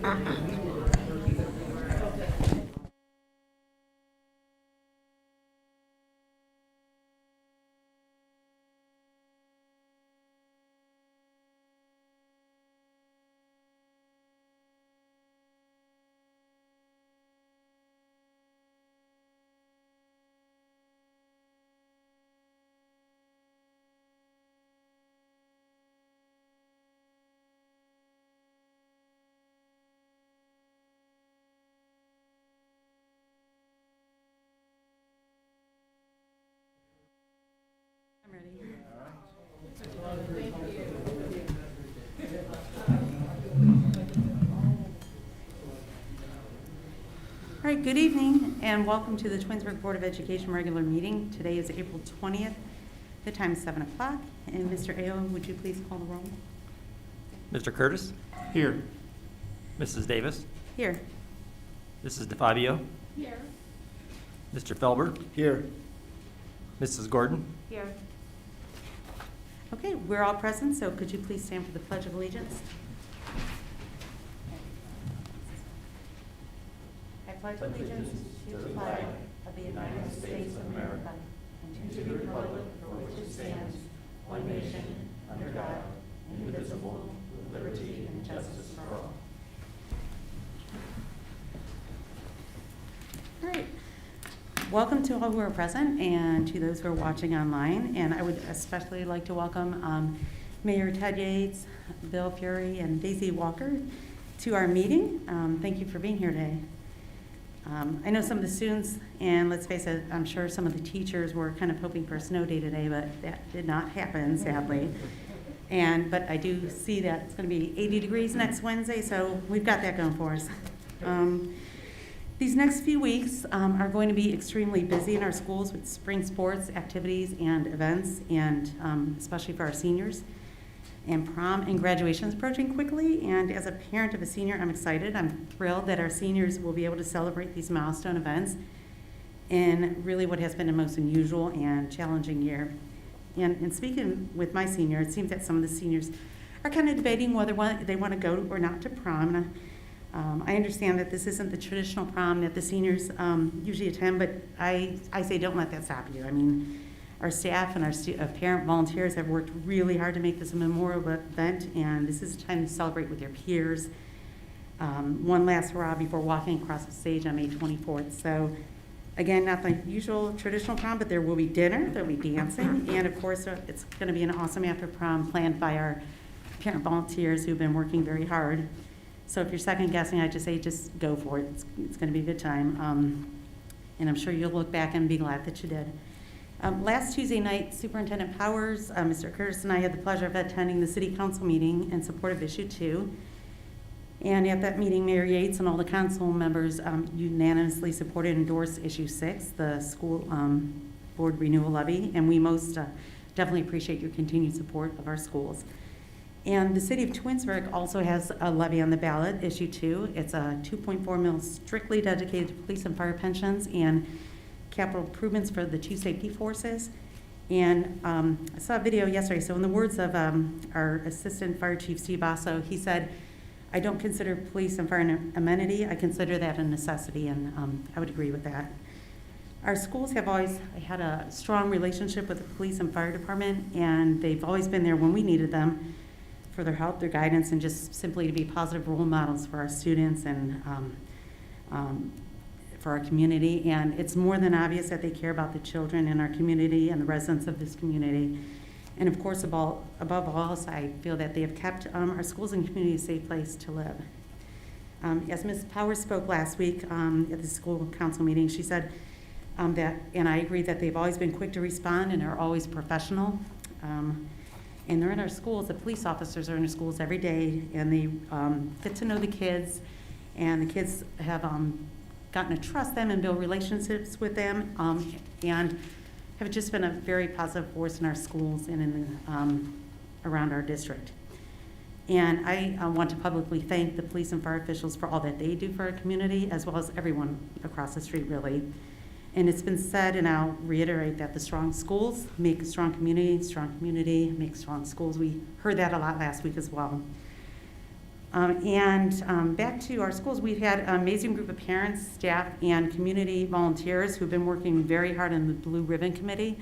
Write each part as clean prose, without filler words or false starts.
I'm ready. All right, good evening and welcome to the Twinsburg Board of Education regular meeting. Today is April 20th. The time is 7 o'clock. And Mr. Ayo, would you please call the roll? Mr. Curtis? Here. Mrs. Davis? Here. Mrs. DeFabio? Here. Mr. Felber? Here. Mrs. Gordon? Here. Okay, we're all present, so could you please stand for the Pledge of Allegiance? I pledge allegiance to the flag of the United States of America and to the republic for which it stands, one nation, under God, indivisible, with liberty and justice for all. All right. Welcome to all who are present and to those who are watching online. And I would especially like to welcome Mayor Ted Yates, Bill Fury, and Daisy Walker to our meeting. Thank you for being here today. I know some of the students, and let's face it, I'm sure some of the teachers were kind of hoping for a snow day today, but that did not happen, sadly. But I do see that it's going to be 80 degrees next Wednesday, so we've got that going for us. These next few weeks are going to be extremely busy in our schools with spring sports, activities, and events, and especially for our seniors. And prom and graduation is approaching quickly, and as a parent of a senior, I'm excited. I'm thrilled that our seniors will be able to celebrate these milestone events in really what has been a most unusual and challenging year. And speaking with my senior, it seems that some of the seniors are kind of debating whether they want to go or not to prom. I understand that this isn't the traditional prom that the seniors usually attend, but I say don't let that stop you. I mean, our staff and our parent volunteers have worked really hard to make this a memorial event, and this is a time to celebrate with your peers. One last hurrah before walking across the stage on May 24th. So, again, not the usual traditional prom, but there will be dinner, there will be dancing, and of course, it's going to be an awesome after prom planned by our parent volunteers who've been working very hard. So if you're second guessing, I just say just go for it. It's going to be a good time. And I'm sure you'll look back and be glad that you did. Last Tuesday night, Superintendent Powers, Mr. Curtis, and I had the pleasure of attending the City Council meeting in support of Issue 2. And at that meeting, Mayor Yates and all the council members unanimously supported and endorsed Issue 6, the school board renewal levy. And we most definitely appreciate your continued support of our schools. And the city of Twinsburg also has a levy on the ballot, Issue 2. It's a $2.4 million strictly dedicated to police and fire pensions and capital improvements for the two safety forces. And I saw a video yesterday. So in the words of our Assistant Fire Chief, Steve Basso, he said, I don't consider police and fire an amenity. I consider that a necessity, and I would agree with that. Our schools have always had a strong relationship with the police and fire department, and they've always been there when we needed them for their help, their guidance, and just simply to be positive role models for our students and for our community. And it's more than obvious that they care about the children in our community and the residents of this community. And of course, above all else, I feel that they have kept our schools and community a safe place to live. As Ms. Powers spoke last week at the school council meeting, she said that, and I agree, that they've always been quick to respond and are always professional. And they're in our schools. The police officers are in our schools every day, and they get to know the kids, and the kids have gotten to trust them and build relationships with them, and have just been a very positive force in our schools and in around our district. And I want to publicly thank the police and fire officials for all that they do for our community, as well as everyone across the street, really. And it's been said, and I'll reiterate, that the strong schools make a strong community makes strong schools. We heard that a lot last week as well. Back to our schools, we've had an amazing group of parents, staff, and community volunteers who've been working very hard on the Blue Ribbon Committee.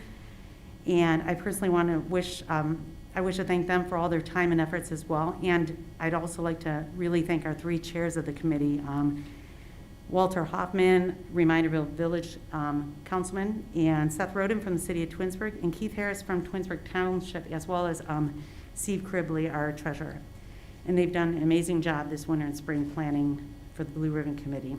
And I personally want to wish to thank them for all their time and efforts as well. And I'd also like to really thank our 3 chairs of the committee, Walter Hoffman, Reminderville Village Councilman, and Seth Roden from the city of Twinsburg, and Keith Harris from Twinsburg Township, as well as Steve Cribley, our treasurer. And they've done an amazing job this winter and spring planning for the Blue Ribbon Committee.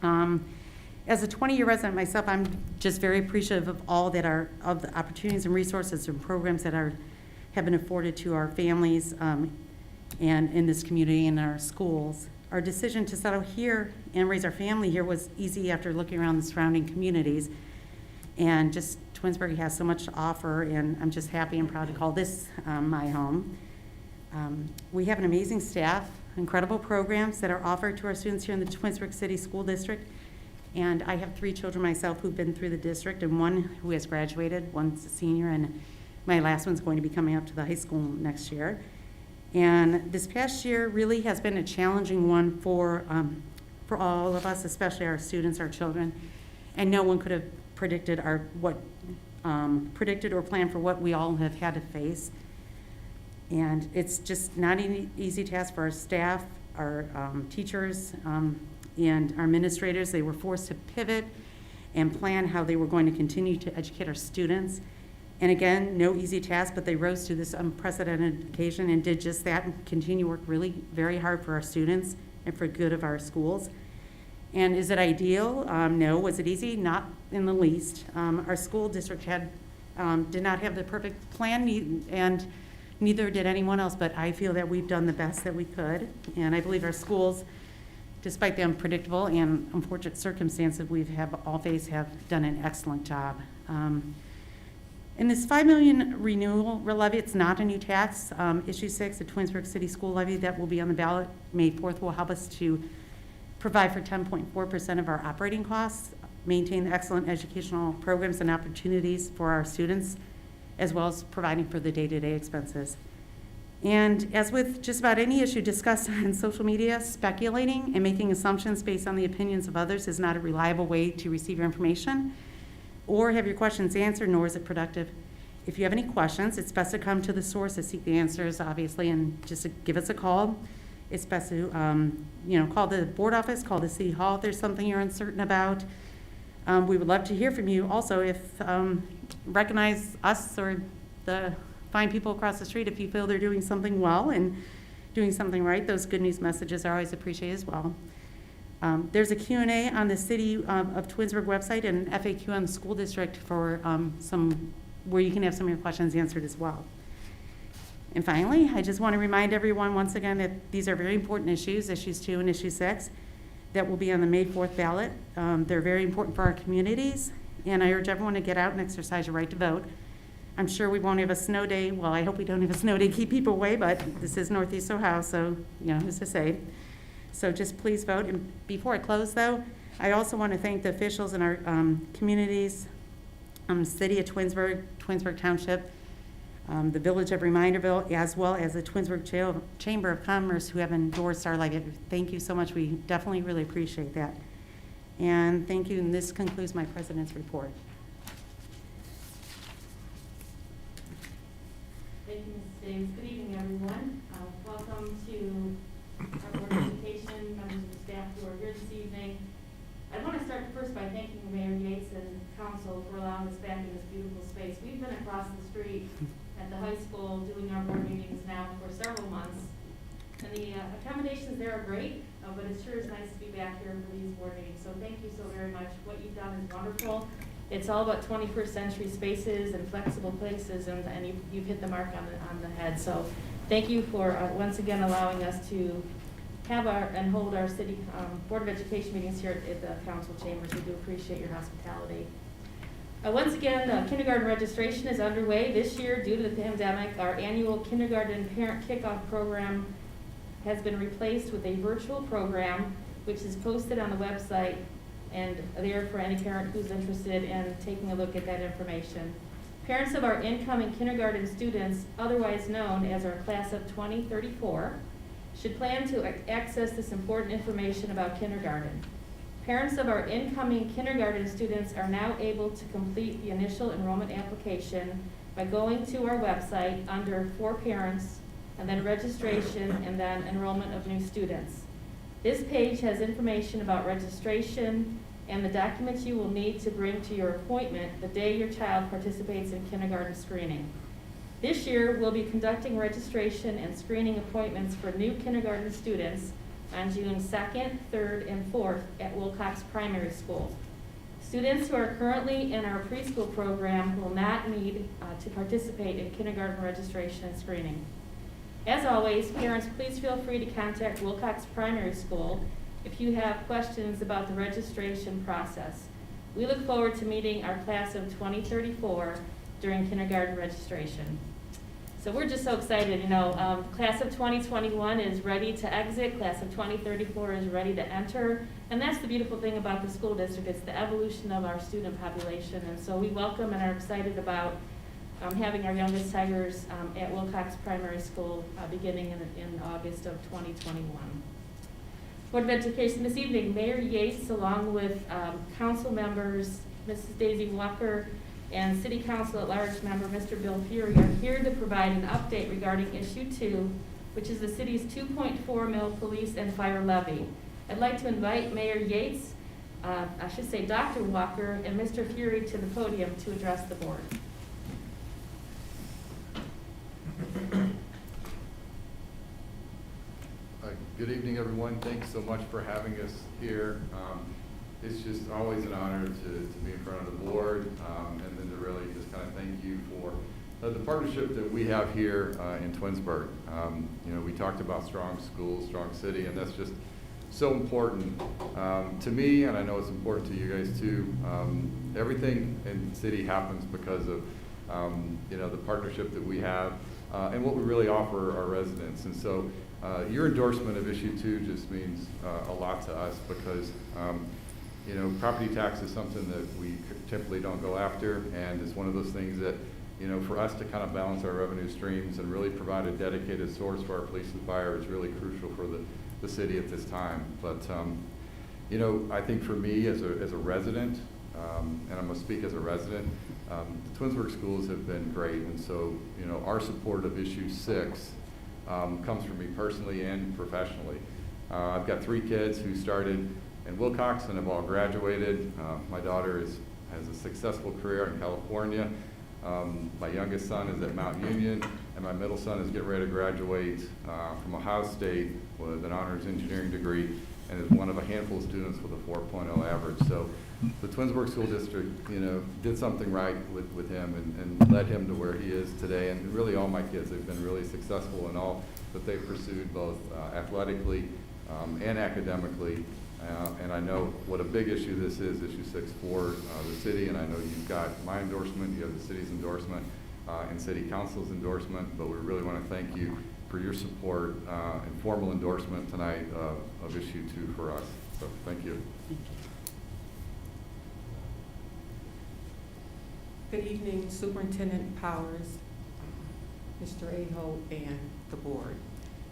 As a 20-year resident myself, I'm just very appreciative of all that of the opportunities and resources and programs that have been afforded to our families and in this community and our schools. Our decision to settle here and raise our family here was easy after looking around the surrounding communities. And just Twinsburg has so much to offer, and I'm just happy and proud to call this my home. We have an amazing staff, incredible programs that are offered to our students here in the Twinsburg City School District. And I have 3 children myself who've been through the district, and 1 who has graduated, 1's a senior, and my last one's going to be coming up to the high school next year. And this past year really has been a challenging one for all of us, especially our students, our children. And no one could have predicted predicted or planned for what we all have had to face. And it's just not an easy task for our staff, our teachers, and our administrators. They were forced to pivot and plan how they were going to continue to educate our students. And again, no easy task, but they rose to this unprecedented occasion and did just that and continue to work really very hard for our students and for the good of our schools. And is it ideal? No. Was it easy? Not in the least. Our school district did not have the perfect plan, and neither did anyone else, but I feel that we've done the best that we could. And I believe our schools, despite the unpredictable and unfortunate circumstances we've all faced, have done an excellent job. In this $5 million renewal levy, it's not a new tax. Issue 6, the Twinsburg City School Levy that will be on the ballot May 4th, will help us to provide for 10.4% of our operating costs, maintain the excellent educational programs and opportunities for our students, as well as providing for the day-to-day expenses. And as with just about any issue discussed on social media, speculating and making assumptions based on the opinions of others is not a reliable way to receive your information or have your questions answered, nor is it productive. If you have any questions, it's best to come to the source to seek the answers, obviously, and just to give us a call. It's best to call the board office, call the city hall if there's something you're uncertain about. We would love to hear from you. Also, if recognize us or the fine people across the street if you feel they're doing something well and doing something right. Those good news messages are always appreciated as well. There's a Q&A on the City of Twinsburg website and an FAQ on the school district for where you can have some of your questions answered as well. And finally, I just want to remind everyone once again that these are very important issues, issues 2 and issue 6, that will be on the May 4th ballot. They're very important for our communities, and I urge everyone to get out and exercise your right to vote. I'm sure we won't have a snow day. Well, I hope we don't have a snow day to keep people away, but this is Northeast Ohio, so who's to say? So just please vote. And before I close, though, I also want to thank the officials in our communities, City of Twinsburg, Twinsburg Township, the Village of Reminderville, as well as the Twinsburg Chamber of Commerce, who have endorsed our levy. Thank you so much. We definitely really appreciate that. And thank you. And this concludes my president's report. Thank you, Mrs. Davis. Good evening, everyone. Welcome to our Board of Education, members of the staff who are here this evening. I want to start first by thanking Mayor Yates and Council for allowing us back in this beautiful space. We've been across the street at the high school doing our board meetings now for several months, and the accommodations there are great, but it sure is nice to be back here for these board meetings. So thank you so very much. What you've done is wonderful. It's all about 21st century spaces and flexible places, and you've hit the mark on the head. So thank you for once again allowing us to have and hold our city Board of Education meetings here at the council chambers. We do appreciate your hospitality. Once again, kindergarten registration is underway this year due to the pandemic. Our annual kindergarten parent kickoff program has been replaced with a virtual program, which is posted on the website and there for any parent who's interested in taking a look at that information. Parents of our incoming kindergarten students, otherwise known as our class of 2034, should plan to access this important information about kindergarten. Parents of our incoming kindergarten students are now able to complete the initial enrollment application by going to our website under For Parents, and then registration, and then enrollment of new students. This page has information about registration and the documents you will need to bring to your appointment the day your child participates in kindergarten screening. This year, we'll be conducting registration and screening appointments for new kindergarten students on June 2nd, 3rd, and 4th at Wilcox Primary School. Students who are currently in our preschool program will not need to participate in kindergarten registration and screening. As always, parents, please feel free to contact Wilcox Primary School if you have questions about the registration process. We look forward to meeting our class of 2034 during kindergarten registration. So we're just so excited, class of 2021 is ready to exit, class of 2034 is ready to enter, and that's the beautiful thing about the school district. It's the evolution of our student population, and so we welcome and are excited about having our youngest Tigers at Wilcox Primary School beginning in August of 2021. Board of Education this evening, Mayor Yates, along with council members, Mrs. Daisy Walker, and City Council at Large member Mr. Bill Fury, are here to provide an update regarding Issue 2, which is the city's 2.4 mil police and fire levy. I'd like to invite Mayor Yates, Dr. Walker, and Mr. Fury to the podium to address the board. Good evening, everyone. Thanks so much for having us here. It's just always an honor to be in front of the board, and then to really just kind of thank you for the partnership that we have here in Twinsburg. We talked about strong schools, strong city, and that's just so important to me, and I know it's important to you guys too. Everything in the city happens because of the partnership that we have and what we really offer our residents. And so your endorsement of Issue 2 just means a lot to us because property tax is something that we typically don't go after, and it's one of those things that, for us to kind of balance our revenue streams and really provide a dedicated source for our police and fire is really crucial for the city at this time. But, I think for me as a resident, and I'm going to speak as a resident, the Twinsburg schools have been great, and so, our support of Issue 6 comes from me personally and professionally. I've got 3 kids who started in Wilcox and have all graduated. My daughter has a successful career in California. My youngest son is at Mount Union, and my middle son is getting ready to graduate from Ohio State with an honors engineering degree and is one of a handful of students with a 4.0 average. So the Twinsburg School District, did something right with him and led him to where he is today. And really all my kids have been really successful in all that they've pursued, both athletically and academically. And I know what a big issue this is, Issue 6 for the city, and I know you've got my endorsement, you have the city's endorsement, and City Council's endorsement, but we really want to thank you for your support and formal endorsement tonight of Issue 2 for us. So thank you. Good evening, Superintendent Powers, Mr. Aho, and the board.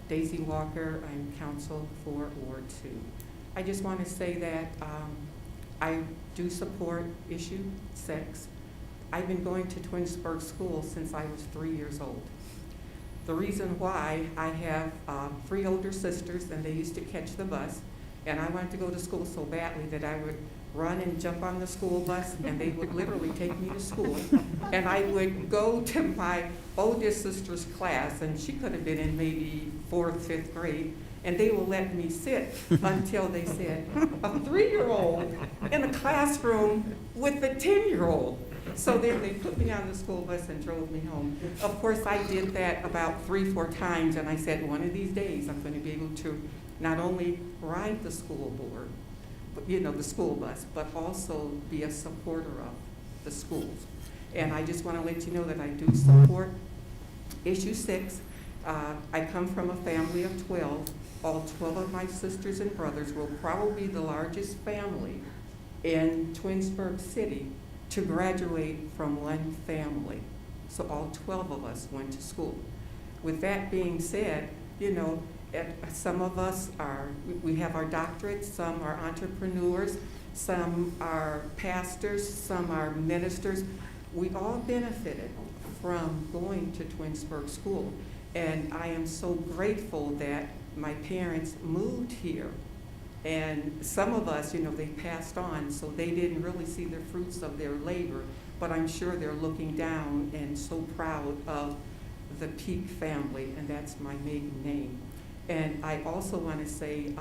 Daisy Walker, I'm counsel for Ward 2. I just want to say that I do support Issue 6. I've been going to Twinsburg School since I was 3 years old. The reason why, I have 3 older sisters, and they used to catch the bus, and I wanted to go to school so badly that I would run and jump on the school bus, and they would literally take me to school. And I would go to my oldest sister's class, and she could have been in maybe 4th, 5th grade, and they will let me sit until they said, a 3-year-old in a classroom with a 10-year-old. So then they put me on the school bus and drove me home. Of course, I did that about 3-4 times, and I said, one of these days I'm going to be able to not only ride the school board, but, the school bus, but also be a supporter of the schools. And I just want to let you know that I do support Issue 6. I come from a family of 12. All 12 of my sisters and brothers will probably be the largest family in Twinsburg City to graduate from one family. So all 12 of us went to school. With that being said, Some of us we have our doctorates, some are entrepreneurs, some are pastors, some are ministers. We all benefited from going to Twinsburg School. And I am so grateful that my parents moved here. And some of us, they passed on, so they didn't really see the fruits of their labor. But I'm sure they're looking down and so proud of the Peak family, and that's my maiden name. And I also want to say,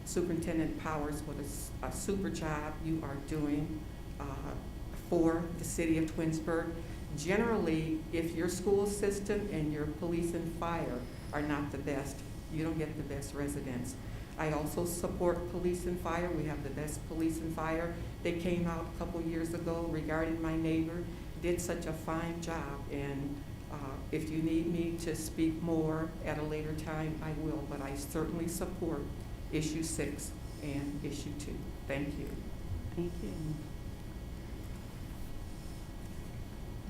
Superintendent Powers, what a super job you are doing for the city of Twinsburg. Generally, if your school system and your police and fire are not the best, you don't get the best residents. I also support police and fire. We have the best police and fire. They came out a couple years ago regarding my neighbor, did such a fine job. And if you need me to speak more at a later time, I will, but I certainly support issue 6 and issue 2. Thank you. Thank you.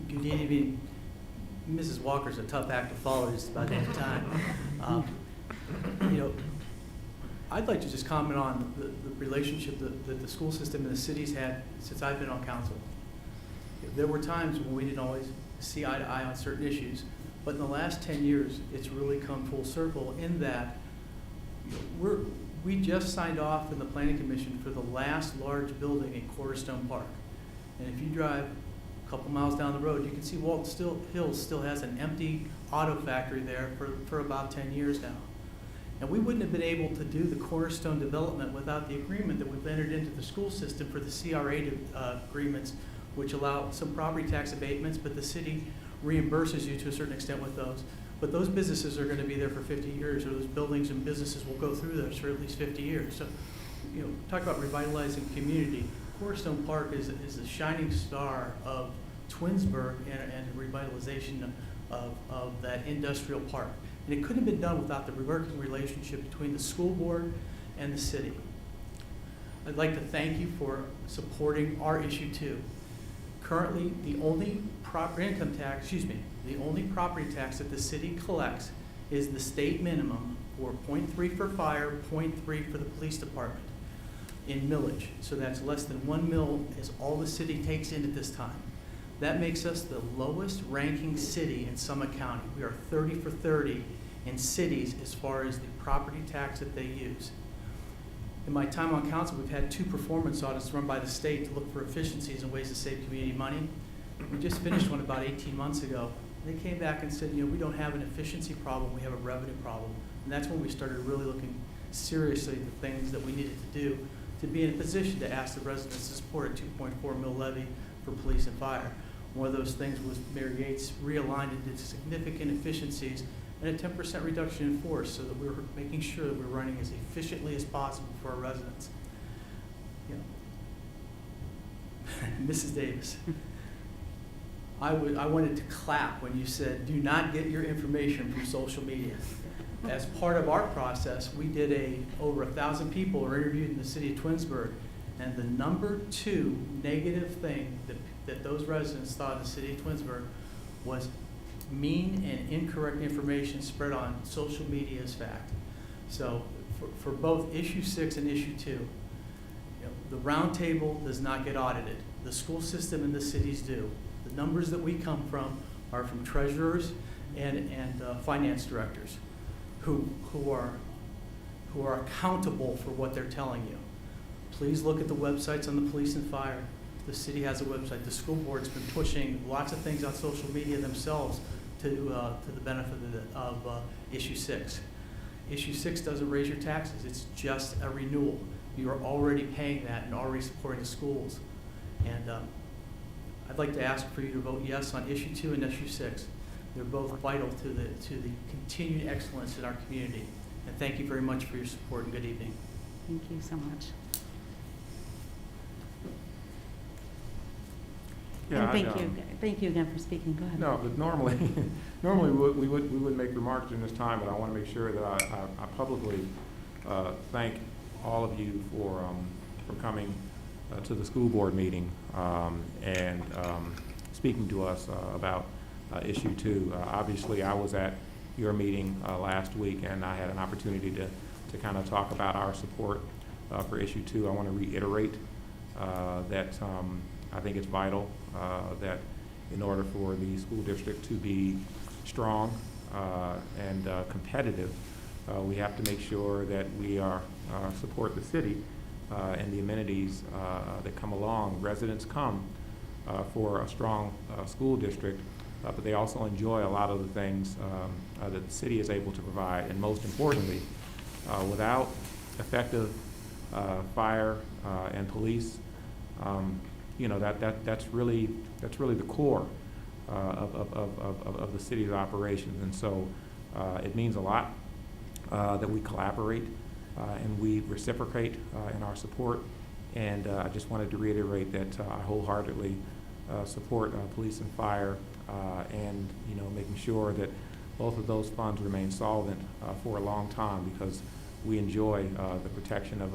Good evening. Mrs. Walker's a tough act to follow just about any time. I'd like to just comment on the relationship that the school system and the city's had since I've been on council. There were times when we didn't always see eye to eye on certain issues, but in the last 10 years, it's really come full circle in that we just signed off in the Planning Commission for the last large building in Cornerstone Park. And if you drive a couple miles down the road, you can see Walton Hills still has an empty auto factory there for about 10 years now. And we wouldn't have been able to do the Cornerstone development without the agreement that we've entered into the school system for the CRA agreements, which allow some property tax abatements, but the city reimburses you to a certain extent with those. But those businesses are going to be there for 50 years, or those buildings and businesses will go through those for at least 50 years. So, talk about revitalizing community. Cornerstone Park is a shining star of Twinsburg and revitalization of that industrial park. And it couldn't have been done without the working relationship between the school board and the city. I'd like to thank you for supporting our issue 2. Currently, the only property tax that the city collects is the state minimum for 0.3 for fire, 0.3 for the police department in millage. So that's less than 1 mil is all the city takes in at this time. That makes us the lowest ranking city in Summit County. We are 30 for 30 in cities as far as the property tax that they use. In my time on council, we've had 2 performance audits run by the state to look for efficiencies and ways to save community money. We just finished one about 18 months ago. They came back and said, we don't have an efficiency problem, we have a revenue problem. And that's when we started really looking seriously at the things that we needed to do to be in a position to ask the residents to support a 2.4 mil levy for police and fire. One of those things was Mayor Yates realigned into significant efficiencies and a 10% reduction in force so that we were making sure that we're running as efficiently as possible for our residents. Mrs. Davis, I wanted to clap when you said, do not get your information from social media. As part of our process, we did over 1,000 people were interviewed in the city of Twinsburg, and the number 2 negative thing that those residents thought of the city of Twinsburg was mean and incorrect information spread on social media as fact. So for both issue 6 and issue 2, the roundtable does not get audited. The school system and the cities do. The numbers that we come from are from treasurers and finance directors who are accountable for what they're telling you. Please look at the websites on the police and fire. The city has a website. The school board's been pushing lots of things on social media themselves to the benefit of issue 6. Issue 6 doesn't raise your taxes. It's just a renewal. You are already paying that and already supporting the schools. And I'd like to ask for you to vote yes on issue 2 and issue 6. They're both vital to the continued excellence in our community. And thank you very much for your support, and good evening. Thank you so much. Yeah, and thank you again for speaking. Go ahead. No, but normally we would make remarks during this time, but I want to make sure that I publicly thank all of you for coming to the school board meeting and speaking to us about issue 2. Obviously, I was at your meeting last week, and I had an opportunity to kind of talk about our support for issue 2. I want to reiterate that I think it's vital that in order for the school district to be strong and competitive, we have to make sure that we support the city and the amenities that come along. Residents come for a strong school district, but they also enjoy a lot of the things that the city is able to provide. And most importantly, without effective fire and police, that's really the core of the city's operations. And so it means a lot that we collaborate and we reciprocate in our support. And I just wanted to reiterate that I wholeheartedly support police and fire, and making sure that both of those funds remain solvent for a long time, because we enjoy the protection of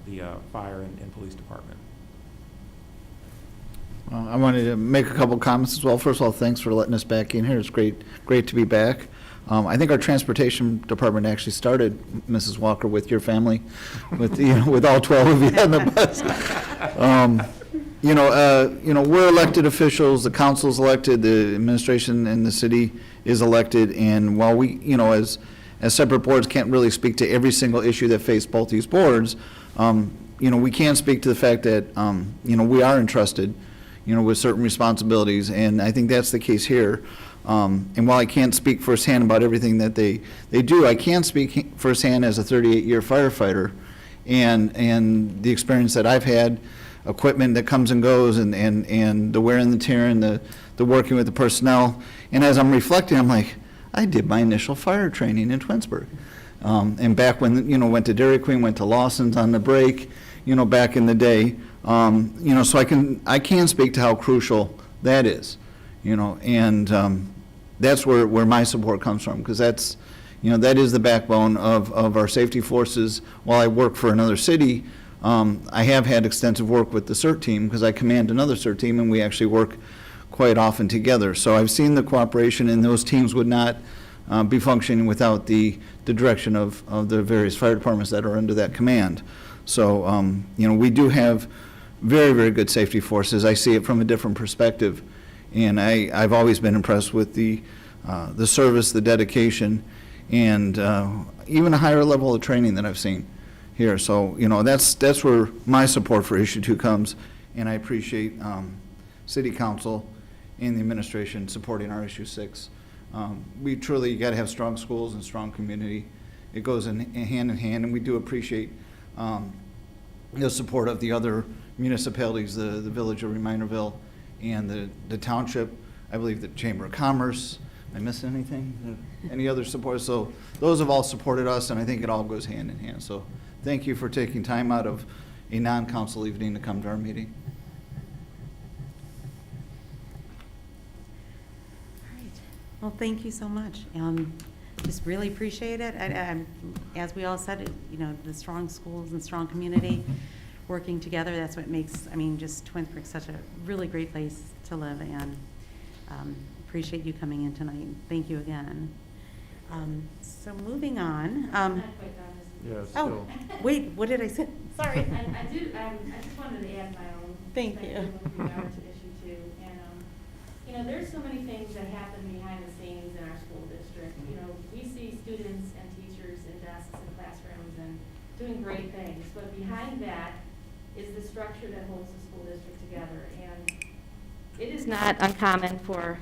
the fire and police department. Well, I wanted to make a couple comments as well. First of all, thanks for letting us back in here. It's great to be back. I think our transportation department actually started, Mrs. Walker, with your family, with all 12 of you on the bus. We're elected officials. The council's elected. The administration in the city is elected. And while we, as separate boards, can't really speak to every single issue that face both these boards, we can speak to the fact that we are entrusted, with certain responsibilities, and I think that's the case here. And while I can't speak firsthand about everything that they do, I can speak firsthand as a 38-year firefighter, and the experience that I've had, equipment that comes and goes, and the wear and the tear, and the working with the personnel. And as I'm reflecting, I'm like, I did my initial fire training in Twinsburg, and back when went to Dairy Queen, went to Lawson's on the break, back in the day. So I can speak to how crucial that is, and that's where my support comes from, because that's, that is the backbone of our safety forces. While I work for another city, I have had extensive work with the CERT team, because I command another CERT team, and we actually work quite often together. So I've seen the cooperation, and those teams would not be functioning without the direction of the various fire departments that are under that command. So, we do have very, very good safety forces. I see it from a different perspective, and I've always been impressed with the service, the dedication, and even a higher level of training that I've seen here. So, that's where my support for issue 2 comes, and I appreciate City Council and the administration supporting our issue 6. We truly got to have strong schools and strong community. It goes hand in hand, and we do appreciate the support of the other municipalities, the village of Reminderville and the township, I believe the Chamber of Commerce. Am I missing anything? Any other support? So those have all supported us, and I think it all goes hand in hand. So thank you for taking time out of a non-council evening to come to our meeting. All right. Well, thank you so much. Just really appreciate it. As we all said, the strong schools and strong community working together, that's what makes, just Twinsburg such a really great place to live, and appreciate you coming in tonight. Thank you again. So moving on. Not quite done, Yes. Oh, wait, what did I say? Sorry. I just wanted to add my own. Thank you. perspective with regard to issue 2. And, there's so many things that happen behind the scenes in our school district. We see students and teachers in desks and classrooms and doing great things, but behind that is the structure that holds the school district together. And it is not uncommon for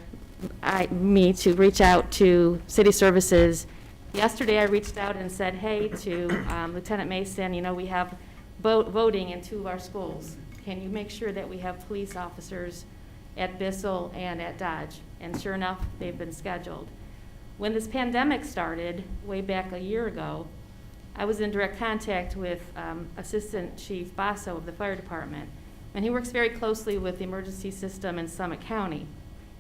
me to reach out to city services. Yesterday, I reached out and said, hey, to Lieutenant Mason, we have voting in 2 of our schools. Can you make sure that we have police officers at Bissell and at Dodge? And sure enough, they've been scheduled. When this pandemic started, way back a year ago, I was in direct contact with Assistant Chief Basso of the fire department, and he works very closely with the emergency system in Summit County.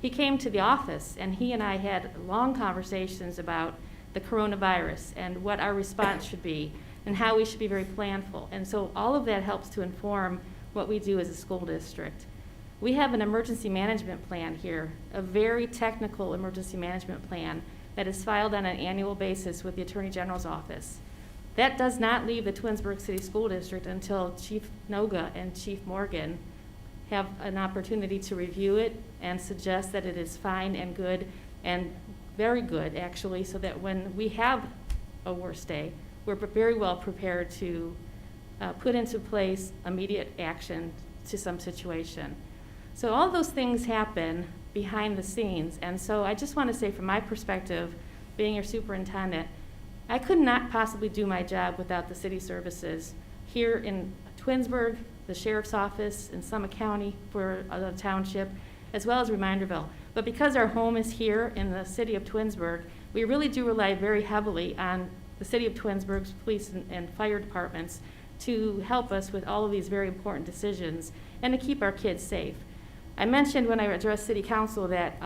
He came to the office, and he and I had long conversations about the coronavirus and what our response should be and how we should be very planful. And so all of that helps to inform what we do as a school district. We have an emergency management plan here, a very technical emergency management plan that is filed on an annual basis with the Attorney General's office. That does not leave the Twinsburg City School District until Chief Noga and Chief Morgan have an opportunity to review it and suggest that it is fine and good, and very good, actually, so that when we have a worse day, we're very well prepared to put into place immediate action to some situation. So all those things happen behind the scenes, and so I just want to say from my perspective, being your superintendent, I could not possibly do my job without the city services here in Twinsburg, the sheriff's office in Summit County for the township, as well as Reminderville. But because our home is here in the city of Twinsburg, we really do rely very heavily on the city of Twinsburg's police and fire departments to help us with all of these very important decisions and to keep our kids safe. I mentioned when I addressed City Council that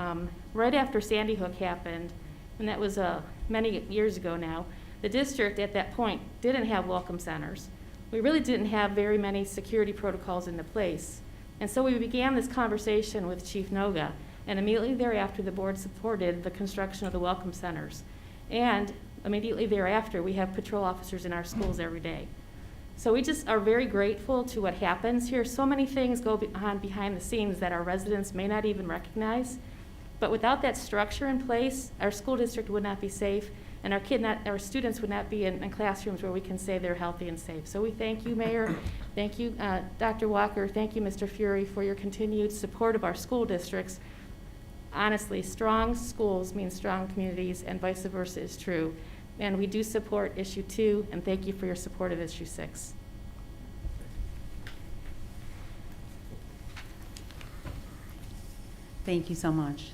right after Sandy Hook happened, and that was many years ago now, the district at that point didn't have welcome centers. We really didn't have very many security protocols into place. And so we began this conversation with Chief Noga, and immediately thereafter the board supported the construction of the welcome centers. And immediately thereafter we have patrol officers in our schools every day. So we just are very grateful to what happens here. So many things go on behind the scenes that our residents may not even recognize. But without that structure in place, our school district would not be safe, and our students would not be in classrooms where we can say they're healthy and safe. So we thank you, Mayor. Thank you, Dr. Walker. Thank you, Mr. Fury, for your continued support of our school districts. Honestly, strong schools mean strong communities, and vice versa is true. And we do support issue 2, and thank you for your support of issue 6. Thank you so much.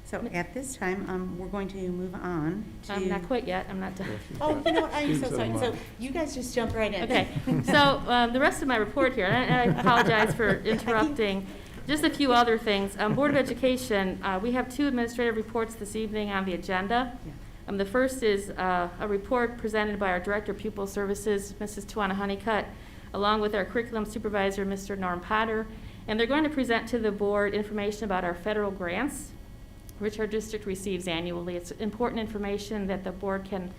So at this time, we're going to move on to. I'm not quite yet. I'm not done. Oh, you know what? I'm so sorry. So you guys just jump right in. Okay. So the rest of my report here, and I apologize for interrupting. Just a few other things. Board of Education, we have 2 administrative reports this evening on the agenda. Yeah. The first is a report presented by our Director of Pupil Services, Mrs. Tawana Honeycutt, along with our Curriculum Supervisor, Mr. Norm Potter. And they're going to present to the board information about our federal grants, which our district receives annually. It's important information that the board can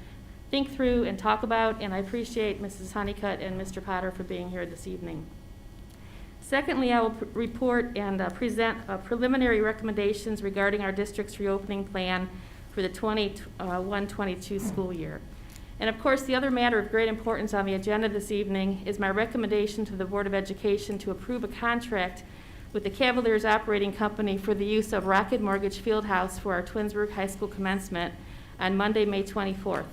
think through and talk about, and I appreciate Mrs. Honeycutt and Mr. Potter for being here this evening. Secondly, I will report and present preliminary recommendations regarding our district's reopening plan for the 21-22 school year. And of course, the other matter of great importance on the agenda this evening is my recommendation to the Board of Education to approve a contract with the Cavaliers Operating Company for the use of Rocket Mortgage Fieldhouse for our Twinsburg High School commencement on Monday, May 24th.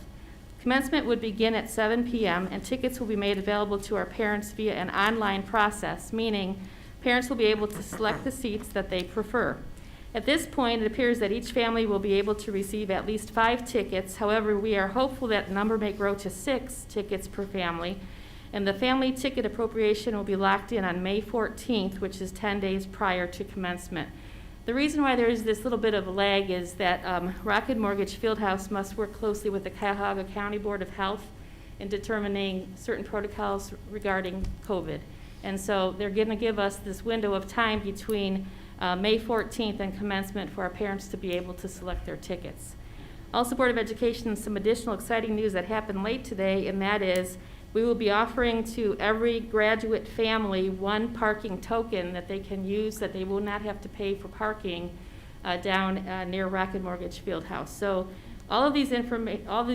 Commencement would begin at 7 p.m. and tickets will be made available to our parents via an online process, meaning parents will be able to select the seats that they prefer. At this point, it appears that each family will be able to receive at least 5 tickets. However, we are hopeful that the number may grow to 6 tickets per family, and the family ticket appropriation will be locked in on May 14th, which is 10 days prior to commencement. The reason why there is this little bit of a lag is that Rocket Mortgage Fieldhouse must work closely with the Cuyahoga County Board of Health in determining certain protocols regarding COVID. And so they're going to give us this window of time between May 14th and commencement for our parents to be able to select their tickets. Also, Board of Education, some additional exciting news that happened late today, and that is we will be offering to every graduate family 1 parking token that they can use, that they will not have to pay for parking down near Rocket Mortgage Fieldhouse. So all of these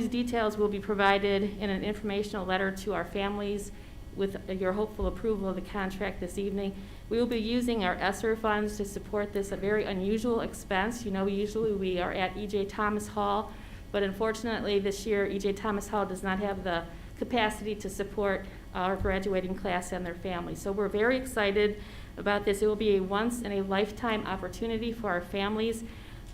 details will be provided in an informational letter to our families with your hopeful approval of the contract this evening. We will be using our ESSER funds to support this, a very unusual expense. You know, usually we are at E.J. Thomas Hall, but unfortunately this year E.J. Thomas Hall does not have the capacity to support our graduating class and their families. So we're very excited about this. It will be a once-in-a-lifetime opportunity for our families.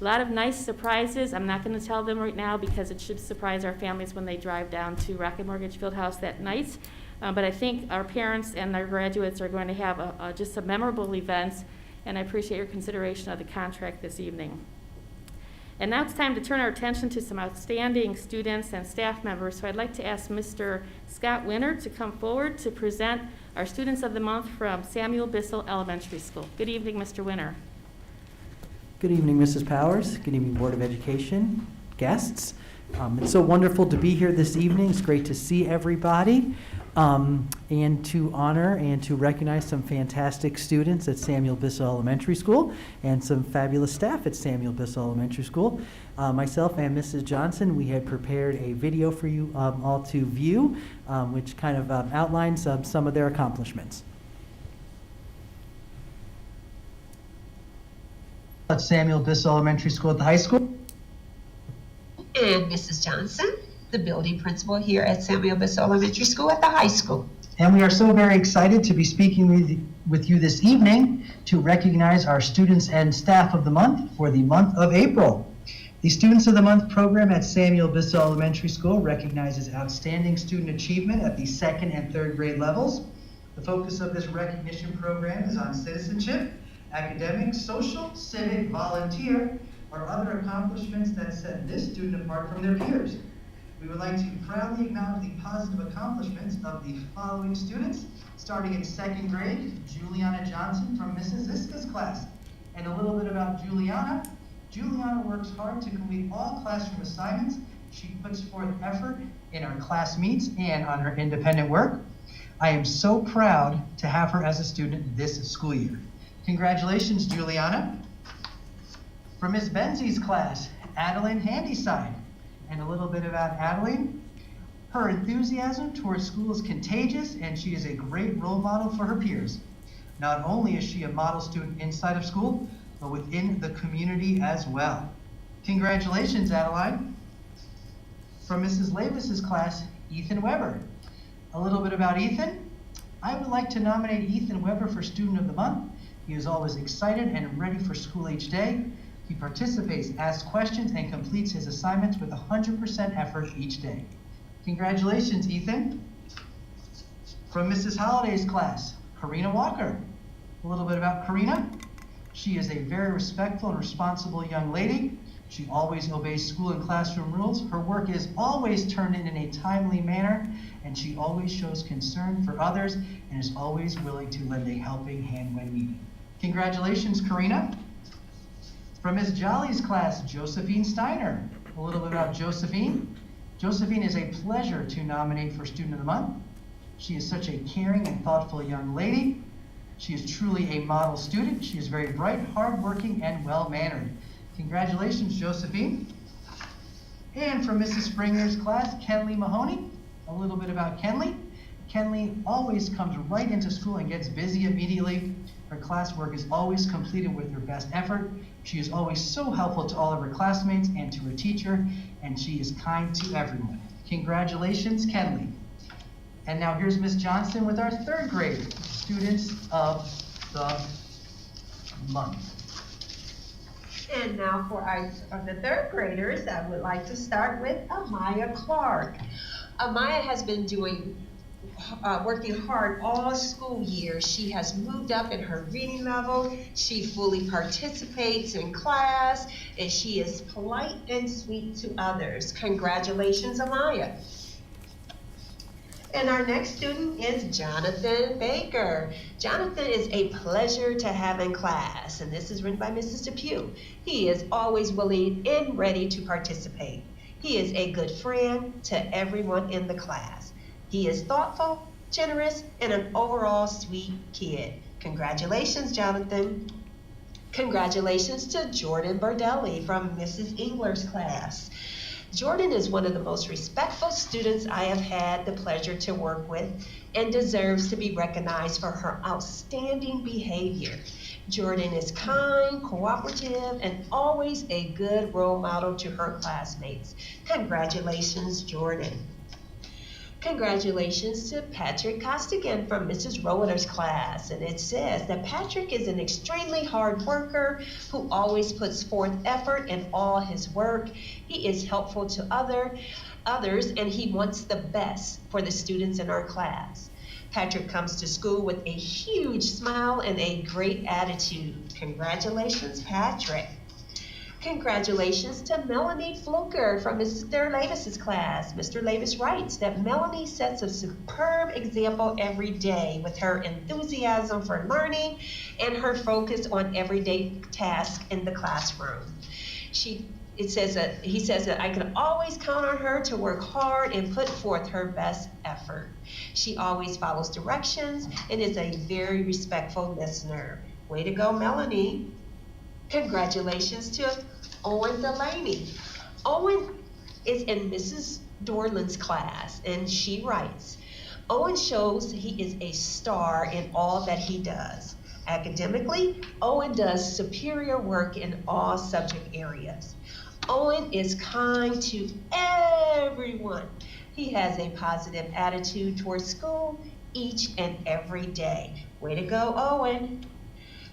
A lot of nice surprises. I'm not going to tell them right now because it should surprise our families when they drive down to Rocket Mortgage Fieldhouse that night. But I think our parents and our graduates are going to have just a memorable event, and I appreciate your consideration of the contract this evening. And now it's time to turn our attention to some outstanding students and staff members. So I'd like to ask Mr. Scott Winter to come forward to present our Students of the Month from Samuel Bissell Elementary School. Good evening, Mr. Winter. Good evening, Mrs. Powers. Good evening, Board of Education, guests. It's so wonderful to be here this evening. It's great to see everybody, and to honor and to recognize some fantastic students at Samuel Bissell Elementary School and some fabulous staff at Samuel Bissell Elementary School. Myself and Mrs. Johnson, we had prepared a video for you all to view, which kind of outlines some of their accomplishments. At Samuel Bissell Elementary School at the high school. And Mrs. Johnson, the building principal here at Samuel Bissell Elementary School at the high school. And we are so very excited to be speaking with you this evening to recognize our Students and Staff of the Month for the month of April. The Students of the Month program at Samuel Bissell Elementary School recognizes outstanding student achievement at the 2nd and 3rd grade levels. The focus of this recognition program is on citizenship, academic, social, civic, volunteer, or other accomplishments that set this student apart from their peers. We would like to proudly acknowledge the positive accomplishments of the following students, starting in 2nd grade, Juliana Johnson from Mrs. Ziska's class. And a little bit about Juliana. Juliana works hard to complete all classroom assignments. She puts forth effort in our class meets and on her independent work. I am so proud to have her as a student this school year. Congratulations, Juliana. From Ms. Benzie's class, Adeline Handyside. And a little bit about Adeline. Her enthusiasm towards school is contagious, and she is a great role model for her peers. Not only is she a model student inside of school, but within the community as well. Congratulations, Adeline. From Mrs. Levis's class, Ethan Weber. A little bit about Ethan. I would like to nominate Ethan Weber for Student of the Month. He is always excited and ready for school each day. He participates, asks questions, and completes his assignments with 100% effort each day. Congratulations, Ethan. From Mrs. Holliday's class, Karina Walker. A little bit about Karina. She is a very respectful and responsible young lady. She always obeys school and classroom rules. Her work is always turned in a timely manner, and she always shows concern for others and is always willing to lend a helping hand when needed. Congratulations, Karina. From Ms. Jolly's class, Josephine Steiner. A little bit about Josephine. Josephine is a pleasure to nominate for Student of the Month. She is such a caring and thoughtful young lady. She is truly a model student. She is very bright, hardworking, and well-mannered. Congratulations, Josephine. And from Mrs. Springer's class, Kenley Mahoney. A little bit about Kenley. Kenley always comes right into school and gets busy immediately. Her classwork is always completed with her best effort. She is always so helpful to all of her classmates and to her teacher, and she is kind to everyone. Congratulations, Kenley. And now here's Ms. Johnson with our 3rd grade Students of the Month. And now for the 3rd graders, I would like to start with Amaya Clark. Amaya has been working hard all school year. She has moved up in her reading level. She fully participates in class, and she is polite and sweet to others. Congratulations, Amaya. And our next student is Jonathan Baker. Jonathan is a pleasure to have in class, and this is written by Mrs. Depew. He is always willing and ready to participate. He is a good friend to everyone in the class. He is thoughtful, generous, and an overall sweet kid. Congratulations, Jonathan. Congratulations to Jordan Bardelli from Mrs. Engler's class. Jordan is one of the most respectful students I have had the pleasure to work with and deserves to be recognized for her outstanding behavior. Jordan is kind, cooperative, and always a good role model to her classmates. Congratulations, Jordan. Congratulations to Patrick Costigan from Mrs. Roeder's class. And it says that Patrick is an extremely hard worker who always puts forth effort in all his work. He is helpful to others, and he wants the best for the students in our class. Patrick comes to school with a huge smile and a great attitude. Congratulations, Patrick. Congratulations to Melanie Fluker from Mr. Levis's class. Mr. Levis writes that Melanie sets a superb example every day with her enthusiasm for learning and her focus on everyday tasks in the classroom. He says that I can always count on her to work hard and put forth her best effort. She always follows directions and is a very respectful listener. Way to go, Melanie. Congratulations to Owen Delaney. Owen is in Mrs. Dorland's class, and she writes, Owen shows he is a star in all that he does. Academically, Owen does superior work in all subject areas. Owen is kind to everyone. He has a positive attitude towards school each and every day. Way to go, Owen.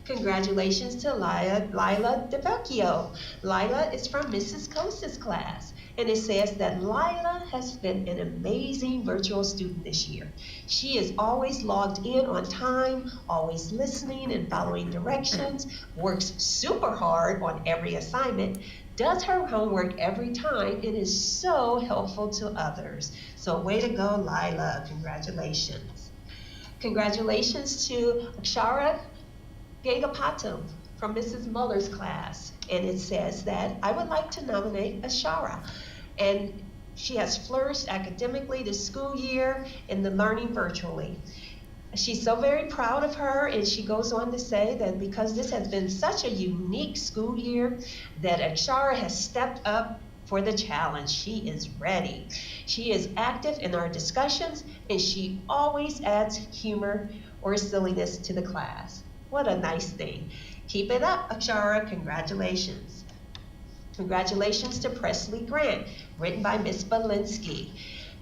Congratulations to Lila DeVecchio. Lila is from Mrs. Costa's class, and it says that Lila has been an amazing virtual student this year. She is always logged in on time, always listening and following directions, works super hard on every assignment, does her homework every time, and is so helpful to others. So way to go, Lila. Congratulations. Congratulations to Akshara Gagapatam from Mrs. Muller's class, and it says that I would like to nominate Ashara, and she has flourished academically this school year in the learning virtually. She's so very proud of her, and she goes on to say that because this has been such a unique school year, that Akshara has stepped up for the challenge. She is ready. She is active in our discussions, and she always adds humor or silliness to the class. What a nice thing. Keep it up, Akshara. Congratulations. Congratulations to Presley Grant, written by Ms. Belinsky.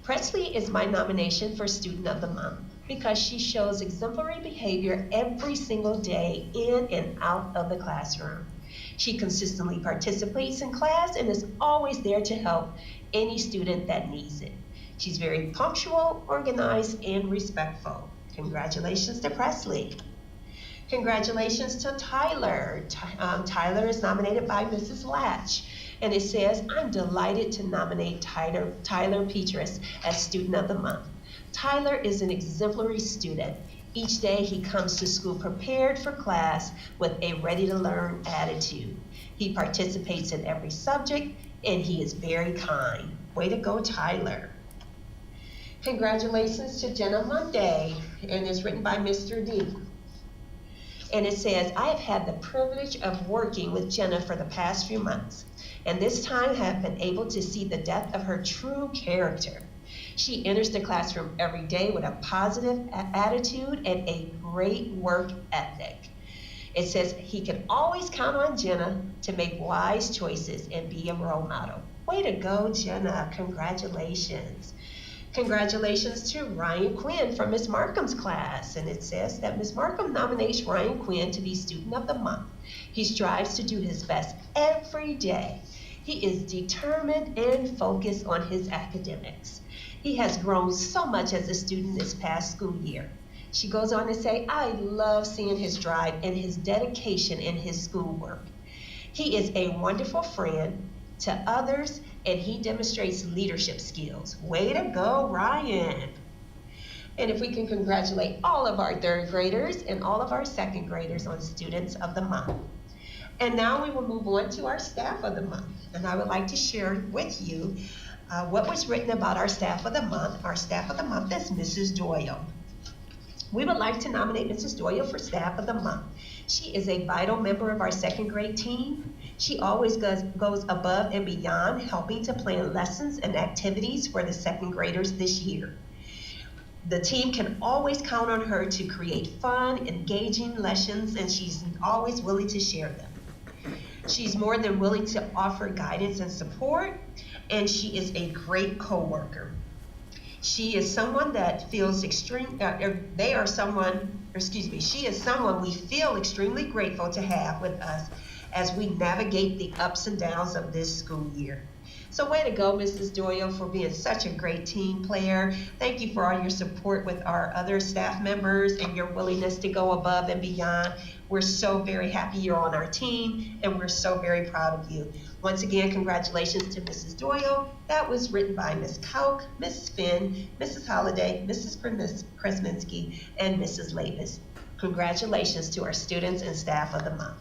Presley is my nomination for Student of the Month because she shows exemplary behavior every single day in and out of the classroom. She consistently participates in class and is always there to help any student that needs it. She's very punctual, organized, and respectful. Congratulations to Presley. Congratulations to Tyler. Tyler is nominated by Mrs. Latch, and it says, I'm delighted to nominate Tyler Petrus as Student of the Month. Tyler is an exemplary student. Each day he comes to school prepared for class with a ready-to-learn attitude. He participates in every subject, and he is very kind. Way to go, Tyler. Congratulations to Jenna Monday, and it's written by Mr. D. And it says, I have had the privilege of working with Jenna for the past few months, and this time have been able to see the depth of her true character. She enters the classroom every day with a positive attitude and a great work ethic. It says he can always count on Jenna to make wise choices and be a role model. Way to go, Jenna. Congratulations. Congratulations to Ryan Quinn from Ms. Markham's class, and it says that Ms. Markham nominates Ryan Quinn to be Student of the Month. He strives to do his best every day. He is determined and focused on his academics. He has grown so much as a student this past school year. She goes on to say, I love seeing his drive and his dedication in his schoolwork. He is a wonderful friend to others, and he demonstrates leadership skills. Way to go, Ryan. And if we can congratulate all of our third graders and all of our second graders on Students of the Month. And now we will move on to our Staff of the Month. And I would like to share with you what was written about our Staff of the Month. Our Staff of the Month is Mrs. Doyle. We would like to nominate Mrs. Doyle for Staff of the Month. She is a vital member of our second grade team. She always goes above and beyond, helping to plan lessons and activities for the second graders this year. The team can always count on her to create fun, engaging lessons, and she's always willing to share them. She's more than willing to offer guidance and support, and she is a great co-worker. She is someone that feels she is someone we feel extremely grateful to have with us as we navigate the ups and downs of this school year. So way to go, Mrs. Doyle, for being such a great team player. Thank you for all your support with our other staff members and your willingness to go above and beyond. We're so very happy you're on our team, and we're so very proud of you. Once again, congratulations to Mrs. Doyle. That was written by Ms. Kauk, Ms. Finn, Mrs. Holliday, Mrs. Kresminski, and Mrs. Lavis. Congratulations to our students and staff of the month.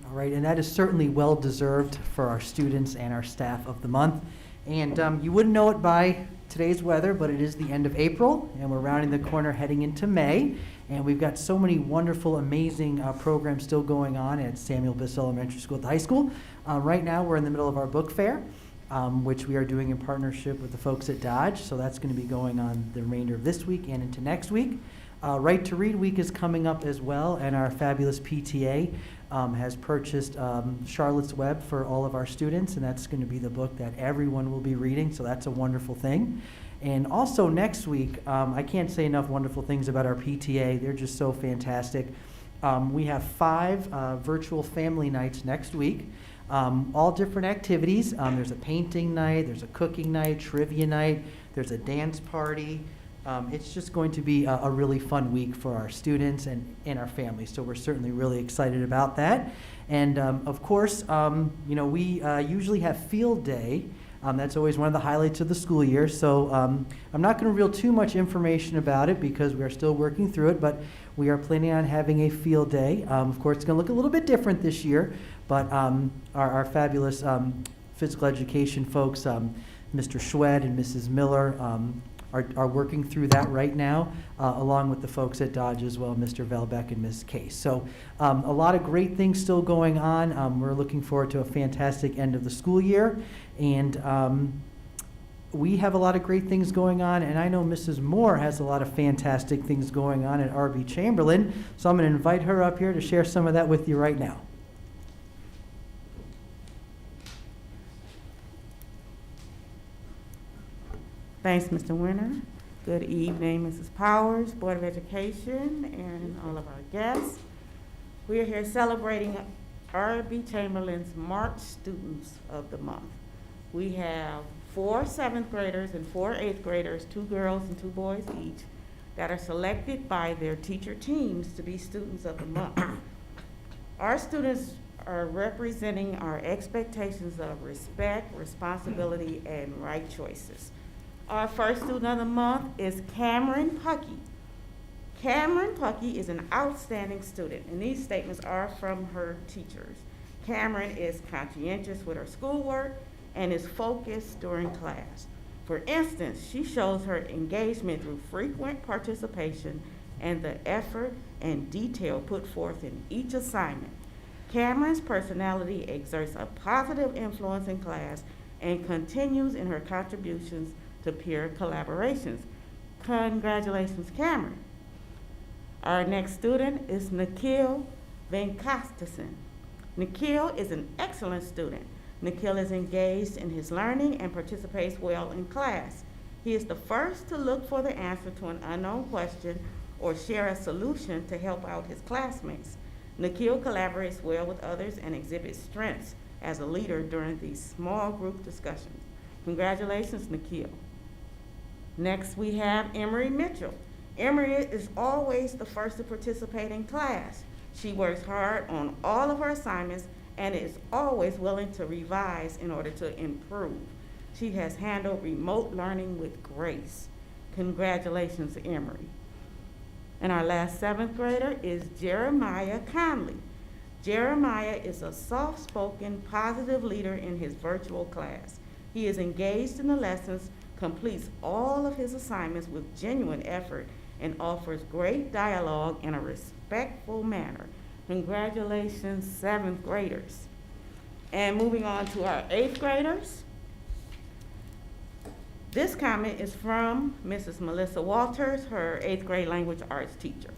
All right, and that is certainly well-deserved for our students and our staff of the month. And you wouldn't know it by today's weather, but it is the end of April, and we're rounding the corner heading into May. And we've got so many wonderful, amazing programs still going on at Samuel Bissell Elementary School at the high school. Right now, we're in the middle of our book fair, which we are doing in partnership with the folks at Dodge. So that's going to be going on the remainder of this week and into next week. Right to Read Week is coming up as well, and our fabulous PTA has purchased Charlotte's Web for all of our students, and that's going to be the book that everyone will be reading, so that's a wonderful thing. And also next week, I can't say enough wonderful things about our PTA. They're just so fantastic. We have 5 virtual family nights next week, all different activities. There's a painting night, there's a cooking night, trivia night, there's a dance party. It's just going to be a really fun week for our students and our families, so we're certainly really excited about that. And of course, we usually have field day. That's always one of the highlights of the school year, so I'm not going to reveal too much information about it because we are still working through it, but we are planning on having a field day. Of course, it's going to look a little bit different this year, but our fabulous physical education folks, Mr. Schwed and Mrs. Miller, are working through that right now, along with the folks at Dodge as well, Mr. Velbeck and Ms. Case. So a lot of great things still going on. We're looking forward to a fantastic end of the school year. And we have a lot of great things going on, and I know Mrs. Moore has a lot of fantastic things going on at R.B. Chamberlain, so I'm going to invite her up here to share some of that with you right now. Thanks, Mr. Winter. Good evening, Mrs. Powers, Board of Education, and all of our guests. We are here celebrating R.B. Chamberlain's March Students of the Month. We have 4 7th graders and 4 8th graders, 2 girls and 2 boys each, that are selected by their teacher teams to be Students of the Month. Our students are representing our expectations of respect, responsibility, and right choices. Our first student of the month is Cameron Puckey. Cameron Puckey is an outstanding student, and these statements are from her teachers. Cameron is conscientious with her schoolwork and is focused during class. For instance, she shows her engagement through frequent participation and the effort and detail put forth in each assignment. Cameron's personality exerts a positive influence in class and continues in her contributions to peer collaborations. Congratulations, Cameron. Our next student is Nikhil Venkastesen. Nikhil is an excellent student. Nikhil is engaged in his learning and participates well in class. He is the first to look for the answer to an unknown question or share a solution to help out his classmates. Nikhil collaborates well with others and exhibits strengths as a leader during these small group discussions. Congratulations, Nikhil. Next, we have Emery Mitchell. Emery is always the first to participate in class. She works hard on all of her assignments and is always willing to revise in order to improve. She has handled remote learning with grace. Congratulations, Emery. And our last 7th grader is Jeremiah Conley. Jeremiah is a soft-spoken, positive leader in his virtual class. He is engaged in the lessons, completes all of his assignments with genuine effort, and offers great dialogue in a respectful manner. Congratulations, 7th graders. And moving on to our 8th graders. This comment is from Mrs. Melissa Walters, her 8th grade language arts teacher.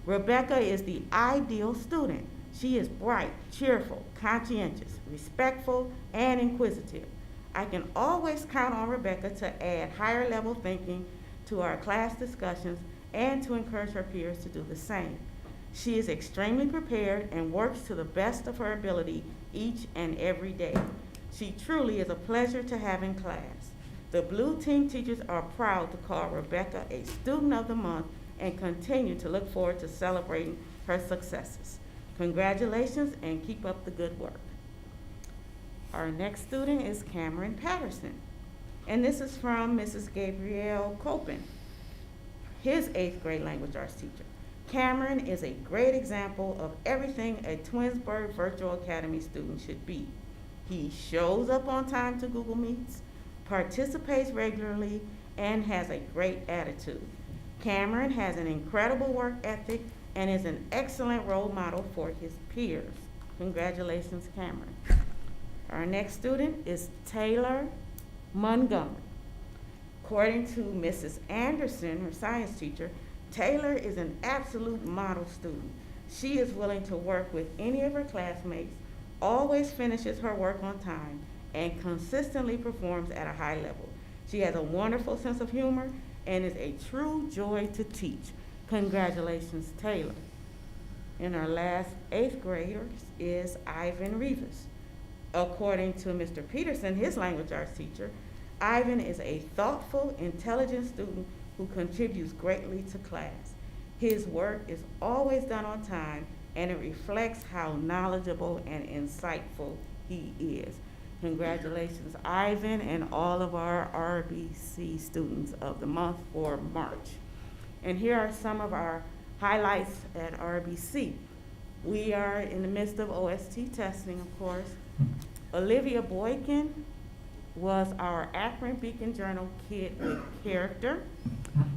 Rebecca is the ideal student. She is bright, cheerful, conscientious, respectful, and inquisitive. I can always count on Rebecca to add higher level thinking to our class discussions and to encourage her peers to do the same. She is extremely prepared and works to the best of her ability each and every day. She truly is a pleasure to have in class. The Blue Team teachers are proud to call Rebecca a Student of the Month and continue to look forward to celebrating her successes. Congratulations and keep up the good work. Our next student is Cameron Patterson, and this is from Mrs. Gabrielle Copin, his 8th grade language arts teacher. Cameron is a great example of everything a Twinsburg Virtual Academy student should be. He shows up on time to Google Meets, participates regularly, and has a great attitude. Cameron has an incredible work ethic and is an excellent role model for his peers. Congratulations, Cameron. Our next student is Taylor Montgomery. According to Mrs. Anderson, her science teacher, Taylor is an absolute model student. She is willing to work with any of her classmates, always finishes her work on time, and consistently performs at a high level. She has a wonderful sense of humor and is a true joy to teach. Congratulations, Taylor. And our last 8th grader is Ivan Rivas. According to Mr. Peterson, his language arts teacher, Ivan is a thoughtful, intelligent student who contributes greatly to class. His work is always done on time, and it reflects how knowledgeable and insightful he is. Congratulations, Ivan, and all of our RBC students of the month for March. And here are some of our highlights at RBC. We are in the midst of OST testing, of course. Olivia Boykin was our Akron Beacon Journal Kid with Character.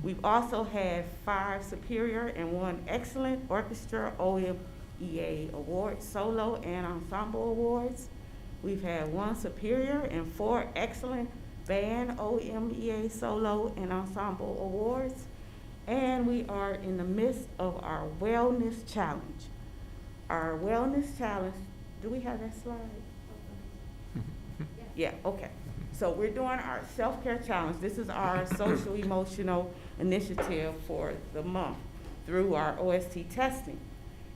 We've also had 5 Superior and 1 Excellent Orchestra OMEA Awards, Solo and Ensemble Awards. We've had 1 Superior and 4 Excellent Band OMEA Solo and Ensemble Awards. And we are in the midst of our Wellness Challenge. Our Wellness Challenge, do we have that slide? Yeah, okay. So we're doing our self-care challenge. This is our social emotional initiative for the month through our OST testing.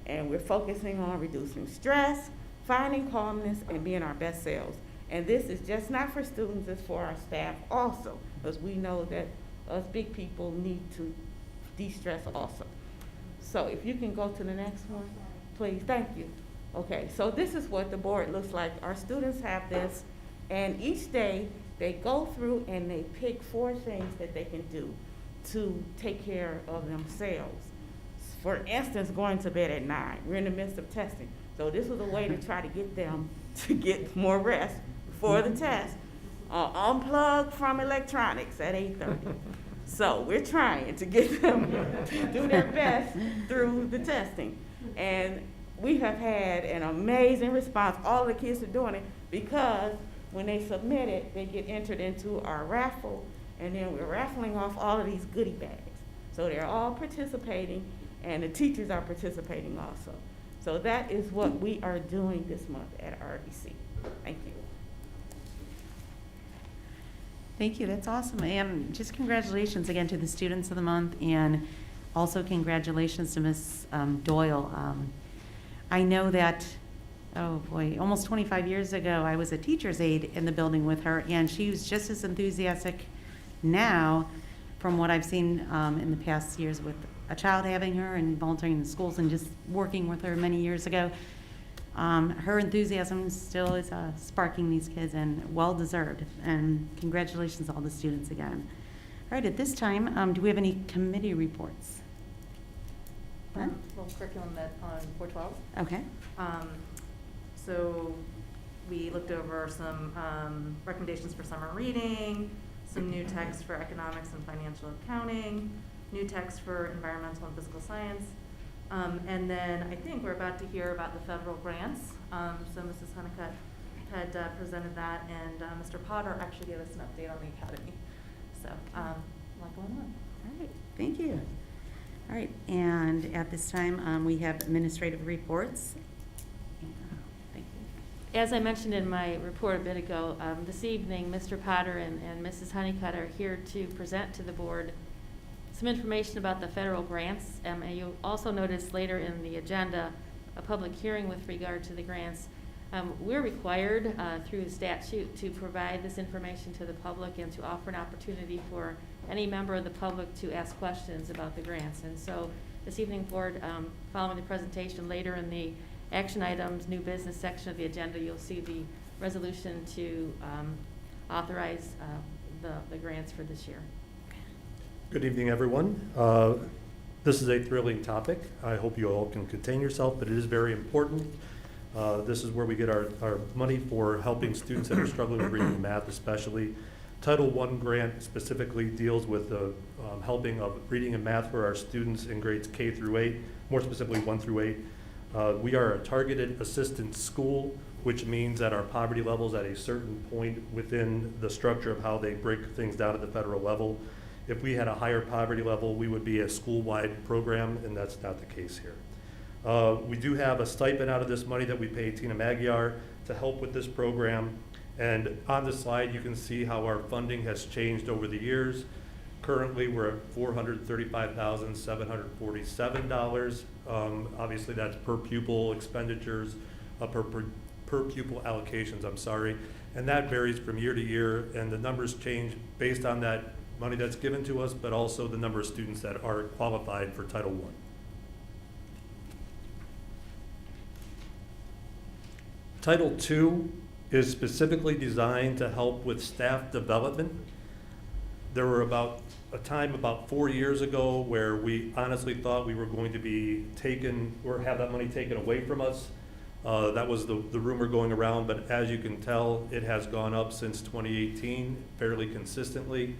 And we're focusing on reducing stress, finding calmness, and being our best selves. And this is just not for students, it's for our staff also, because we know that us big people need to de-stress also. So if you can go to the next one, please, thank you. Okay, so this is what the board looks like. Our students have this. And each day, they go through and they pick 4 things that they can do to take care of themselves. For instance, going to bed at 9. We're in the midst of testing. So this was a way to try to get them to get more rest before the test. Unplug from electronics at 8:30. So we're trying to get them to do their best through the testing. And we have had an amazing response. All the kids are doing it because when they submit it, they get entered into our raffle, and then we're raffling off all of these goodie bags. So they're all participating, and the teachers are participating also. So that is what we are doing this month at RBC. Thank you. Thank you, that's awesome. And just congratulations again to the students of the month, and also congratulations to Ms. Doyle. I know that, oh boy, almost 25 years ago, I was a teacher's aide in the building with her, and she was just as enthusiastic now from what I've seen in the past years with a child having her and volunteering in the schools and just working with her many years ago. Her enthusiasm still is sparking these kids, and well-deserved. And congratulations to all the students again. All right, at this time, do we have any committee reports? None? Well, curriculum met on 4/12. Okay. So we looked over some recommendations for summer reading, some new text for economics and financial accounting, new text for environmental and physical science. And then I think we're about to hear about the federal grants. So Mrs. Honeycutt had presented that, and Mr. Potter actually gave us an update on the academy. So a lot going on. All right, thank you. All right, and at this time, we have administrative reports. Thank you. As I mentioned in my report a bit ago, this evening, Mr. Potter and Mrs. Honeycutt are here to present to the board some information about the federal grants. And you also notice later in the agenda a public hearing with regard to the grants. We're required through the statute to provide this information to the public and to offer an opportunity for any member of the public to ask questions about the grants. And so this evening, board, following the presentation, later in the action items, new business section of the agenda, you'll see the resolution to authorize the grants for this year. Good evening, everyone. This is a thrilling topic. I hope you all can contain yourself, but it is very important. This is where we get our money for helping students that are struggling with reading and math, especially. Title I grant specifically deals with the helping of reading and math for our students in grades K through 8, more specifically 1 through 8. We are a targeted assistance school, which means that our poverty levels at a certain point within the structure of how they break things down at the federal level. If we had a higher poverty level, we would be a school-wide program, and that's not the case here. We do have a stipend out of this money that we pay Tina Magyar to help with this program. And on the slide, you can see how our funding has changed over the years. Currently, we're at $435,747. Obviously, that's per pupil expenditures, per pupil allocations, I'm sorry. And that varies from year to year, and the numbers change based on that money that's given to us, but also the number of students that are qualified for Title I. Title II is specifically designed to help with staff development. There were about 4 years ago where we honestly thought we were going to be taken or have that money taken away from us. That was the rumor going around, but as you can tell, it has gone up since 2018 fairly consistently.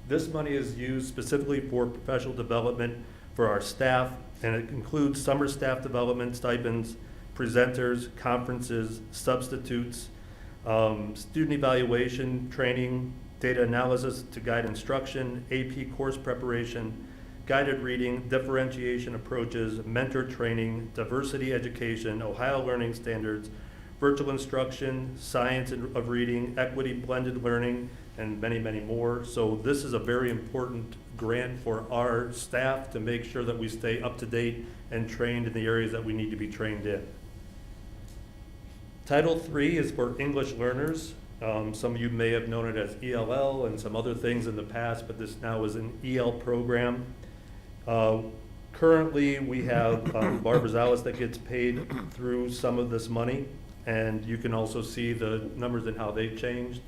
This money is used specifically for professional development for our staff, and it includes summer staff development stipends, presenters, conferences, substitutes, student evaluation, training, data analysis to guide instruction, AP course preparation, guided reading, differentiation approaches, mentor training, diversity education, Ohio Learning Standards, virtual instruction, science of reading, equity blended learning, and many, many more. So this is a very important grant for our staff to make sure that we stay up to date and trained in the areas that we need to be trained in. Title III is for English learners. Some of you may have known it as ELL and some other things in the past, but this now is an EL program. Currently, we have Barbara Zales that gets paid through some of this money, and you can also see the numbers and how they've changed.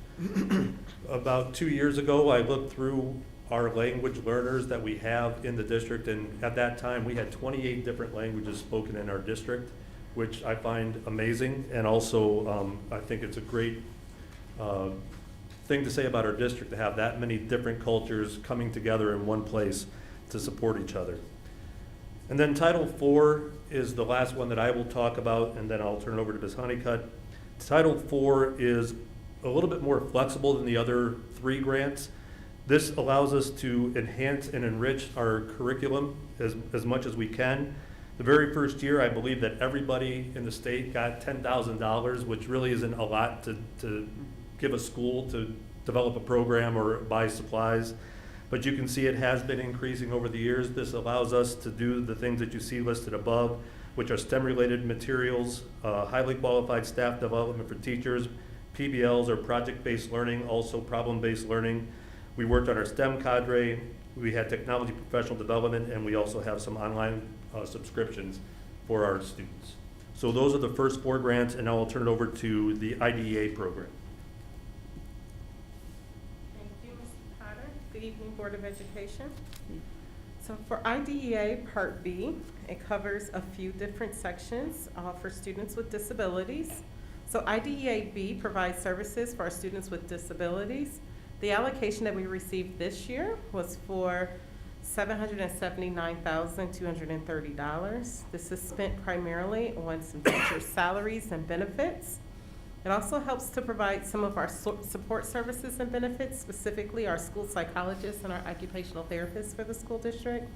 About 2 years ago, I looked through our language learners that we have in the district, and at that time, we had 28 different languages spoken in our district, which I find amazing, and also I think it's a great thing to say about our district to have that many different cultures coming together in one place to support each other. And then Title IV is the last one that I will talk about, and then I'll turn it over to Ms. Honeycutt. Title IV is a little bit more flexible than the other 3 grants. This allows us to enhance and enrich our curriculum as much as we can. The very first year, I believe that everybody in the state got $10,000, which really isn't a lot to give a school to develop a program or buy supplies. But you can see it has been increasing over the years. This allows us to do the things that you see listed above, which are STEM-related materials, highly qualified staff development for teachers, PBLs or project-based learning, also problem-based learning. We worked on our STEM cadre. We had technology professional development, and we also have some online subscriptions for our students. So those are the first 4 grants, and now I'll turn it over to the IDEA program. Thank you, Mr. Potter. Good evening, Board of Education. So for IDEA Part B, it covers a few different sections for students with disabilities. So IDEA B provides services for our students with disabilities. The allocation that we received this year was for $779,230. This is spent primarily on some teacher salaries and benefits. It also helps to provide some of our support services and benefits, specifically our school psychologists and our occupational therapists for the school district,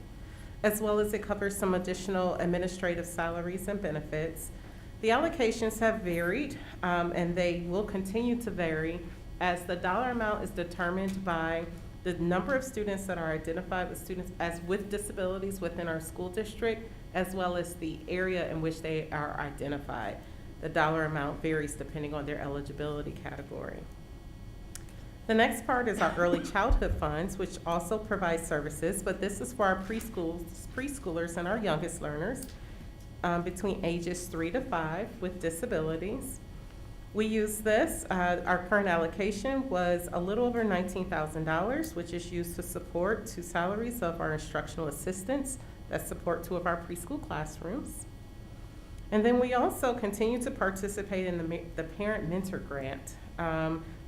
as well as it covers some additional administrative salaries and benefits. The allocations have varied, and they will continue to vary as the dollar amount is determined by the number of students that are identified with students as with disabilities within our school district, as well as the area in which they are identified. The dollar amount varies depending on their eligibility category. The next part is our early childhood funds, which also provide services, but this is for our preschoolers and our youngest learners between ages 3 to 5 with disabilities. We use this, our current allocation was a little over $19,000, which is used to support 2 salaries of our instructional assistants that support 2 of our preschool classrooms. And then we also continue to participate in the Parent Mentor Grant.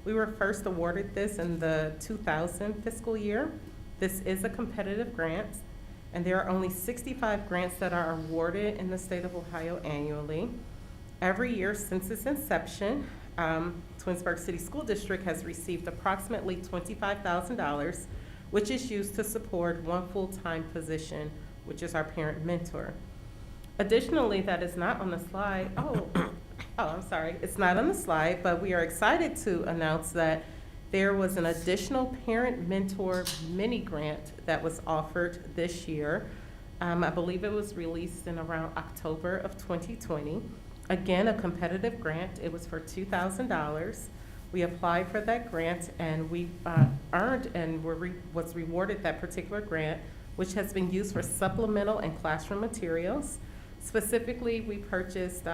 We were first awarded this in the 2000 fiscal year. This is a competitive grant, and there are only 65 grants that are awarded in the state of Ohio annually. Every year since its inception, Twinsburg City School District has received approximately $25,000, which is used to support 1 full-time position, which is our parent mentor. Additionally, that is not on the slide. I'm sorry, it's not on the slide, but we are excited to announce that there was an additional parent mentor mini grant that was offered this year. I believe it was released in around October of 2020. Again, a competitive grant. It was for $2,000. We applied for that grant, and we earned and was rewarded that particular grant, which has been used for supplemental and classroom materials. Specifically, we purchased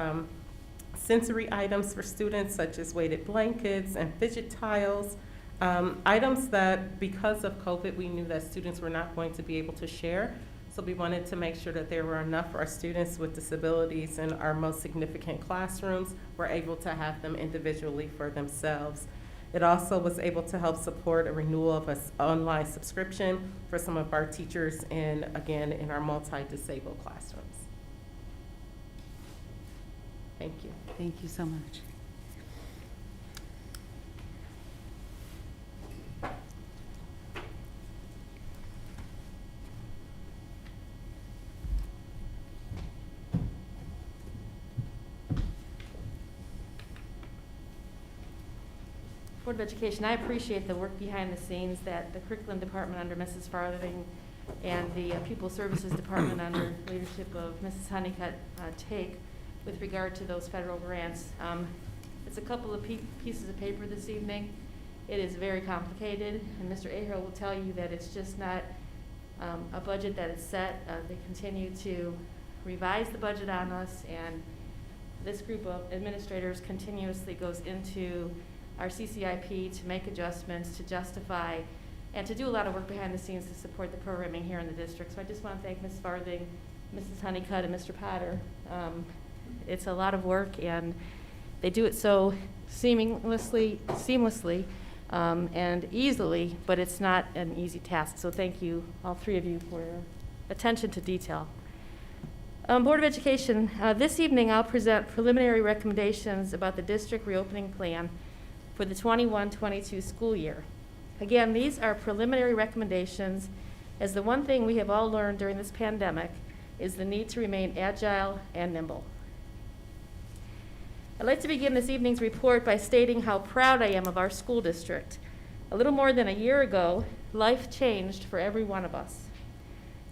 sensory items for students, such as weighted blankets and fidget tiles, items that, because of COVID, we knew that students were not going to be able to share. So we wanted to make sure that there were enough for our students with disabilities in our most significant classrooms. We're able to have them individually for themselves. It also was able to help support a renewal of an online subscription for some of our teachers in our multi-disabled classrooms. Thank you. Thank you so much. Board of Education, I appreciate the work behind the scenes that the curriculum department under Mrs. Farthing and the pupil services department under leadership of Mrs. Honeycutt take with regard to those federal grants. It's a couple of pieces of paper this evening. It is very complicated, and Mr. Aher will tell you that it's just not a budget that is set. They continue to revise the budget on us, and this group of administrators continuously goes into our CCIP to make adjustments, to justify, and to do a lot of work behind the scenes to support the programming here in the district. So I just want to thank Ms. Farthing, Mrs. Honeycutt, and Mr. Potter. It's a lot of work, and they do it so seamlessly, and easily, but it's not an easy task. So thank you, all 3 of you, for your attention to detail. Board of Education, this evening I'll present preliminary recommendations about the district reopening plan for the 21-22 school year. Again, these are preliminary recommendations, as the one thing we have all learned during this pandemic is the need to remain agile and nimble. I'd like to begin this evening's report by stating how proud I am of our school district. A little more than a year ago, life changed for every one of us.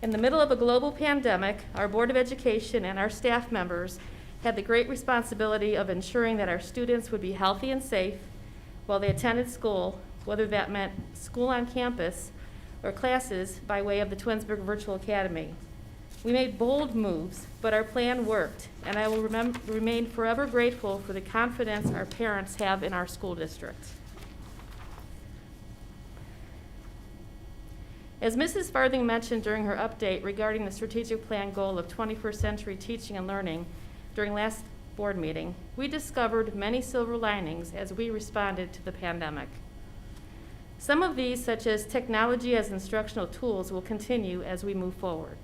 In the middle of a global pandemic, our Board of Education and our staff members had the great responsibility of ensuring that our students would be healthy and safe while they attended school, whether that meant school on campus or classes by way of the Twinsburg Virtual Academy. We made bold moves, but our plan worked, and I will remain forever grateful for the confidence our parents have in our school district. As Mrs. Farthing mentioned during her update regarding the strategic plan goal of 21st century teaching and learning during last board meeting, we discovered many silver linings as we responded to the pandemic. Some of these, such as technology as instructional tools, will continue as we move forward.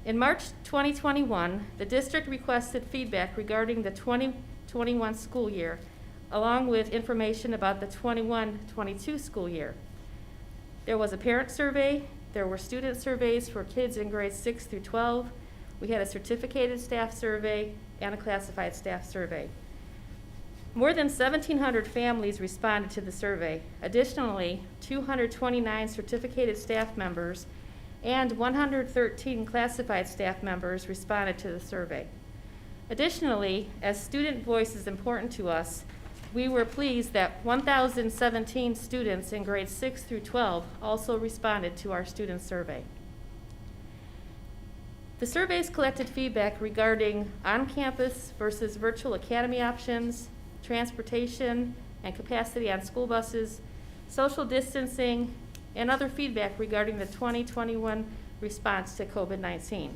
In March 2021, the district requested feedback regarding the 2021 school year, along with information about the 21-22 school year. There was a parent survey, there were student surveys for kids in grades 6 through 12, we had a certificated staff survey and a classified staff survey. More than 1,700 families responded to the survey. Additionally, 229 certificated staff members and 113 classified staff members responded to the survey. Additionally, as student voice is important to us, we were pleased that 1,017 students in grades 6 through 12 also responded to our student survey. The surveys collected feedback regarding on-campus versus virtual academy options, transportation and capacity on school buses, social distancing, and other feedback regarding the 2021 response to COVID-19.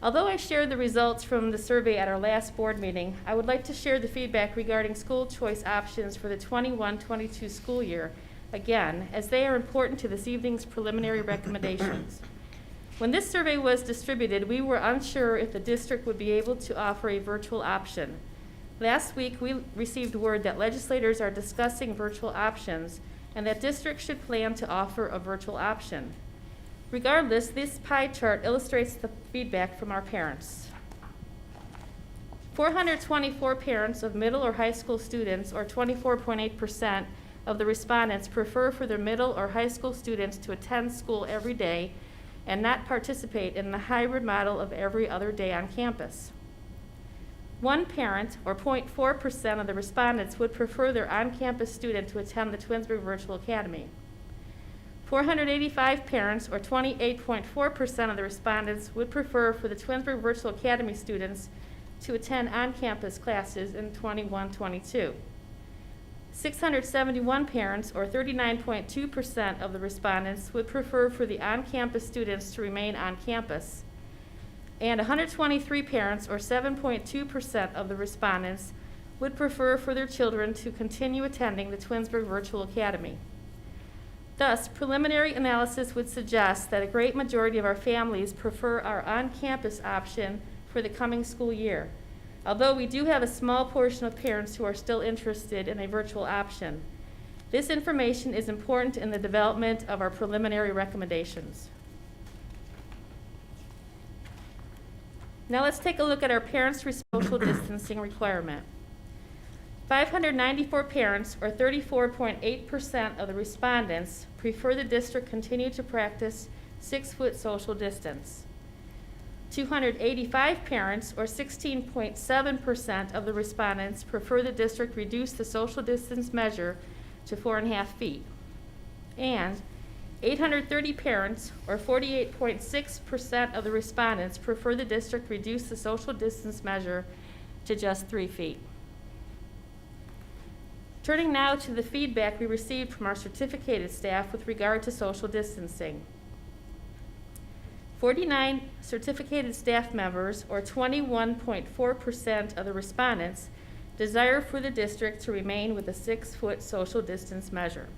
Although I shared the results from the survey at our last board meeting, I would like to share the feedback regarding school choice options for the 21-22 school year again, as they are important to this evening's preliminary recommendations. When this survey was distributed, we were unsure if the district would be able to offer a virtual option. Last week, we received word that legislators are discussing virtual options and that districts should plan to offer a virtual option. Regardless, this pie chart illustrates the feedback from our parents. 424 parents of middle or high school students, or 24.8% of the respondents, prefer for their middle or high school students to attend school every day and not participate in the hybrid model of every other day on campus. One parent, or 0.4% of the respondents, would prefer their on-campus student to attend the Twinsburg Virtual Academy. 485 parents, or 28.4% of the respondents, would prefer for the Twinsburg Virtual Academy students to attend on-campus classes in 21-22. 671 parents, or 39.2% of the respondents, would prefer for the on-campus students to remain on campus. And 123 parents, or 7.2% of the respondents, would prefer for their children to continue attending the Twinsburg Virtual Academy. Thus, preliminary analysis would suggest that a great majority of our families prefer our on-campus option for the coming school year, although we do have a small portion of parents who are still interested in a virtual option. This information is important in the development of our preliminary recommendations. Now let's take a look at our parents' social distancing requirement. 594 parents, or 34.8% of the respondents, prefer the district continue to practice 6-foot social distance. 285 parents, or 16.7% of the respondents, prefer the district reduce the social distance measure to 4.5 feet. And 830 parents, or 48.6% of the respondents, prefer the district reduce the social distance measure to just 3 feet. Turning now to the feedback we received from our certificated staff with regard to social distancing. 49 certificated staff members, or 21.4% of the respondents, desire for the district to remain with a 6-foot social distance measure.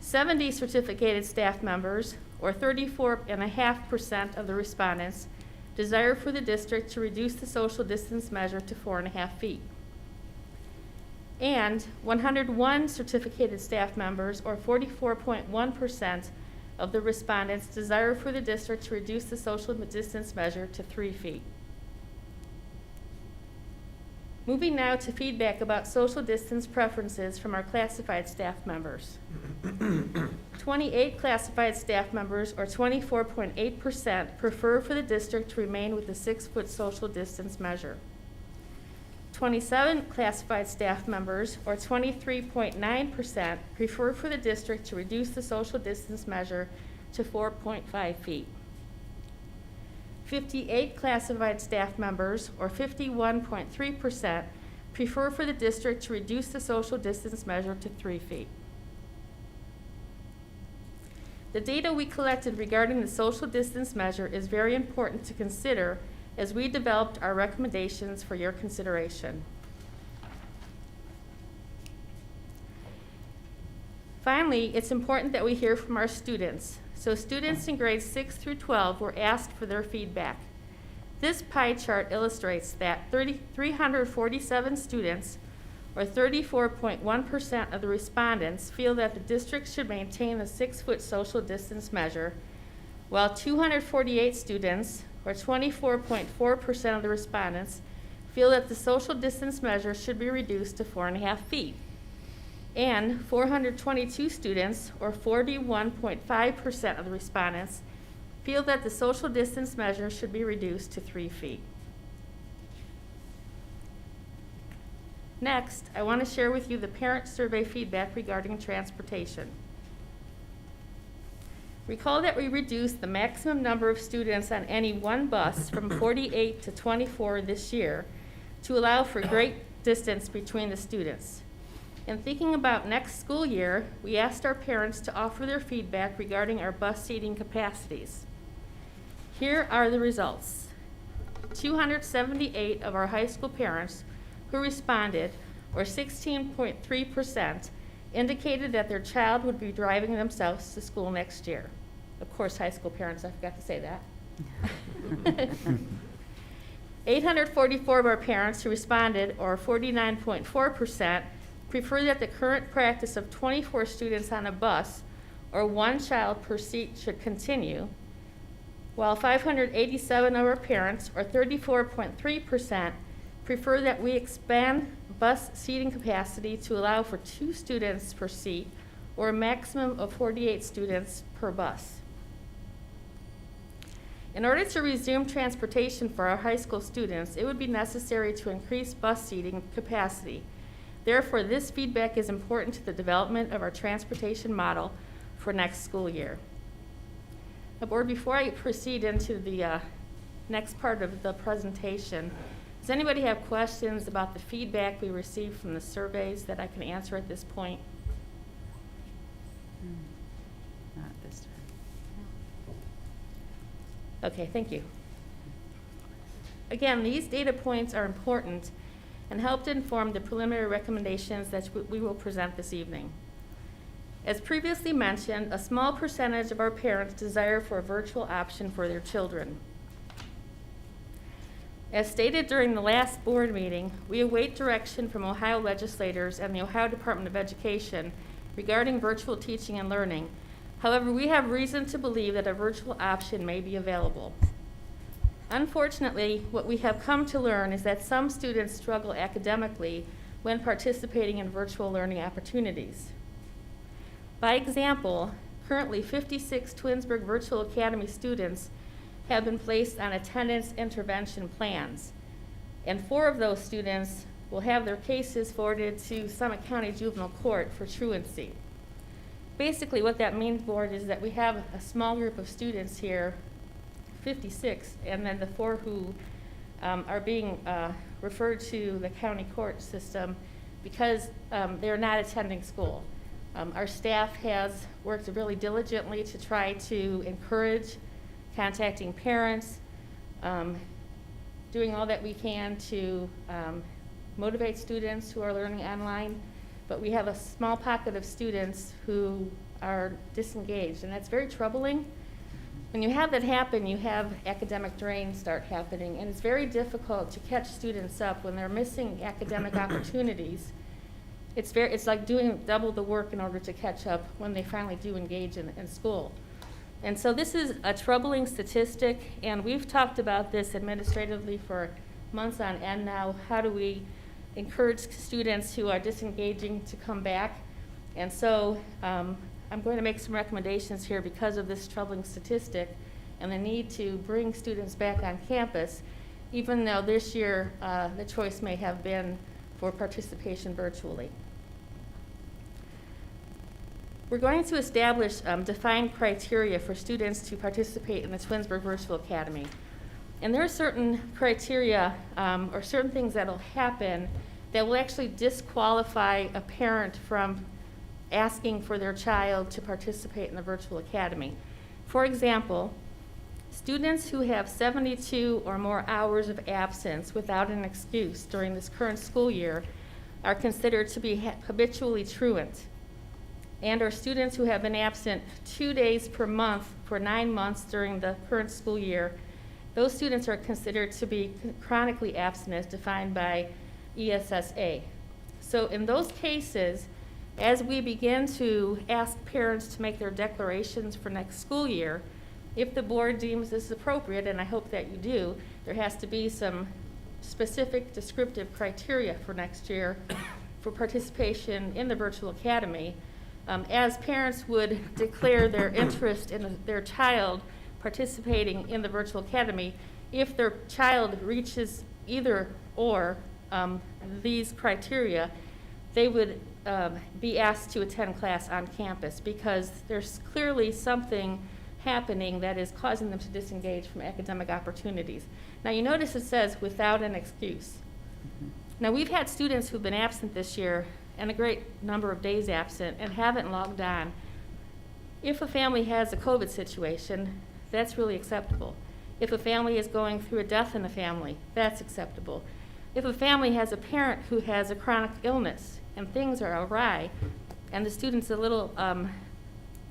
70 certificated staff members, or 34.5% of the respondents, desire for the district to reduce the social distance measure to 4.5 feet. And 101 certificated staff members, or 44.1% of the respondents, desire for the district to reduce the social distance measure to 3 feet. Moving now to feedback about social distance preferences from our classified staff members. 28 classified staff members, or 24.8%, prefer for the district to remain with the 6-foot social distance measure. 27 classified staff members, or 23.9%, prefer for the district to reduce the social distance measure to 4.5 feet. 58 classified staff members, or 51.3%, prefer for the district to reduce the social distance measure to 3 feet. The data we collected regarding the social distance measure is very important to consider as we developed our recommendations for your consideration. Finally, it's important that we hear from our students. So students in grades 6 through 12 were asked for their feedback. This pie chart illustrates that 347 students, or 34.1% of the respondents, feel that the district should maintain the 6-foot social distance measure, while 248 students, or 24.4% of the respondents, feel that the social distance measure should be reduced to 4.5 feet. And 422 students, or 41.5% of the respondents, feel that the social distance measure should be reduced to 3 feet. Next, I want to share with you the parent survey feedback regarding transportation. Recall that we reduced the maximum number of students on any one bus from 48 to 24 this year to allow for great distance between the students. In thinking about next school year, we asked our parents to offer their feedback regarding our bus seating capacities. Here are the results. 278 of our high school parents who responded, or 16.3%, indicated that their child would be driving themselves to school next year. Of course, high school parents, I forgot to say that. 844 of our parents who responded, or 49.4%, prefer that the current practice of 24 students on a bus, or 1 child per seat, should continue, while 587 of our parents, or 34.3%, prefer that we expand bus seating capacity to allow for 2 students per seat, or a maximum of 48 students per bus. In order to resume transportation for our high school students, it would be necessary to increase bus seating capacity. Therefore, this feedback is important to the development of our transportation model for next school year. Now, Board, before I proceed into the next part of the presentation, does anybody have questions about the feedback we received from the surveys that I can answer at this point? Not this time. Okay, thank you. Again, these data points are important and help to inform the preliminary recommendations that we will present this evening. As previously mentioned, a small percentage of our parents desire for a virtual option for their children. As stated during the last board meeting, we await direction from Ohio legislators and the Ohio Department of Education regarding virtual teaching and learning. However, we have reason to believe that a virtual option may be available. Unfortunately, what we have come to learn is that some students struggle academically when participating in virtual learning opportunities. By example, currently 56 Twinsburg Virtual Academy students have been placed on attendance intervention plans, and 4 of those students will have their cases forwarded to Summit County Juvenile Court for truancy. Basically, what that means, Board, is that we have a small group of students here, 56, and then the 4 who are being referred to the county court system because they're not attending school. Our staff has worked really diligently to try to encourage contacting parents, doing all that we can to motivate students who are learning online, but we have a small pocket of students who are disengaged, and that's very troubling. When you have that happen, you have academic drain start happening, and it's very difficult to catch students up when they're missing academic opportunities. It's like doing double the work in order to catch up when they finally do engage in school. And so this is a troubling statistic, and we've talked about this administratively for months on end now. How do we encourage students who are disengaging to come back? And so I'm going to make some recommendations here because of this troubling statistic and the need to bring students back on campus, even though this year the choice may have been for participation virtually. We're going to establish defined criteria for students to participate in the Twinsburg Virtual Academy. And there are certain criteria or certain things that will happen that will actually disqualify a parent from asking for their child to participate in the virtual academy. For example, students who have 72 or more hours of absence without an excuse during this current school year are considered to be habitually truant. And our students who have been absent 2 days per month for 9 months during the current school year, those students are considered to be chronically absent as defined by ESSA. So in those cases, as we begin to ask parents to make their declarations for next school year, if the board deems this appropriate, and I hope that you do, there has to be some specific descriptive criteria for next year for participation in the virtual academy. As parents would declare their interest in their child participating in the virtual academy, if their child reaches either or these criteria, they would be asked to attend class on campus, because there's clearly something happening that is causing them to disengage from academic opportunities. Now, you notice it says without an excuse. Now, we've had students who've been absent this year, and a great number of days absent, and haven't logged on. If a family has a COVID situation, that's really acceptable. If a family is going through a death in the family, that's acceptable. If a family has a parent who has a chronic illness and things are awry, and the student's a little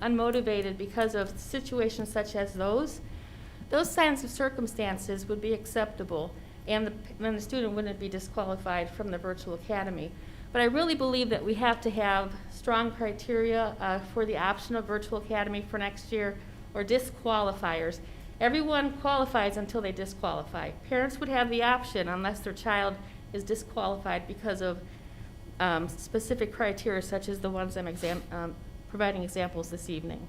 unmotivated because of situations such as those kinds of circumstances would be acceptable, and then the student wouldn't be disqualified from the virtual academy. But I really believe that we have to have strong criteria for the option of virtual academy for next year, or disqualifiers. Everyone qualifies until they disqualify. Parents would have the option unless their child is disqualified because of specific criteria such as the ones I'm providing examples this evening.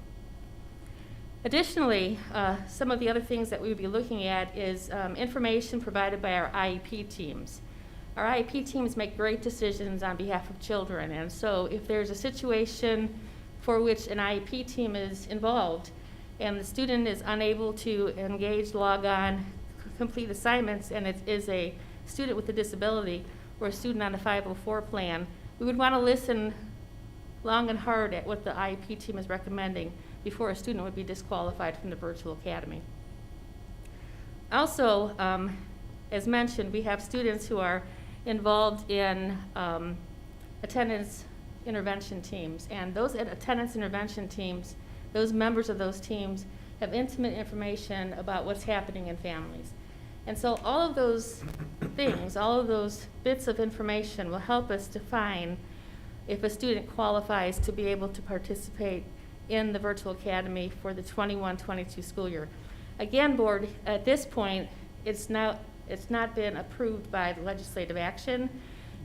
Additionally, some of the other things that we would be looking at is information provided by our IEP teams. Our IEP teams make great decisions on behalf of children, and so if there's a situation for which an IEP team is involved and the student is unable to engage, log on, complete assignments, and it is a student with a disability or a student on a 504 plan, we would want to listen long and hard at what the IEP team is recommending before a student would be disqualified from the virtual academy. Also, as mentioned, we have students who are involved in attendance intervention teams, and those attendance intervention teams, those members of those teams have intimate information about what's happening in families. And so all of those things, all of those bits of information will help us define if a student qualifies to be able to participate in the virtual academy for the 21-22 school year. Again, board, at this point, it's not been approved by the legislative action.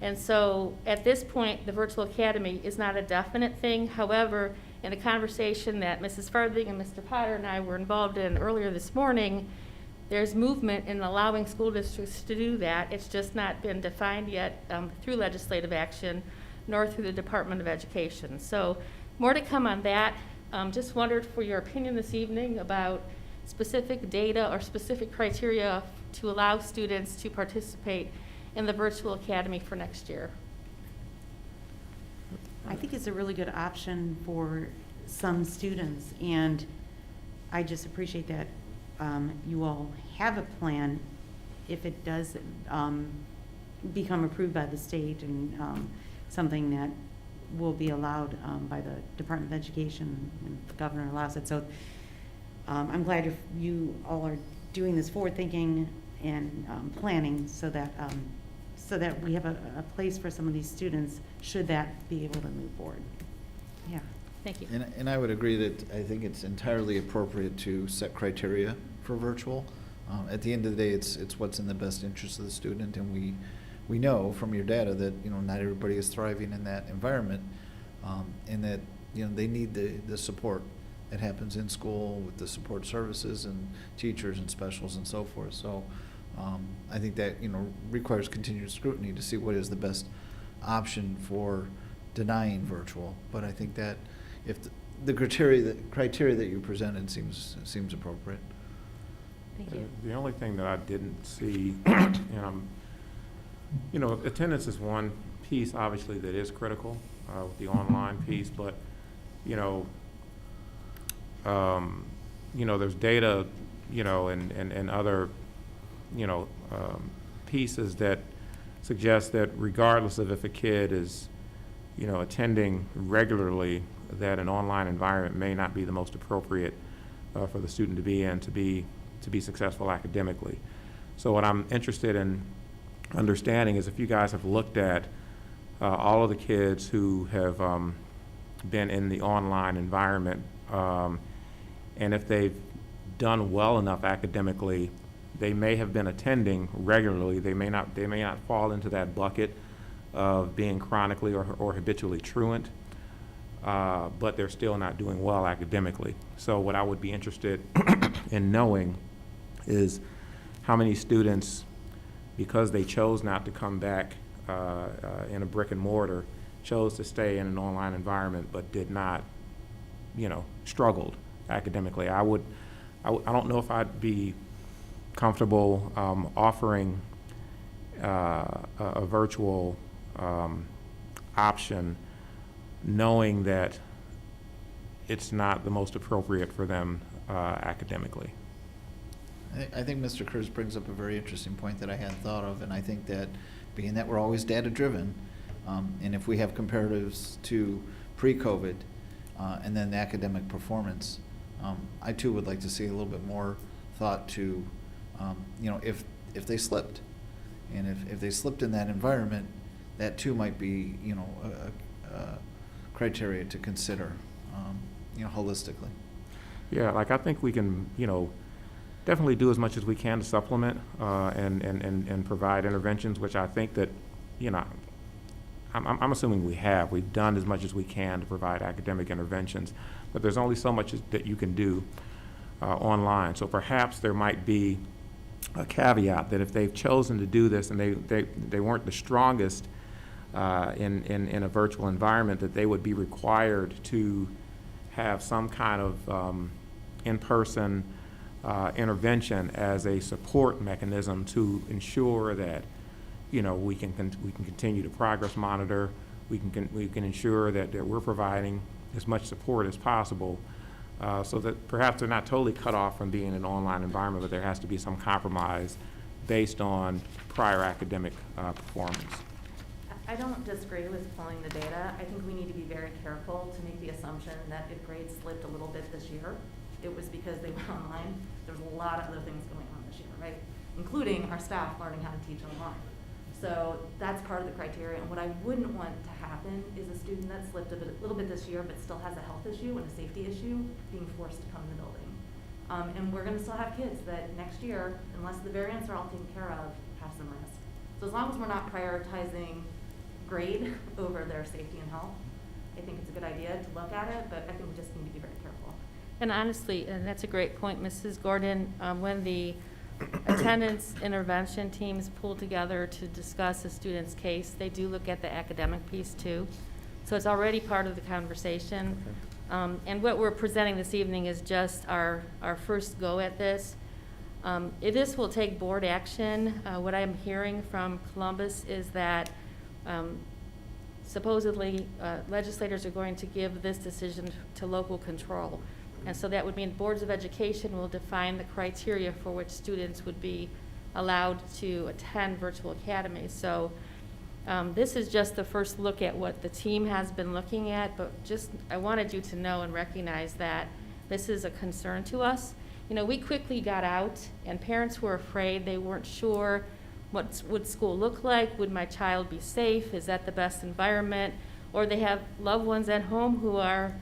And so at this point, the virtual academy is not a definite thing. However, in a conversation that Mrs. Farthing and Mr. Potter and I were involved in earlier this morning, there's movement in allowing school districts to do that. It's just not been defined yet through legislative action, nor through the Department of Education. So more to come on that. Just wondered for your opinion this evening about specific data or specific criteria to allow students to participate in the virtual academy for next year. I think it's a really good option for some students, and I just appreciate that you all have a plan if it does become approved by the state, and something that will be allowed by the Department of Education when the governor allows it. So I'm glad if you all are doing this forward thinking and planning so that we have a place for some of these students should that be able to move forward. Yeah, thank you. And I would agree that I think it's entirely appropriate to set criteria for virtual. At the end of the day, it's what's in the best interest of the student, and we know from your data that not everybody is thriving in that environment, and that they need the support that happens in school with the support services and teachers and specials and so forth. So I think that requires continued scrutiny to see what is the best option for denying virtual. But I think that if the criteria that you presented seems appropriate. Thank you. The only thing that I didn't see, attendance is one piece, obviously, that is critical with the online piece, but there's data, and other, pieces that suggest that regardless of if a kid is, attending regularly, that an online environment may not be the most appropriate for the student to be in to be successful academically. So what I'm interested in understanding is if you guys have looked at all of the kids who have been in the online environment, and if they've done well enough academically, they may have been attending regularly. They may not fall into that bucket of being chronically or habitually truant, but they're still not doing well academically. So what I would be interested in knowing is how many students, because they chose not to come back in a brick and mortar, chose to stay in an online environment but did not, struggled academically. I don't know if I'd be comfortable offering a virtual option, knowing that it's not the most appropriate for them academically. I think Mr. Kurz brings up a very interesting point that I hadn't thought of, and I think that being that we're always data-driven, and if we have comparatives to pre-COVID and then the academic performance, I too would like to see a little bit more thought to, if they slipped, and if they slipped in that environment, that too might be, a criteria to consider, holistically. Yeah, like I think we can, definitely do as much as we can to supplement and provide interventions, which I think that, I'm assuming we have. We've done as much as we can to provide academic interventions, but there's only so much that you can do online. So perhaps there might be a caveat that if they've chosen to do this and they weren't the strongest in a virtual environment, that they would be required to have some kind of in-person intervention as a support mechanism to ensure that we can continue to progress monitor. We can ensure that we're providing as much support as possible, so that perhaps they're not totally cut off from being in an online environment, but there has to be some compromise based on prior academic performance. I don't disagree with pulling the data. I think we need to be very careful to make the assumption that if grades slipped a little bit this year, it was because they were online. There's a lot of other things going on this year, right? Including our staff learning how to teach online. So that's part of the criteria. And what I wouldn't want to happen is a student that slipped a little bit this year but still has a health issue and a safety issue being forced to come to the building. And we're going to still have kids that next year, unless the variants are all taken care of, have some risk. So as long as we're not prioritizing grade over their safety and health, I think it's a good idea to look at it, but I think we just need to be very careful. And honestly, and that's a great point, Mrs. Gordon, when the attendance intervention teams pull together to discuss a student's case, they do look at the academic piece too. So it's already part of the conversation. Okay. And what we're presenting this evening is just our first go at this. This will take board action. What I'm hearing from Columbus is that supposedly legislators are going to give this decision to local control. And so that would mean boards of education will define the criteria for which students would be allowed to attend virtual academies. So this is just the first look at what the team has been looking at, but just I wanted you to know and recognize that this is a concern to us. We quickly got out and parents were afraid. They weren't sure what would school look like. Would my child be safe? Is that the best environment? Or they have loved ones at home who are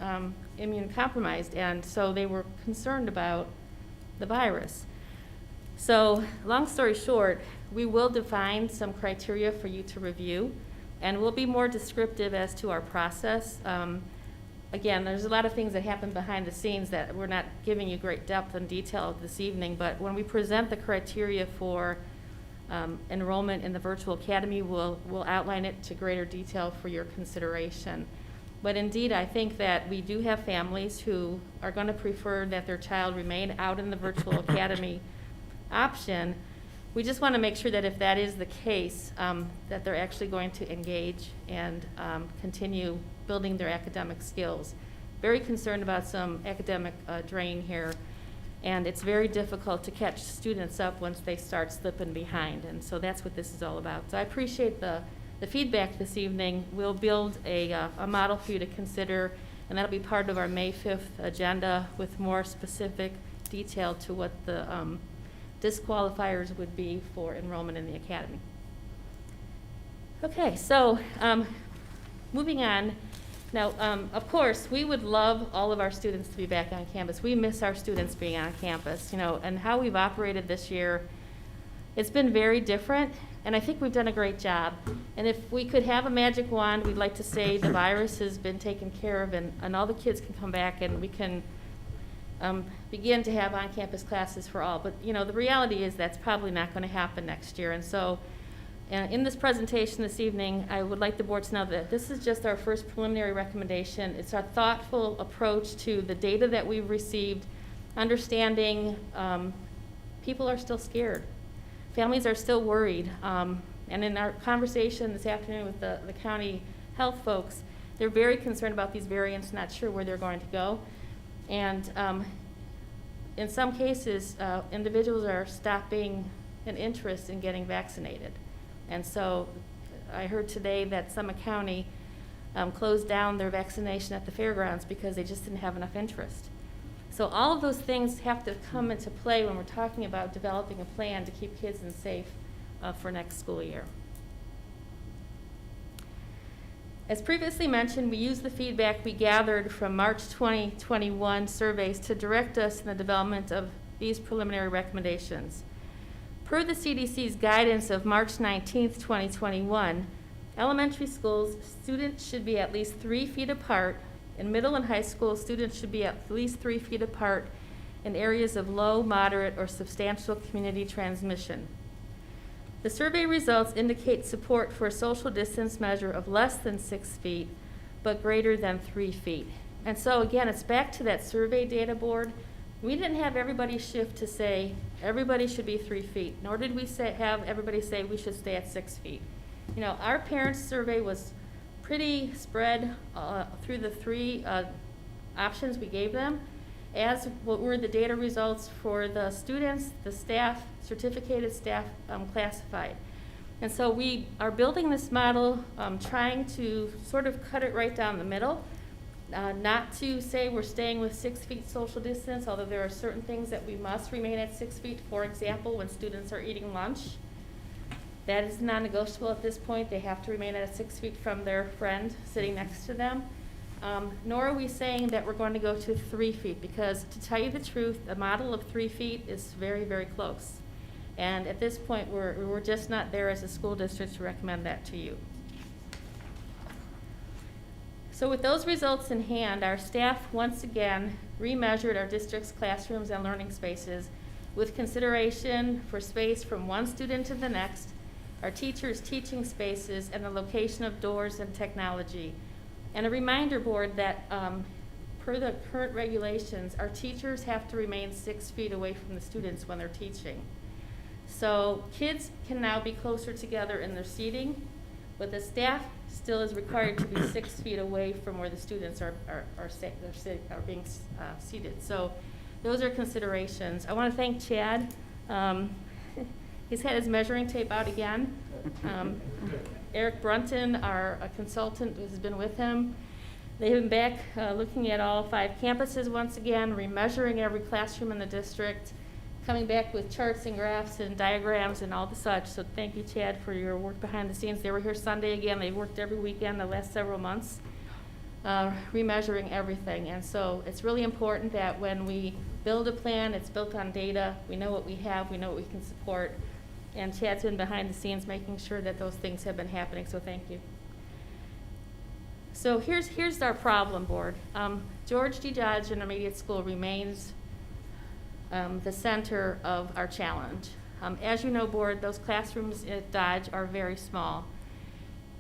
immune compromised, and so they were concerned about the virus. So long story short, we will define some criteria for you to review, and we'll be more descriptive as to our process. Again, there's a lot of things that happen behind the scenes that we're not giving you great depth and detail this evening, but when we present the criteria for enrollment in the virtual academy, we'll outline it to greater detail for your consideration. But indeed, I think that we do have families who are going to prefer that their child remain out in the virtual academy option. We just want to make sure that if that is the case, that they're actually going to engage and continue building their academic skills. Very concerned about some academic drain here, and it's very difficult to catch students up once they start slipping behind, and so that's what this is all about. So I appreciate the feedback this evening. We'll build a model for you to consider, and that'll be part of our May 5th agenda with more specific detail to what the disqualifiers would be for enrollment in the academy. Okay, so moving on. Now, of course, we would love all of our students to be back on campus. We miss our students being on campus, and how we've operated this year, it's been very different, and I think we've done a great job. And if we could have a magic wand, we'd like to say the virus has been taken care of and all the kids can come back and we can begin to have on-campus classes for all. But, you know, the reality is that's probably not going to happen next year. And so in this presentation this evening, I would like the board to know that this is just our first preliminary recommendation. It's our thoughtful approach to the data that we've received, understanding people are still scared. Families are still worried. And in our conversation this afternoon with the county health folks, they're very concerned about these variants, not sure where they're going to go. And in some cases, individuals are stopping an interest in getting vaccinated. And so I heard today that Summit County closed down their vaccination at the fairgrounds because they just didn't have enough interest. So all of those things have to come into play when we're talking about developing a plan to keep kids in safe for next school year. As previously mentioned, we used the feedback we gathered from March 2021 surveys to direct us in the development of these preliminary recommendations. Per the CDC's guidance of March 19th, 2021, elementary schools, students should be at least 3 feet apart. In middle and high school, students should be at least 3 feet apart in areas of low, moderate, or substantial community transmission. The survey results indicate support for a social distance measure of less than 6 feet, but greater than 3 feet. And so again, it's back to that survey data board. We didn't have everybody shift to say everybody should be 3 feet, nor did we have everybody say we should stay at 6 feet. You know, our parents' survey was pretty spread through the 3 options we gave them, as what were the data results for the students, the staff, certificated staff classified. And so we are building this model, trying to sort of cut it right down the middle, not to say we're staying with 6 feet social distance, although there are certain things that we must remain at 6 feet. For example, when students are eating lunch, that is non-negotiable at this point. They have to remain at 6 feet from their friend sitting next to them. Nor are we saying that we're going to go to 3 feet, because to tell you the truth, a model of 3 feet is very, very close. And at this point, we're just not there as a school district to recommend that to you. So with those results in hand, our staff once again remeasured our district's classrooms and learning spaces with consideration for space from one student to the next, our teachers' teaching spaces, and the location of doors and technology. And a reminder board that per the current regulations, our teachers have to remain 6 feet away from the students when they're teaching. So kids can now be closer together in their seating, but the staff still is required to be 6 feet away from where the students are being seated. So those are considerations. I want to thank Chad. He's had his measuring tape out again. Eric Brunton, our consultant, has been with him. They've been back looking at all 5 campuses once again, remeasuring every classroom in the district, coming back with charts and graphs and diagrams and all the such. So thank you, Chad, for your work behind the scenes. They were here Sunday again. They've worked every weekend the last several months, remeasuring everything. And so it's really important that when we build a plan, it's built on data. We know what we have. We know what we can support. And Chad's been behind the scenes making sure that those things have been happening, so thank you. So here's our problem board. George D. Dodge Intermediate School remains the center of our challenge. As you know, board, those classrooms at Dodge are very small.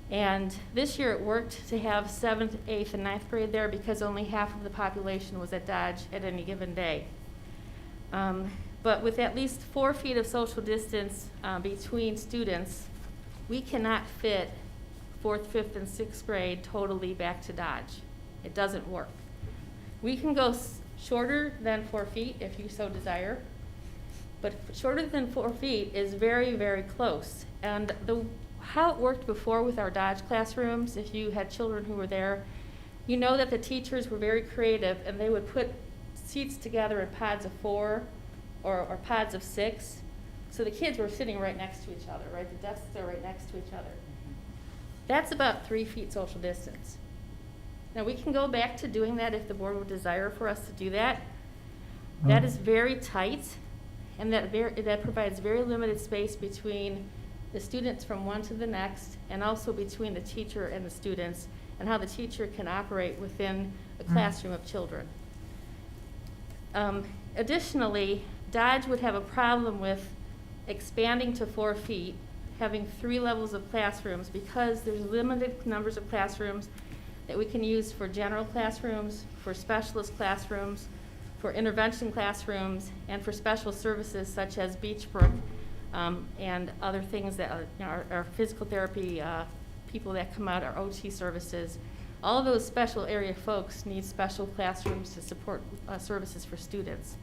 And this year it worked to have 7th, 8th, and 9th grade there because only half of the population was at Dodge at any given day. But with at least 4 feet of social distance between students, we cannot fit 4th, 5th, and 6th grade totally back to Dodge. It doesn't work. We can go shorter than 4 feet if you so desire, but shorter than 4 feet is very, very close. And how it worked before with our Dodge classrooms, if you had children who were there, you know that the teachers were very creative and they would put seats together in pods of 4 or pods of 6. So the kids were sitting right next to each other, right? The desks are right next to each other. That's about 3 feet social distance. Now we can go back to doing that if the board would desire for us to do that. That is very tight, and that provides very limited space between the students from one to the next, and also between the teacher and the students, and how the teacher can operate within a classroom of children. Additionally, Dodge would have a problem with expanding to 4 feet, having 3 levels of classrooms, because there's limited numbers of classrooms that we can use for general classrooms, for specialist classrooms, for intervention classrooms, and for special services such as Beechbrook and other things that are, you know, our physical therapy people that come out, our OT services. All of those special area folks need special classrooms to support services for students.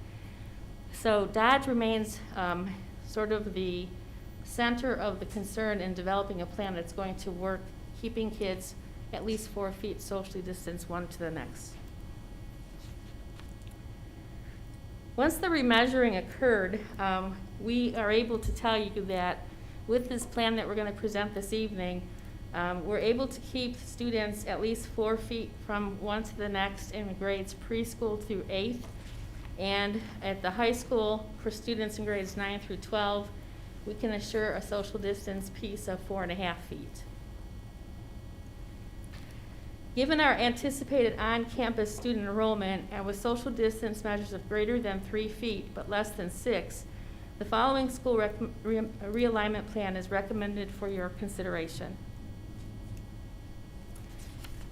So Dodge remains sort of the center of the concern in developing a plan that's going to work, keeping kids at least 4 feet socially distanced one to the next. Once the remeasuring occurred, we are able to tell you that with this plan that we're going to present this evening, we're able to keep students at least 4 feet from one to the next in grades preschool through 8th. And at the high school, for students in grades 9 through 12, we can assure a social distance piece of 4.5 feet. Given our anticipated on-campus student enrollment and with social distance measures of greater than 3 feet but less than 6, the following school realignment plan is recommended for your consideration.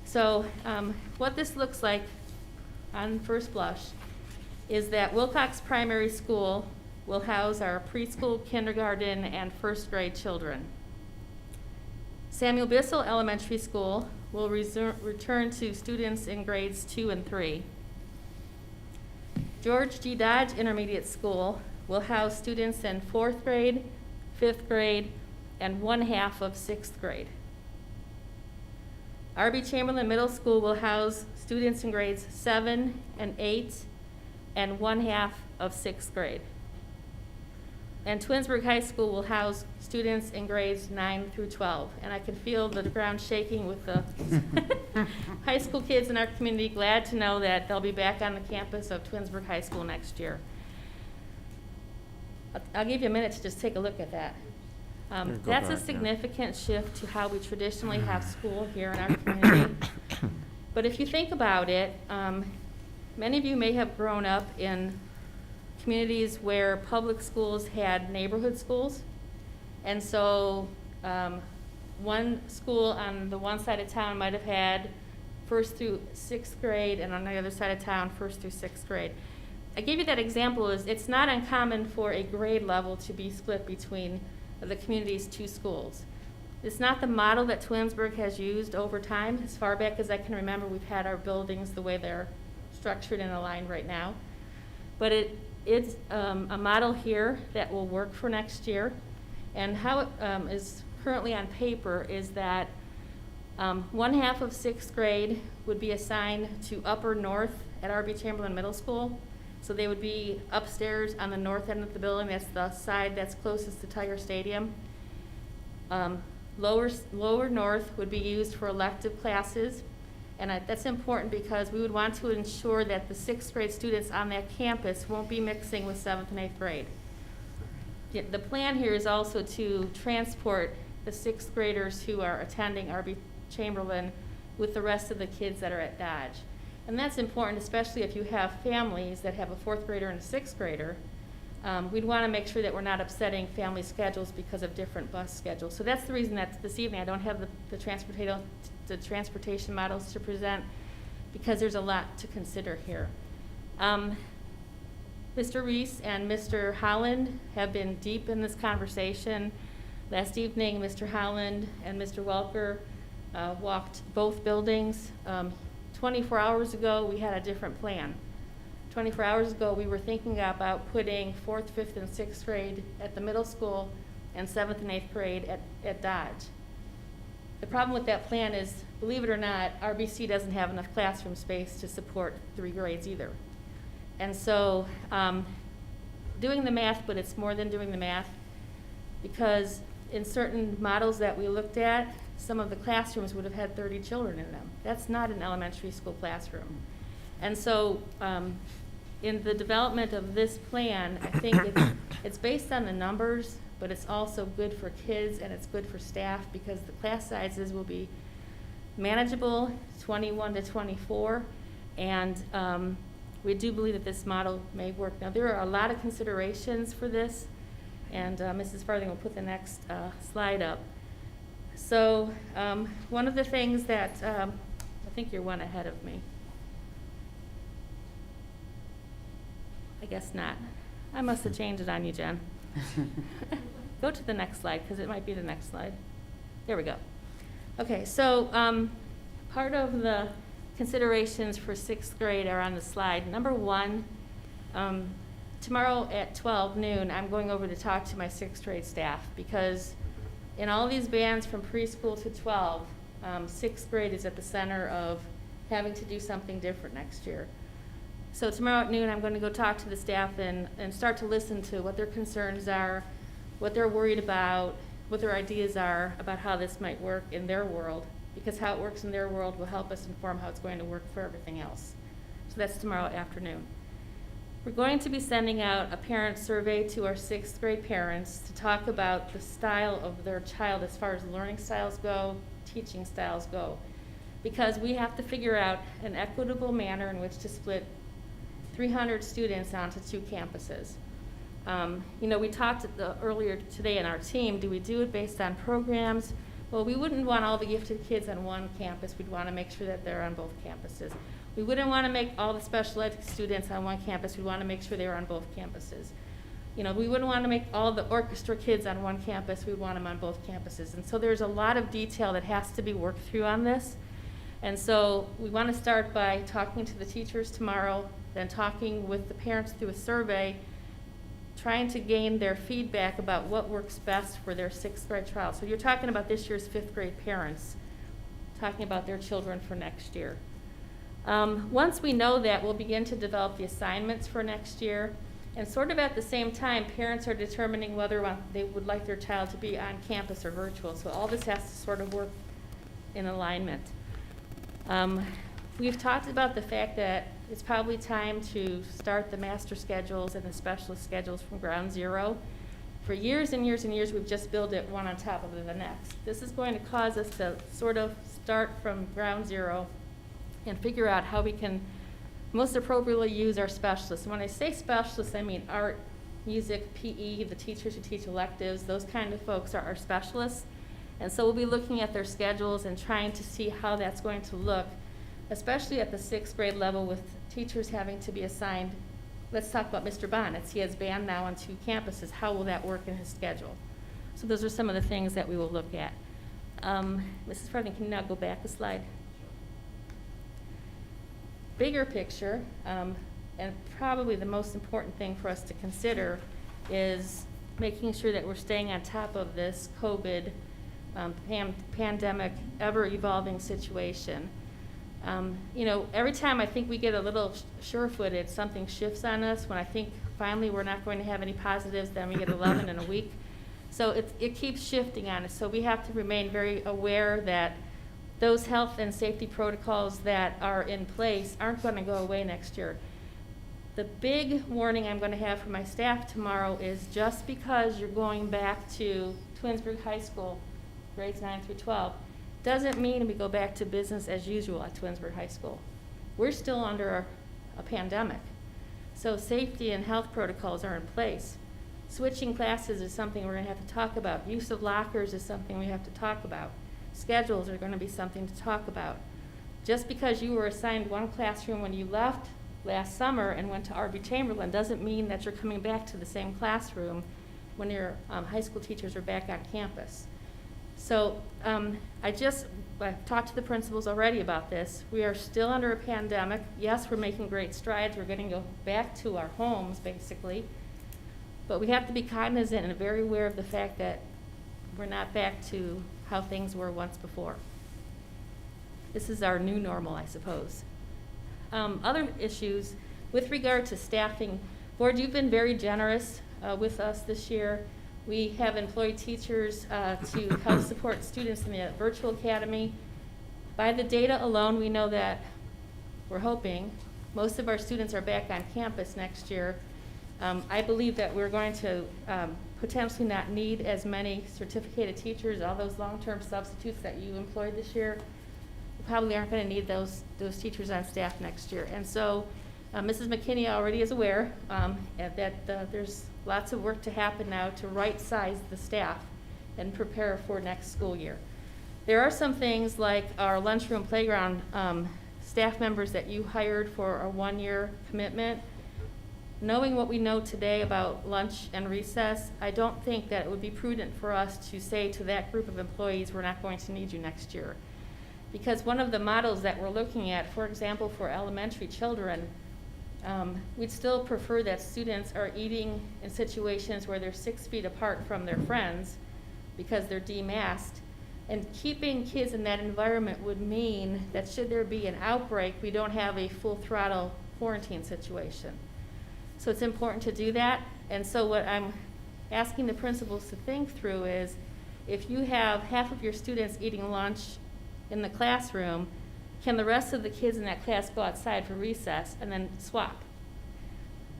So what this looks like on first blush is that Wilcox Primary School will house our preschool, kindergarten, and first grade children. Samuel Bissell Elementary School will return to students in grades 2 and 3. George G. Dodge Intermediate School will house students in 4th grade, 5th grade, and 1/2 of 6th grade. R.B. Chamberlain Middle School will house students in grades 7 and 8 and 1/2 of 6th grade. And Twinsburg High School will house students in grades 9 through 12. And I can feel the ground shaking with the high school kids in our community, glad to know that they'll be back on the campus of Twinsburg High School next year. I'll give you a minute to just take a look at that. That's a significant shift to how we traditionally have school here in our community. But if you think about it, many of you may have grown up in communities where public schools had neighborhood schools. And so one school on the one side of town might have had 1st through 6th grade, and on the other side of town, 1st through 6th grade. I gave you that example is it's not uncommon for a grade level to be split between the community's 2 schools. It's not the model that Twinsburg has used over time. As far back as I can remember, we've had our buildings the way they're structured and aligned right now. But it's a model here that will work for next year. And how it is currently on paper is that 1/2 of 6th grade would be assigned to Upper North at R.B. Chamberlain Middle School. So they would be upstairs on the north end of the building. That's the side that's closest to Tiger Stadium. Lower North would be used for elective classes. And that's important because we would want to ensure that the 6th grade students on that campus won't be mixing with 7th and 8th grade. The plan here is also to transport the 6th graders who are attending R.B. Chamberlain with the rest of the kids that are at Dodge. And that's important, especially if you have families that have a 4th grader and a 6th grader. We'd want to make sure that we're not upsetting family schedules because of different bus schedules. So that's the reason that this evening I don't have the transportation models to present, because there's a lot to consider here. Mr. Reese and Mr. Holland have been deep in this conversation. Last evening, Mr. Holland and Mr. Walker walked both buildings. 24 hours ago, we had a different plan. 24 hours ago, we were thinking about putting 4th, 5th, and 6th grade at the middle school and 7th and 8th grade at Dodge. The problem with that plan is, believe it or not, RBC doesn't have enough classroom space to support 3 grades either. And so doing the math, but it's more than doing the math, because in certain models that we looked at, some of the classrooms would have had 30 children in them. That's not an elementary school classroom. And so in the development of this plan, I think it's based on the numbers, but it's also good for kids and it's good for staff, because the class sizes will be manageable, 21 to 24, and we do believe that this model may work. Now, there are a lot of considerations for this, and Mrs. Farthing will put the next slide up. So one of the things that, I think you're one ahead of me. I guess not. I must have changed it on you, Jen. Go to the next slide, because it might be the next slide. There we go. Okay, so part of the considerations for 6th grade are on the slide. Number one, tomorrow at 12 noon, I'm going over to talk to my 6th grade staff, because in all these bands from preschool to 12, 6th grade is at the center of having to do something different next year. So tomorrow at noon, I'm going to go talk to the staff and start to listen to what their concerns are, what they're worried about, what their ideas are about how this might work in their world, because how it works in their world will help us inform how it's going to work for everything else. So that's tomorrow afternoon. We're going to be sending out a parent survey to our 6th grade parents to talk about the style of their child as far as learning styles go, teaching styles go, because we have to figure out an equitable manner in which to split 300 students onto 2 campuses. You know, we talked earlier today in our team, do we do it based on programs? Well, we wouldn't want all the gifted kids on one campus. We'd want to make sure that they're on both campuses. We wouldn't want to make all the special ed students on one campus. We'd want to make sure they were on both campuses. You know, we wouldn't want to make all the orchestra kids on one campus. We'd want them on both campuses. And so there's a lot of detail that has to be worked through on this. And so we want to start by talking to the teachers tomorrow, then talking with the parents through a survey, trying to gain their feedback about what works best for their 6th grade child. So you're talking about this year's 5th grade parents, talking about their children for next year. Once we know that, we'll begin to develop the assignments for next year. And sort of at the same time, parents are determining whether they would like their child to be on campus or virtual. So all this has to sort of work in alignment. We've talked about the fact that it's probably time to start the master schedules and the specialist schedules from ground zero. For years and years and years, we've just built it one on top of the next. This is going to cause us to sort of start from ground zero and figure out how we can most appropriately use our specialists. And when I say specialists, I mean art, music, PE, the teachers who teach electives, those kind of folks are our specialists. And so we'll be looking at their schedules and trying to see how that's going to look, especially at the 6th grade level with teachers having to be assigned. Let's talk about Mr. Bonnets. He has band now on 2 campuses. How will that work in his schedule? So those are some of the things that we will look at. Mrs. Farthing, can you now go back a slide? Bigger picture, and probably the most important thing for us to consider is making sure that we're staying on top of this COVID pandemic, ever-evolving situation. You know, every time I think we get a little sure-footed, something shifts on us. When I think finally we're not going to have any positives, then we get 11 in a week. So it keeps shifting on us. So we have to remain very aware that those health and safety protocols that are in place aren't going to go away next year. The big warning I'm going to have for my staff tomorrow is just because you're going back to Twinsburg High School, grades 9 through 12, doesn't mean we go back to business as usual at Twinsburg High School. We're still under a pandemic. So safety and health protocols are in place. Switching classes is something we're going to have to talk about. Use of lockers is something we have to talk about. Schedules are going to be something to talk about. Just because you were assigned one classroom when you left last summer and went to R.B. Chamberlain doesn't mean that you're coming back to the same classroom when your high school teachers are back on campus. So I've talked to the principals already about this. We are still under a pandemic. Yes, we're making great strides. We're going to go back to our homes, basically. But we have to be cognizant and very aware of the fact that we're not back to how things were once before. This is our new normal, I suppose. Other issues with regard to staffing. Board, you've been very generous with us this year. We have employed teachers to help support students in the virtual academy. By the data alone, we know that we're hoping most of our students are back on campus next year. I believe that we're going to potentially not need as many certificated teachers, all those long-term substitutes that you employed this year. We probably aren't going to need those teachers on staff next year. And so Mrs. McKinney already is aware that there's lots of work to happen now to right-size the staff and prepare for next school year. There are some things like our lunchroom playground staff members that you hired for a one-year commitment. Knowing what we know today about lunch and recess, I don't think that it would be prudent for us to say to that group of employees, we're not going to need you next year. Because one of the models that we're looking at, for example, for elementary children, we'd still prefer that students are eating in situations where they're 6 feet apart from their friends because they're demasked. And keeping kids in that environment would mean that should there be an outbreak, we don't have a full throttle quarantine situation. So it's important to do that. And so what I'm asking the principals to think through is, if you have half of your students eating lunch in the classroom, can the rest of the kids in that class go outside for recess and then swap?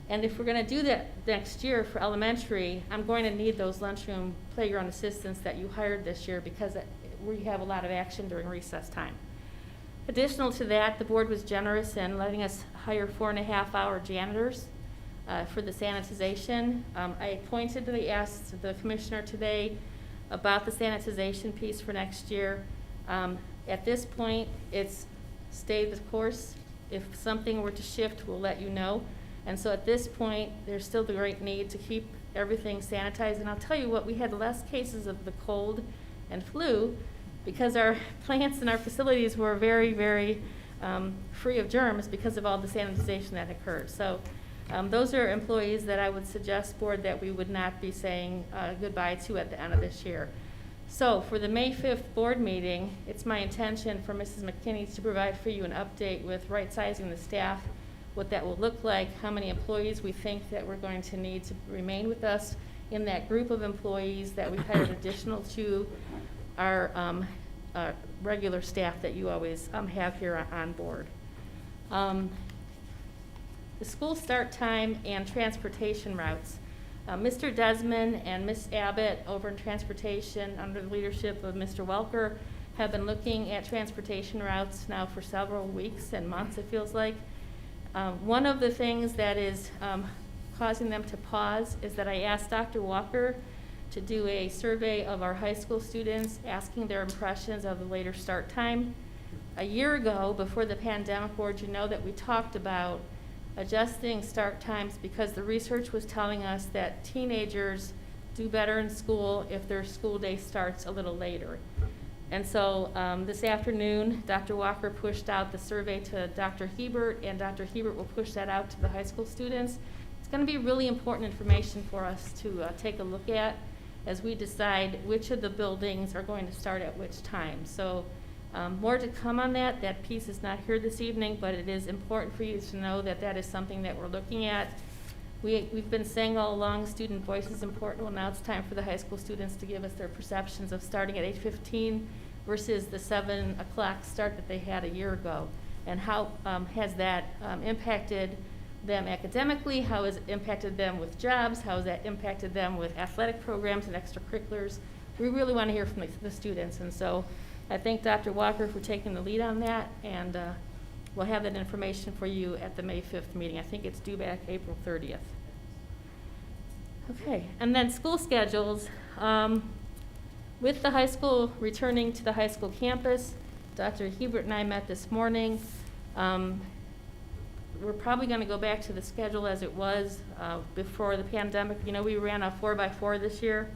And if we're going to do that next year for elementary, I'm going to need those lunchroom playground assistants that you hired this year, because we have a lot of action during recess time. Additional to that, the board was generous in letting us hire 4.5-hour janitors for the sanitization. I pointedly asked the commissioner today about the sanitization piece for next year. At this point, it's stay the course. If something were to shift, we'll let you know. And so at this point, there's still the great need to keep everything sanitized. And I'll tell you what, we had less cases of the cold and flu because our plants and our facilities were very, very free of germs because of all the sanitization that occurred. So those are employees that I would suggest, board, that we would not be saying goodbye to at the end of this year. So for the May 5th board meeting, it's my intention for Mrs. McKinney to provide for you an update with right-sizing the staff, what that will look like, how many employees we think that we're going to need to remain with us in that group of employees that we've hired additional to our regular staff that you always have here on board. The school start time and transportation routes. Mr. Desmond and Ms. Abbott over in transportation under the leadership of Mr. Welker have been looking at transportation routes now for several weeks and months, it feels like. One of the things that is causing them to pause is that I asked Dr. Walker to do a survey of our high school students, asking their impressions of the later start time. A year ago, before the pandemic, board, you know that we talked about adjusting start times because the research was telling us that teenagers do better in school if their school day starts a little later. And so this afternoon, Dr. Walker pushed out the survey to Dr. Hebert, and Dr. Hebert will push that out to the high school students. It's going to be really important information for us to take a look at as we decide which of the buildings are going to start at which time. So more to come on that. That piece is not here this evening, but it is important for you to know that that is something that we're looking at. We've been saying all along student voice is important. Well, now it's time for the high school students to give us their perceptions of starting at 8:15 versus the 7 o'clock start that they had a year ago. And how has that impacted them academically? How has it impacted them with jobs? How has that impacted them with athletic programs and extracurriculars? We really want to hear from the students. And so I thank Dr. Walker for taking the lead on that, and we'll have that information for you at the May 5th meeting. I think it's due back April 30th. Okay, and then school schedules. With the high school returning to the high school campus, Dr. Hebert and I met this morning. We're probably going to go back to the schedule as it was before the pandemic. You know, we ran a 4x4 this year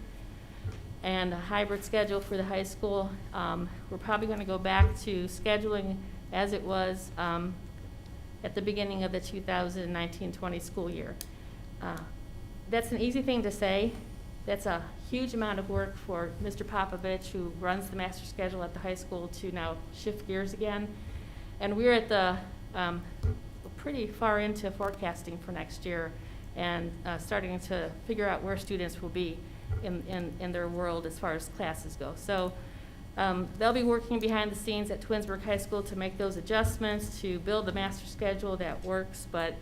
and a hybrid schedule for the high school. We're probably going to go back to scheduling as it was at the beginning of the 2019-20 school year. That's an easy thing to say. That's a huge amount of work for Mr. Popovich, who runs the master schedule at the high school, to now shift gears again. And we're at the pretty far into forecasting for next year and starting to figure out where students will be in their world as far as classes go. So they'll be working behind the scenes at Twinsburg High School to make those adjustments, to build the master schedule that works. But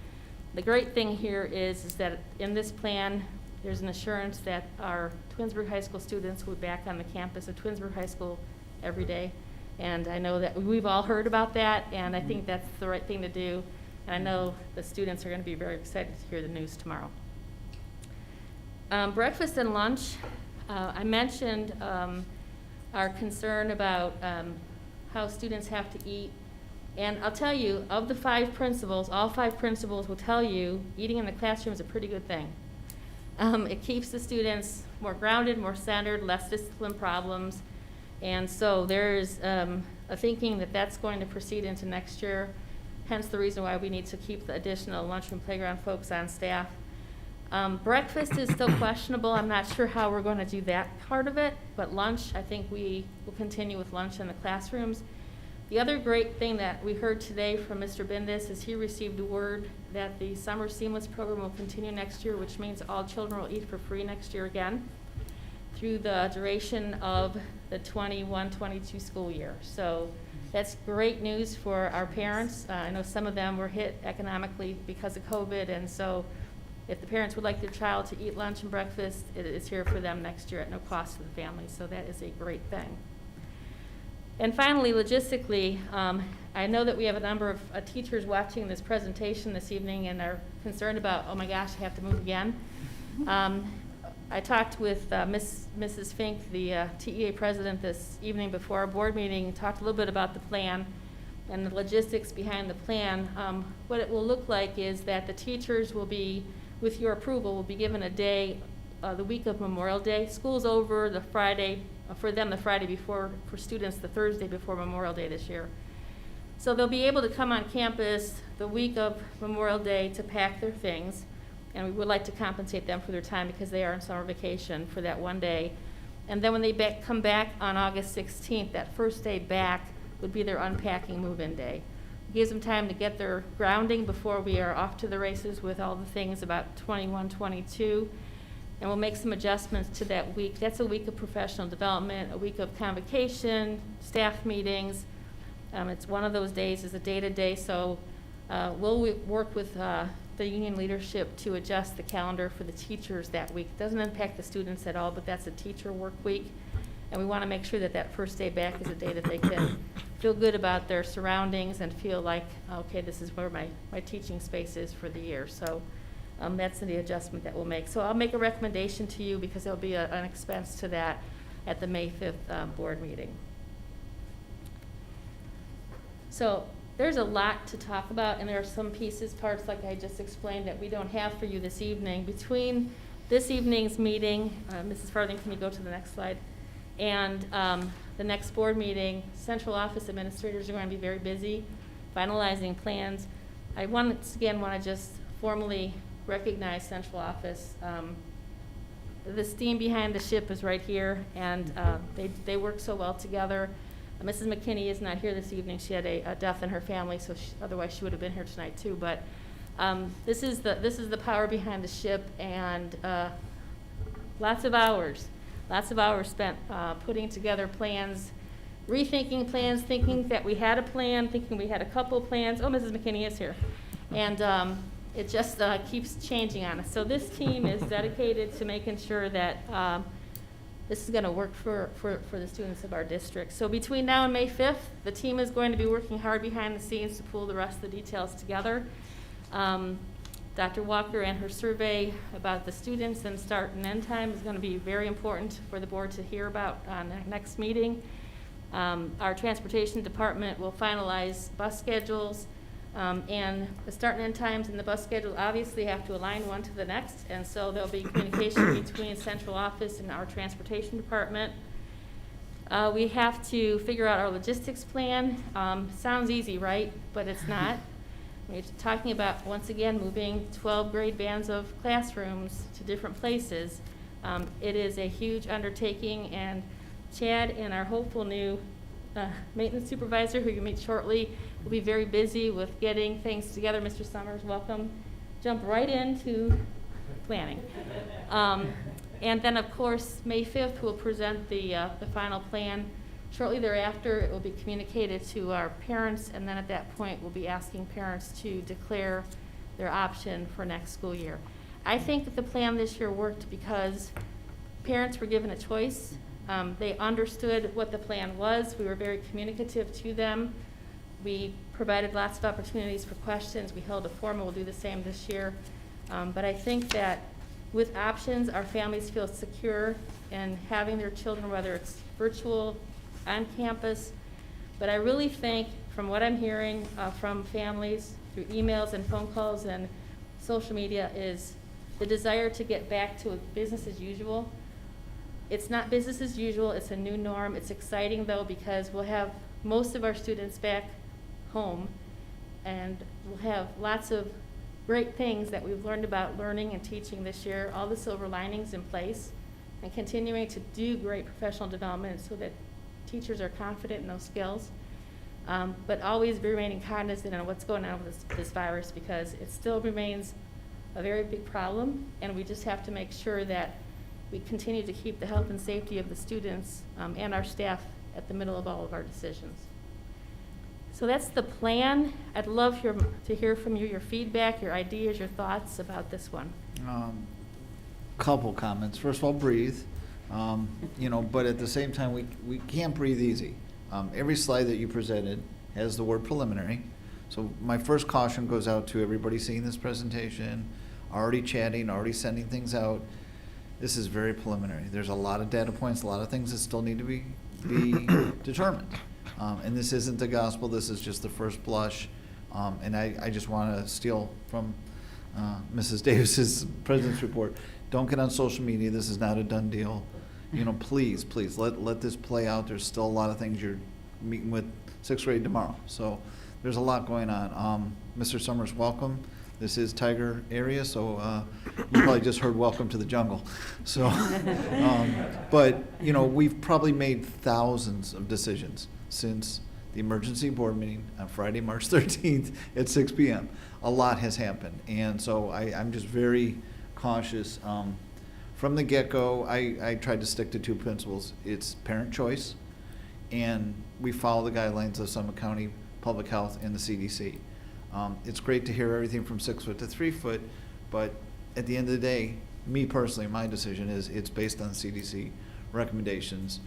the great thing here is that in this plan, there's an assurance that our Twinsburg High School students will be back on the campus of Twinsburg High School every day. And I know that we've all heard about that, and I think that's the right thing to do. And I know the students are going to be very excited to hear the news tomorrow. Breakfast and lunch, I mentioned our concern about how students have to eat. And I'll tell you, of the 5 principals, all 5 principals will tell you eating in the classroom is a pretty good thing. It keeps the students more grounded, more centered, less discipline problems. And so there's a thinking that that's going to proceed into next year, hence the reason why we need to keep the additional lunchroom playground folks on staff. Breakfast is still questionable. I'm not sure how we're going to do that part of it, but lunch, I think we will continue with lunch in the classrooms. The other great thing that we heard today from Mr. Bindis is he received word that the summer seamless program will continue next year, which means all children will eat for free next year again through the duration of the 21-22 school year. So that's great news for our parents. I know some of them were hit economically because of COVID, and so if the parents would like their child to eat lunch and breakfast, it is here for them next year at no cost to the family, so that is a great thing. And finally, logistically, I know that we have a number of teachers watching this presentation this evening and are concerned about, oh my gosh, I have to move again. I talked with Mrs. Fink, the TEA president, this evening before our board meeting, talked a little bit about the plan and the logistics behind the plan. What it will look like is that the teachers will be, with your approval, will be given a day, the week of Memorial Day. School's over the Friday, for them the Friday before, for students the Thursday before Memorial Day this year. So they'll be able to come on campus the week of Memorial Day to pack their things, and we would like to compensate them for their time because they are on summer vacation for that one day. And then when they come back on August 16th, that first day back would be their unpacking move-in day. It gives them time to get their grounding before we are off to the races with all the things about 21-22. And we'll make some adjustments to that week. That's a week of professional development, a week of convocation, staff meetings. It's one of those days, is a day-to-day, so we'll work with the union leadership to adjust the calendar for the teachers that week. It doesn't impact the students at all, but that's a teacher work week. And we want to make sure that that first day back is a day that they can feel good about their surroundings and feel like, okay, this is where my teaching space is for the year. So that's the adjustment that we'll make. So I'll make a recommendation to you because there'll be an expense to that at the May 5th board meeting. So there's a lot to talk about, and there are some pieces, parts like I just explained that we don't have for you this evening. Between this evening's meeting, Mrs. Farthing, can you go to the next slide? And the next board meeting, central office administrators are going to be very busy finalizing plans. I once again want to just formally recognize central office. The steam behind the ship is right here, and they work so well together. Mrs. McKinney is not here this evening. She had a death in her family, so otherwise she would have been here tonight too. But this is the power behind the ship, and lots of hours spent putting together plans, rethinking plans, thinking that we had a plan, thinking we had a couple plans. Oh, Mrs. McKinney is here, and it just keeps changing on us. So this team is dedicated to making sure that this is going to work for the students of our district. So between now and May 5th, the team is going to be working hard behind the scenes to pull the rest of the details together. Dr. Walker and her survey about the students and start and end time is going to be very important for the board to hear about on the next meeting. Our transportation department will finalize bus schedules, and the start and end times and the bus schedule obviously have to align one to the next, and so there'll be communication between central office and our transportation department. We have to figure out our logistics plan. Sounds easy, right? But it's not. We're talking about, once again, moving 12 grade bands of classrooms to different places. It is a huge undertaking, and Chad and our hopeful new maintenance supervisor, who you'll meet shortly, will be very busy with getting things together. Mr. Summers, welcome. Jump right into planning. And then, of course, May 5th, we'll present the final plan. Shortly thereafter, it will be communicated to our parents, and then at that point, we'll be asking parents to declare their option for next school year. I think that the plan this year worked because parents were given a choice. They understood what the plan was. We were very communicative to them. We provided lots of opportunities for questions. We held a forum. We'll do the same this year. But I think that with options, our families feel secure in having their children, whether it's virtual, on campus. But I really think, from what I'm hearing from families through emails and phone calls and social media, is the desire to get back to business as usual. It's not business as usual, it's a new norm. It's exciting though, because we'll have most of our students back home, and we'll have lots of great things that we've learned about learning and teaching this year, all the silver linings in place, and continuing to do great professional development so that teachers are confident in those skills. But always remaining cognizant of what's going on with this virus, because it still remains a very big problem, and we just have to make sure that we continue to keep the health and safety of the students and our staff at the middle of all of our decisions. So that's the plan. I'd love to hear from you, your feedback, your ideas, your thoughts about this one. Couple comments. First of all, breathe. But at the same time, we can't breathe easy. Every slide that you presented has the word preliminary. So my first caution goes out to everybody seeing this presentation, already chatting, already sending things out. This is very preliminary. There's a lot of data points, a lot of things that still need to be determined. And this isn't the gospel, this is just the first blush. And I just want to steal from Mrs. Davis's president's report. Don't get on social media, this is not a done deal. Please let this play out. There's still a lot of things. You're meeting with 6th grade tomorrow. So there's a lot going on. Mr. Summers, welcome. This is Tiger area, so you probably just heard welcome to the jungle. So, but we've probably made thousands of decisions since the emergency board meeting on Friday, March 13th at 6 p.m. A lot has happened, and so I'm just very cautious. From the get-go, I tried to stick to two principles. It's parent choice, and we follow the guidelines of Summit County Public Health and the CDC. It's great to hear everything from 6 foot to 3 foot, but at the end of the day, me personally, my decision is it's based on CDC recommendations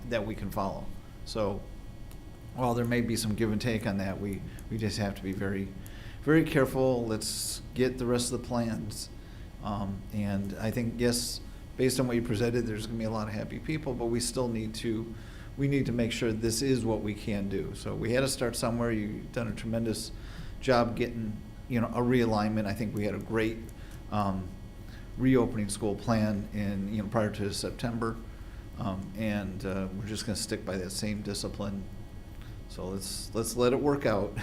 that we can follow. So while there may be some give and take on that, we just have to be very, very careful. Let's get the rest of the plans. And I think, yes, based on what you presented, there's going to be a lot of happy people, but we still need to make sure this is what we can do. So we had to start somewhere. You've done a tremendous job getting, a realignment. I think we had a great reopening school plan in, prior to September, and we're just going to stick by that same discipline. So let's let it work out.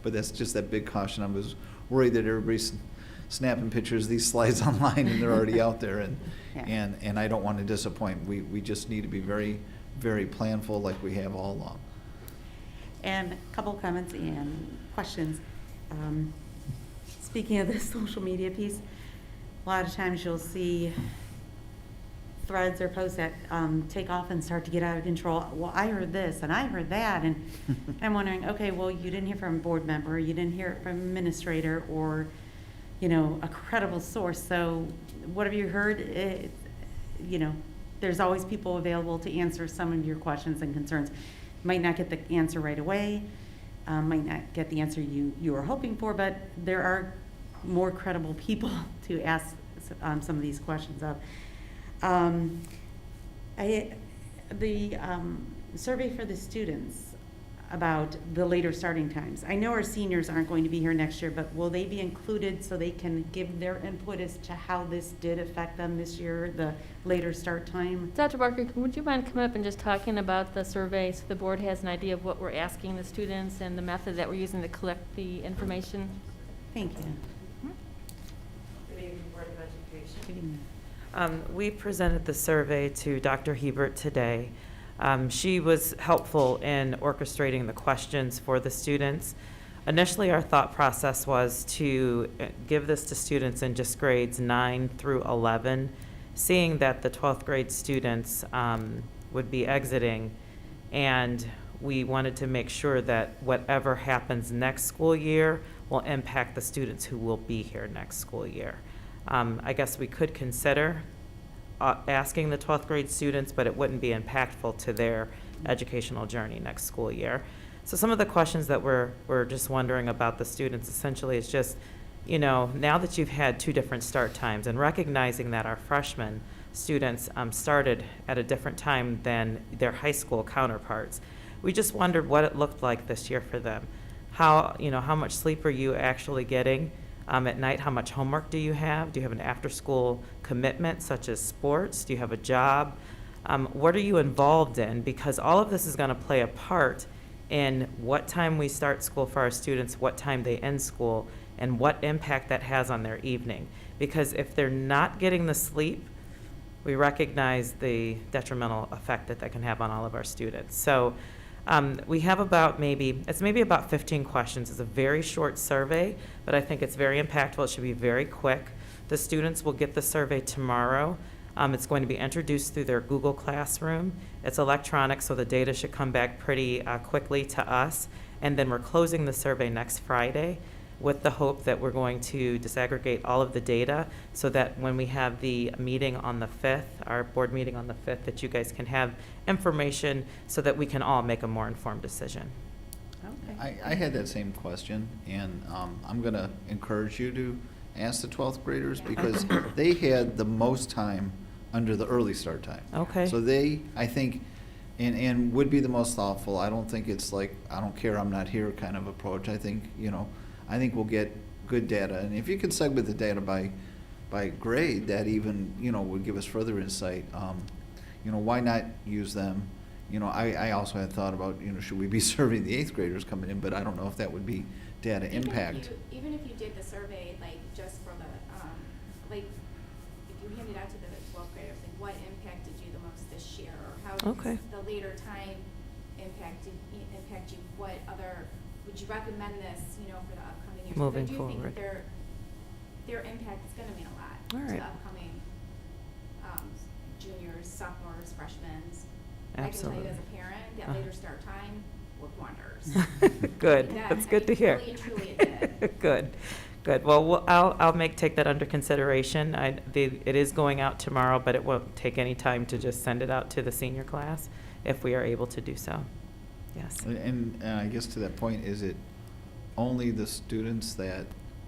But that's just that big caution. I was worried that everybody's snapping pictures of these slides online and they're already out there, and I don't want to disappoint. We just need to be very, very planful like we have all along. And a couple comments and questions. Speaking of the social media piece, a lot of times you'll see threads or posts that take off and start to get out of control. Well, I heard this and I heard that, and I'm wondering, okay, well, you didn't hear from a board member, you didn't hear it from an administrator or, a credible source. So what have you heard? There's always people available to answer some of your questions and concerns. Might not get the answer right away, might not get the answer you were hoping for, but there are more credible people to ask some of these questions of. The survey for the students about the later starting times. I know our seniors aren't going to be here next year, but will they be included so they can give their input as to how this did affect them this year, the later start time? Dr. Walker, would you mind coming up and just talking about the survey so the board has an idea of what we're asking the students and the method that we're using to collect the information? Thank you. Good evening, Board of Education. Good evening. We presented the survey to Dr. Hebert today. She was helpful in orchestrating the questions for the students. Initially, our thought process was to give this to students in just grades 9 through 11, seeing that the 12th grade students would be exiting, and we wanted to make sure that whatever happens next school year will impact the students who will be here next school year. I guess we could consider asking the 12th grade students, but it wouldn't be impactful to their educational journey next school year. So some of the questions that we're just wondering about the students essentially is just, you know, now that you've had 2 different start times and recognizing that our freshman students started at a different time than their high school counterparts, we just wondered what it looked like this year for them. How, you know, how much sleep are you actually getting at night? How much homework do you have? Do you have an after-school commitment such as sports? Do you have a job? What are you involved in? Because all of this is going to play a part in what time we start school for our students, what time they end school, and what impact that has on their evening. Because if they're not getting the sleep, we recognize the detrimental effect that that can have on all of our students. So we have about maybe about 15 questions. It's a very short survey, but I think it's very impactful. It should be very quick. The students will get the survey tomorrow. It's going to be introduced through their Google Classroom. It's electronic, so the data should come back pretty quickly to us. And then we're closing the survey next Friday with the hope that we're going to disaggregate all of the data so that when we have the meeting on the 5th, our board meeting on the 5th, that you guys can have information so that we can all make a more informed decision. Okay. I had that same question, and I'm going to encourage you to ask the 12th graders because they had the most time under the early start time. Okay. So they, I think, and would be the most thoughtful. I don't think it's like, I don't care, I'm not here kind of approach. I think, you know, I think we'll get good data. And if you can segment the data by grade, that even, you know, would give us further insight. You know, why not use them? You know, I also had thought about, you know, should we be serving the 8th graders coming in, but I don't know if that would be data impact. Even if you did the survey, like, just for the, like, if you handed out to the 12th graders, like, what impacted you the most this year? Or how does the later time impact you? What other, would you recommend this, you know, for the upcoming years? Moving Because I do think forward. that their impact is going to mean a lot All to right. the upcoming juniors, sophomores, freshmen. Absolutely. I can tell you as a parent, that later start time worked wonders. Good. Yeah, That's I good to mean, hear. really and truly it did. Good. Good. Well, I'll take that under consideration. It is going out tomorrow, but it won't take any time to just send it out to the senior class if we are able to do so. Yes. And I guess to that point, is it only the students that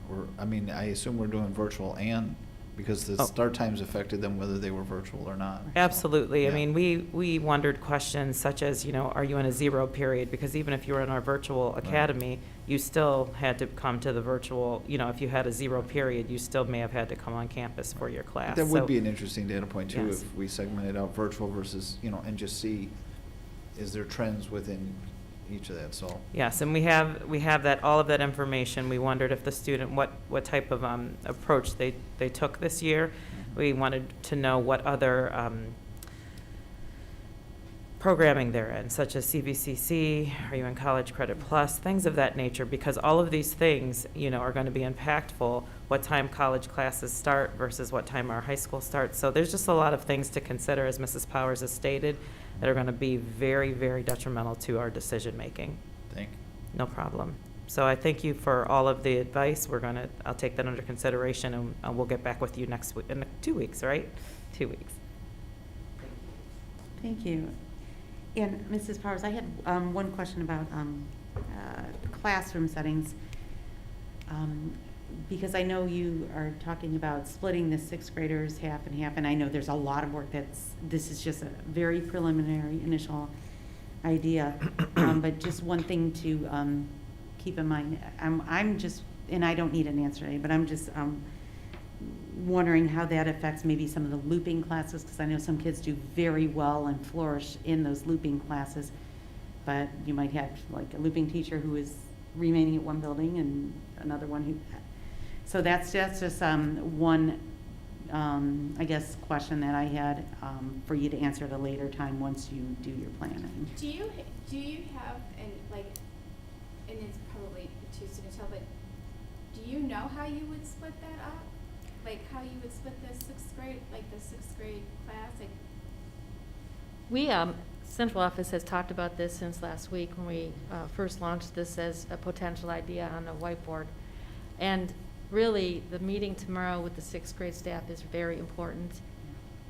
were, I mean, I assume we're doing virtual and, because the start times affected them whether they were virtual or not. Absolutely. Yeah. I mean, we wondered questions such as, you know, are you in a 0 period? Because even if you were in our virtual academy, you still had to come to the virtual, you know, if you had a 0 period, you still may have had to come on campus for your class. That would So- be an interesting data point too, Yes. if we segmented out virtual versus, you know, and just see, is there trends within each of that, so. Yes, and we have that, all of that information. We wondered if the student, what type of approach they took this year. We wanted to know what other programming they're in, such as CVCC, are you in College Credit Plus, things of that nature, because all of these things, you know, are going to be impactful, what time college classes start versus what time our high school starts. So there's just a lot of things to consider, as Mrs. Powers has stated, that are going to be very, very detrimental to our decision-making. Thank you. No problem. So I thank you for all of the advice. I'll take that under consideration, and we'll get back with you next week, in 2 weeks, right? 2 weeks. Thank you. And Mrs. Powers, I had one question about classroom settings. Because I know you are talking about splitting the 6th graders half and half, and I know there's a lot of work this is just a very preliminary initial idea. But just one thing to keep in mind, I'm just, and I don't need an answer today, but I'm just wondering how that affects maybe some of the looping classes, because I know some kids do very well and flourish in those looping classes, but you might have like a looping teacher who is remaining at one building and another one who, so that's just one, I guess, question that I had for you to answer at a later time once you do your planning. Do you have, and like, and it's probably too soon to tell, but do you know how you would split that up? Like how you would split the 6th grade, like the 6th grade class? Like, We, central office has talked about this since last week when we first launched this as a potential idea on a whiteboard. And really, the meeting tomorrow with the 6th grade staff is very important.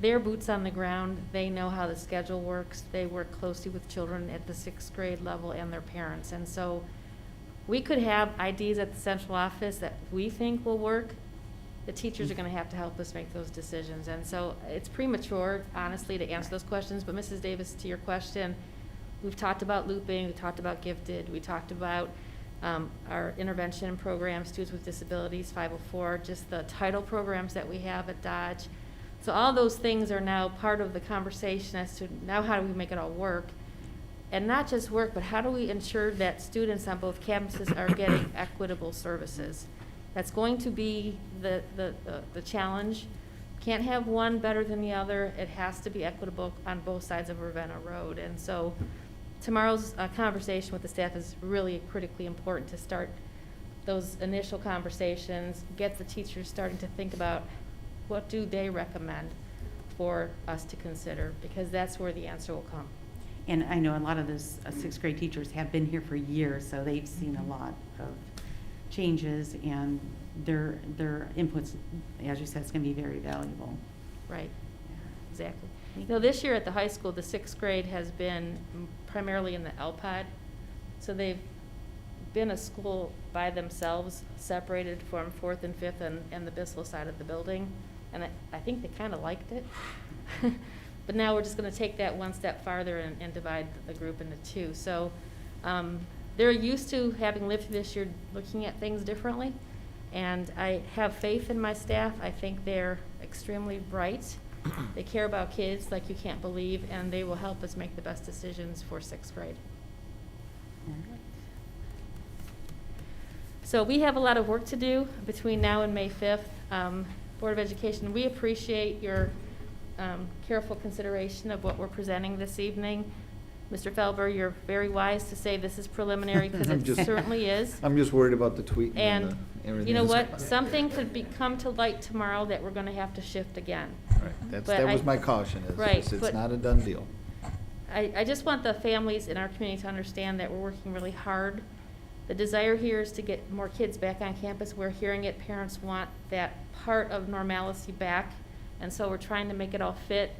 they're boots on the ground. They know how the schedule works. They work closely with children at the 6th grade level and their parents. And so we could have ideas at the central office that we think will work. The teachers are going to have to help us make those decisions. And so it's premature, honestly, to answer those questions. But Mrs. Davis, to your question, we've talked about looping, we talked about gifted, we talked about our intervention program, students with disabilities, 504, just the title programs that we have at Dodge. So all those things are now part of the conversation as to now how do we make it all work. And not just work, but how do we ensure that students on both campuses are getting equitable services? That's going to be the challenge. Can't have one better than the other. It has to be equitable on both sides of Ravenna Road. And so tomorrow's conversation with the staff is really critically important to start those initial conversations, get the teachers starting to think about what do they recommend for us to consider, because that's where the answer will come. And I know a lot of those 6th grade teachers have been here for years, so they've seen a lot of changes, and their inputs, as you said, is going to be very valuable. Right, exactly. You know, this year at the high school, the 6th grade has been primarily in the LPOD, so they've been a school by themselves, separated from 4th and 5th and the Bissell side of the building, and I think they kind of liked it. But now we're just going to take that one step farther and divide the group into two. So they're used to having lived through this year, looking at things differently, and I have faith in my staff. I think they're extremely bright. They care about kids like you can't believe, and they will help us make the best decisions for 6th grade. So we have a lot of work to do between now and May 5th. Board of Education, we appreciate your careful consideration of what we're presenting this evening. Mr. Felber, you're very wise to say this is preliminary, because it certainly is. I'm just worried about the tweet and everything. You know what? Something could come to light tomorrow that we're going to have to shift again. Right. That was my caution. It's not a done deal. I just want the families in our community to understand that we're working really hard. The desire here is to get more kids back on campus. We're hearing it. Parents want that part of normalcy back, and so we're trying to make it all fit.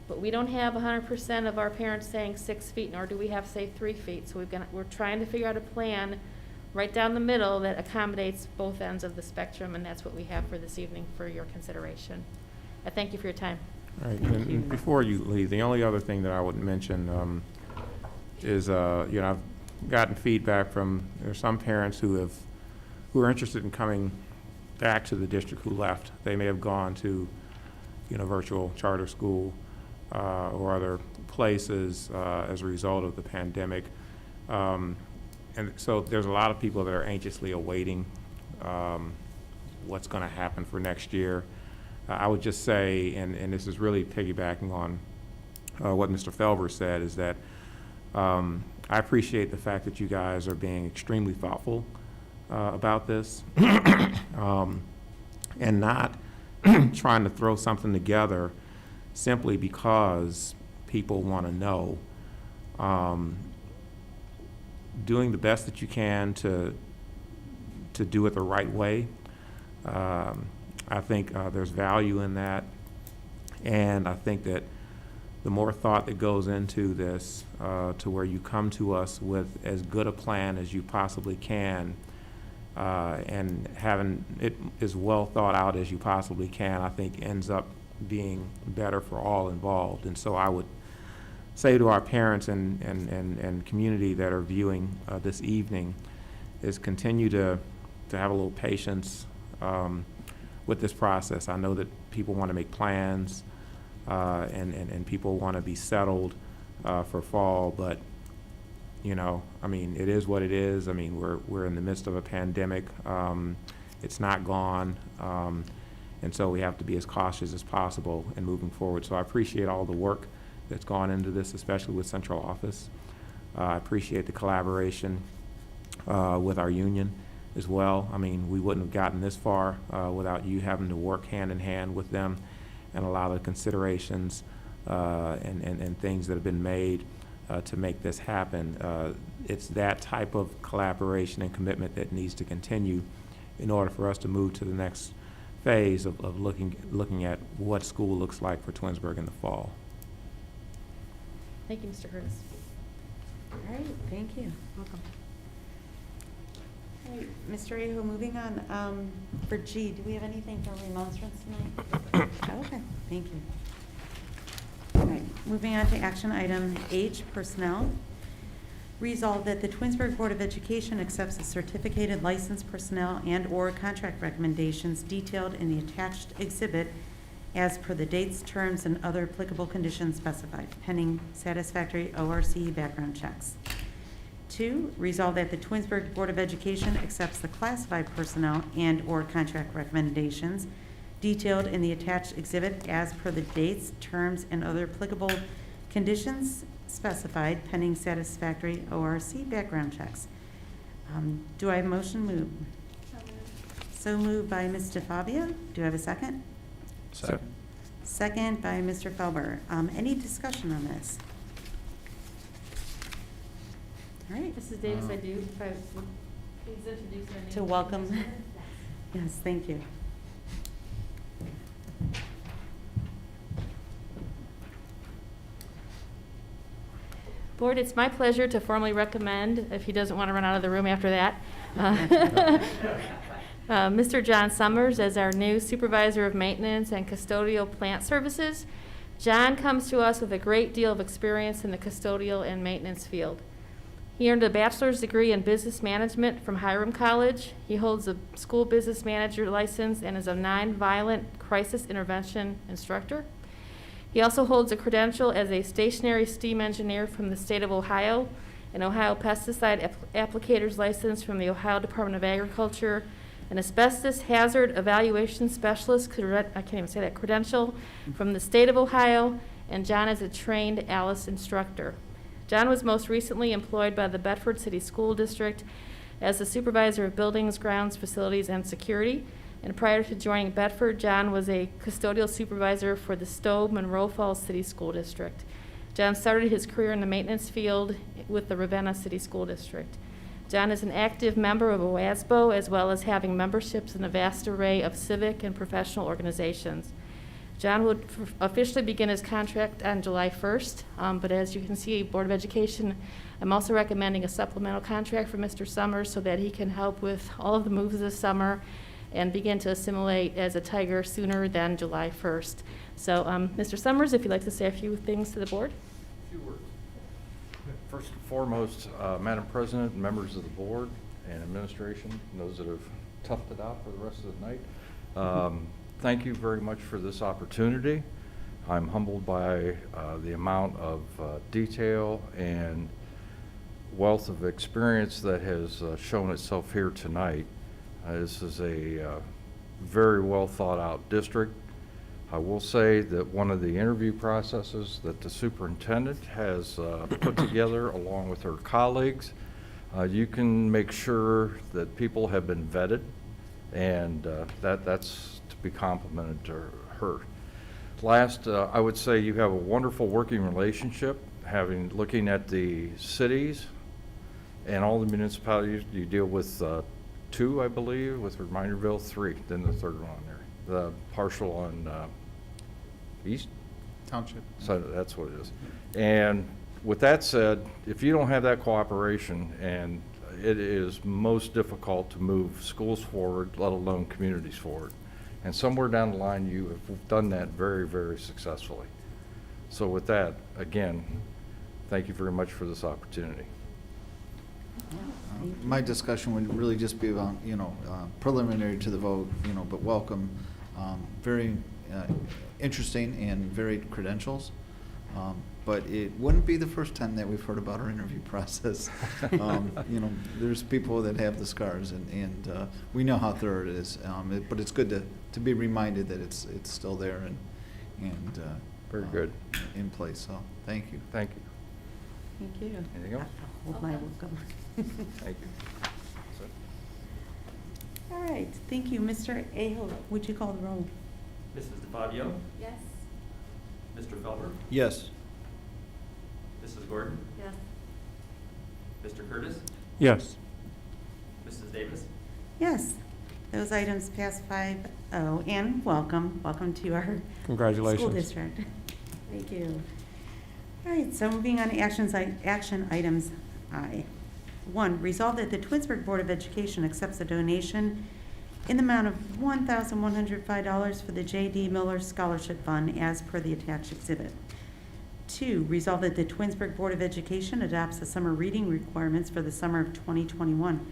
But we don't have 100% of our parents saying 6 feet, nor do we have, say, 3 feet. So we're trying to figure out a plan right down the middle that accommodates both ends of the spectrum, and that's what we have for this evening for your consideration. I thank you for your time. All right, and before you leave, the only other thing that I would mention is, I've gotten feedback from, there are some parents who are interested in coming back to the district who left. They may have gone to, virtual charter school or other places as a result of the pandemic. And so there's a lot of people that are anxiously awaiting what's going to happen for next year. I would just say, and this is really piggybacking on what Mr. Felber said, is that I appreciate the fact that you guys are being extremely thoughtful about this and not trying to throw something together simply because people want to know. Doing the best that you can to do it the right way. I think there's value in that, and I think that the more thought that goes into this to where you come to us with as good a plan as you possibly can, and having it as well thought out as you possibly can, I think ends up being better for all involved. And so I would say to our parents and community that are viewing this evening is continue to have a little patience with this process. I know that people want to make plans and people want to be settled for fall, but it is what it is. We're in the midst of a pandemic. It's not gone. And so we have to be as cautious as possible in moving forward. So I appreciate all the work that's gone into this, especially with central office. I appreciate the collaboration with our union as well. We wouldn't have gotten this far without you having to work hand in hand with them, and a lot of the considerations and things that have been made to make this happen. It's that type of collaboration and commitment that needs to continue in order for us to move to the next phase of looking at what school looks like for Twinsburg in the fall. Thank you, Mr. Curtis. All right, thank you. Welcome. All right, Mr. Aho, moving on, for G, do we have anything for remonstrance tonight? Okay, thank you. All right, moving on to action item H, personnel. Resolved that the Twinsburg Board of Education accepts the certificated licensed personnel and/or contract recommendations detailed in the attached exhibit as per the dates, terms, and other applicable conditions specified, pending satisfactory ORC background checks. 2, resolved that the Twinsburg Board of Education accepts the classified personnel and/or contract recommendations detailed in the attached exhibit as per the dates, terms, and other applicable conditions specified, pending satisfactory ORC background checks. Do I have a motion? Move. So moved by Ms. DeFabio. Do I have a second? Second. Second by Mr. Felber. Any discussion on this? All right. Mrs. Davis, I do, if I would please introduce our name. To welcome. Yes, thank you. Board, it's my pleasure to formally recommend, if he doesn't want to run out of the room after that, Mr. John Summers as our new Supervisor of Maintenance and Custodial Plant Services. John comes to us with a great deal of experience in the custodial and maintenance field. He earned a bachelor's degree in business management from Hiram College. He holds a school business manager license and is a nonviolent crisis intervention instructor. He also holds a credential as a stationary steam engineer from the state of Ohio, an Ohio pesticide applicator's license from the Ohio Department of Agriculture, an asbestos hazard evaluation specialist, I can't even say that, credential from the state of Ohio, and John is a trained ALICE instructor. John was most recently employed by the Bedford City School District as the supervisor of buildings, grounds, facilities, and security. And prior to joining Bedford, John was a custodial supervisor for the Stowe Monroe Falls City School District. John started his career in the maintenance field with the Ravenna City School District. John is an active member of OASBO, as well as having memberships in a vast array of civic and professional organizations. John would officially begin his contract on July 1st, but as you can see, Board of Education, I'm also recommending a supplemental contract for Mr. Summers so that he can help with all of the moves this summer and begin to assimilate as a Tiger sooner than July 1st. So, Mr. Summers, if you'd like to say a few things to the board. A few words. First and foremost, Madam President, members of the board and administration, and those that have toughed it out for the rest of the night, thank you very much for this opportunity. I'm humbled by the amount of detail and wealth of experience that has shown itself here tonight. This is a very well thought out district. I will say that one of the interview processes that the superintendent has put together along with her colleagues, you can make sure that people have been vetted, and that's to be complimented to her. Last, I would say you have a wonderful working relationship, looking at the cities and all the municipalities. You deal with 2, I believe, with Reminderville, 3, then the third one there, the partial on East Township. So that's what it is. And with that said, if you don't have that cooperation, and it is most difficult to move schools forward, let alone communities forward. And somewhere down the line, you have done that very, very successfully. So with that, again, thank you very much for this opportunity. My discussion would really just be about, preliminary to the vote, but welcome. Very interesting and varied credentials. But it wouldn't be the first time that we've heard about our interview process. There's people that have the scars, and we know how thorough it is. But it's good to be reminded that it's still there and very good in place. So thank you. Thank you. Thank you. Anything else? Hold my welcome. Thank you. All right, thank you. Mr. Aho, would you call the roll? Mrs. DeFabio, Yes. Mr. Felber, Yes. Mrs. Gordon, Yes. Mr. Curtis, Yes. Mrs. Davis, Yes. Those items pass 5-0, and welcome to our Congratulations. school district. Thank you. All right, so moving on to action items I. 1, resolve that the Twinsburg Board of Education accepts a donation in the amount of $1,105 for the J.D. Miller Scholarship Fund as per the attached exhibit. 2, resolve that the Twinsburg Board of Education adopts the summer reading requirements for the summer of 2021.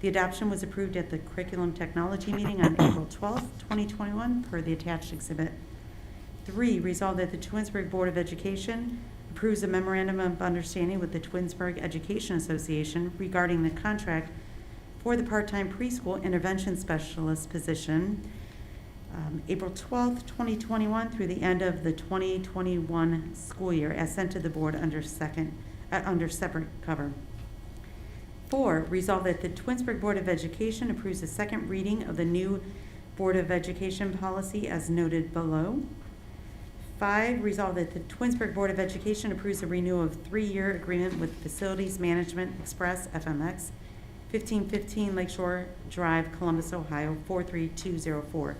The adoption was approved at the Curriculum Technology meeting on April 12, 2021, per the attached exhibit. 3, resolve that the Twinsburg Board of Education approves a memorandum of understanding with the Twinsburg Education Association regarding the contract for the part-time preschool intervention specialist position, April 12th, 2021 through the end of the 2021 school year, as sent to the board under separate cover. 4, resolve that the Twinsburg Board of Education approves the second reading of the new Board of Education policy as noted below. 5, resolve that the Twinsburg Board of Education approves a renewal of 3-year agreement with Facilities Management Express, FMX, 1515 Lakeshore Drive, Columbus, Ohio, 43204,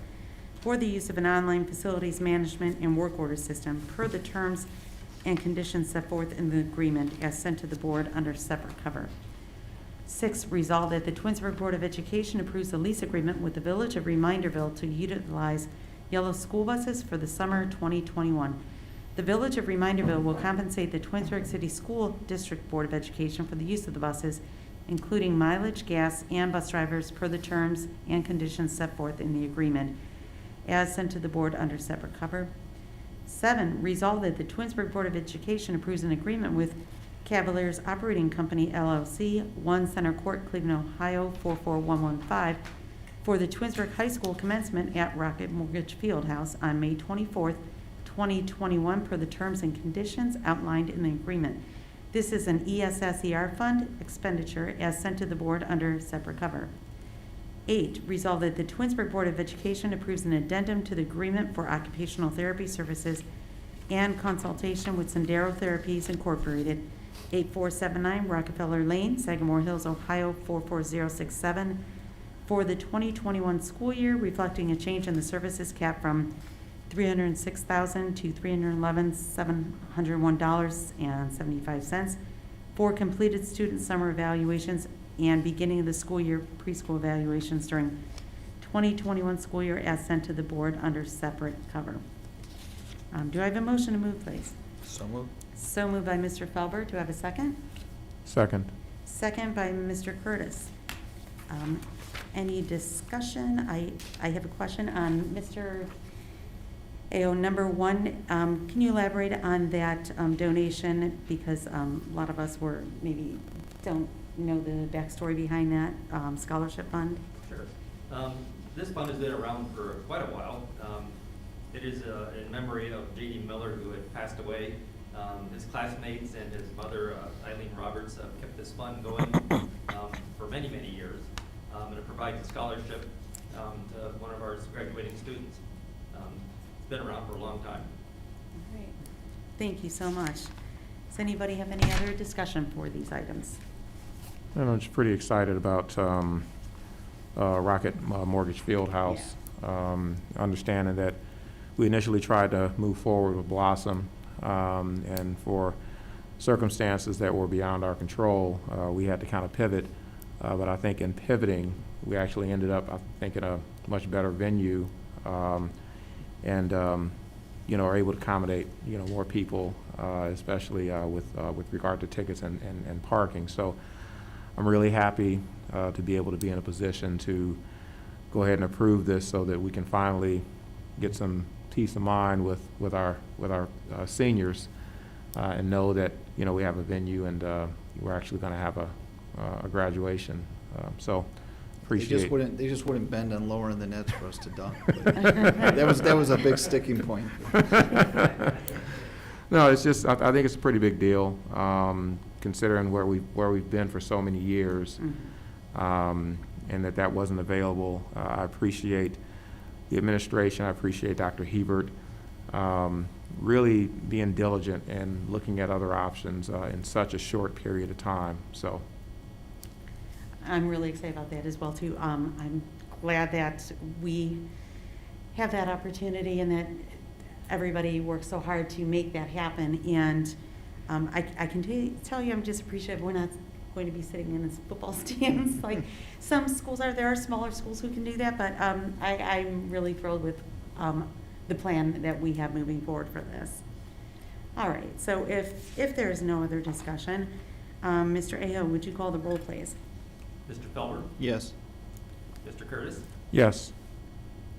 for the use of an online facilities management and work order system per the terms and conditions set forth in the agreement as sent to the board under separate cover. 6, resolve that the Twinsburg Board of Education approves a lease agreement with the Village of Reminderville to utilize yellow school buses for the summer 2021. The Village of Reminderville will compensate the Twinsburg City School District Board of Education for the use of the buses, including mileage, gas, and bus drivers per the terms and conditions set forth in the agreement, as sent to the board under separate cover. 7, resolve that the Twinsburg Board of Education approves an agreement with Cavaliers Operating Company, LLC, 1 Center Court, Cleveland, Ohio, 44115, for the Twinsburg High School commencement at Rocket Mortgage Fieldhouse on May 24th, 2021, per the terms and conditions outlined in the agreement. This is an ESSER fund expenditure as sent to the board under separate cover. 8, resolve that the Twinsburg Board of Education approves an addendum to the agreement for occupational therapy services and consultation with Sendero Therapies Incorporated, 8479 Rockefeller Lane, Sagamore Hills, Ohio, 44067, for the 2021 school year, reflecting a change in the services cap from $306,000 to $311,701.75 for completed student summer evaluations and beginning of the school year preschool evaluations during 2021 school year as sent to the board under separate cover. Do I have a motion to move, please? So moved. So moved by Mr. Felber. Do I have a second? Second. Second by Mr. Curtis. Any discussion? I have a question on Mr. AO number 1. Can you elaborate on that donation? Because a lot of us maybe don't know the backstory behind that scholarship fund. Sure. This fund has been around for quite a while. It is in memory of J.D. Miller, who had passed away. His classmates and his mother, Eileen Roberts, kept this fund going for many, many years. And it provides a scholarship to one of our graduating students. It's been around for a long time. All right. Thank you so much. Does anybody have any other discussion for these items? I'm just pretty excited about Rocket Mortgage Fieldhouse. Understanding that we initially tried to move forward with Blossom, and for circumstances that were beyond our control, we had to kind of pivot. But I think in pivoting, we actually ended up, I think, in a much better venue, and are able to accommodate more people, especially with regard to tickets and parking. So I'm really happy to be able to be in a position to go ahead and approve this so that we can finally get some peace of mind with our seniors, and know that we have a venue and we're actually going to have a graduation. So appreciate. They just wouldn't bend on lowering the nets for us to dunk. That was a big sticking point. No, it's just I think it's a pretty big deal, considering where we've been for so many years, and that wasn't available. I appreciate the administration. I appreciate Dr. Hebert really being diligent and looking at other options in such a short period of time. So I'm really excited about that as well too. I'm glad that we have that opportunity and that everybody works so hard to make that happen. And I can tell you, I'm just appreciative we're not going to be sitting in this football stands like some schools are. There are smaller schools who can do that, but I'm really thrilled with the plan that we have moving forward for this. All right, so if there's no other discussion, Mr. Aho, would you call the roll, please? Mr. Felber? Yes. Mr. Curtis? Yes.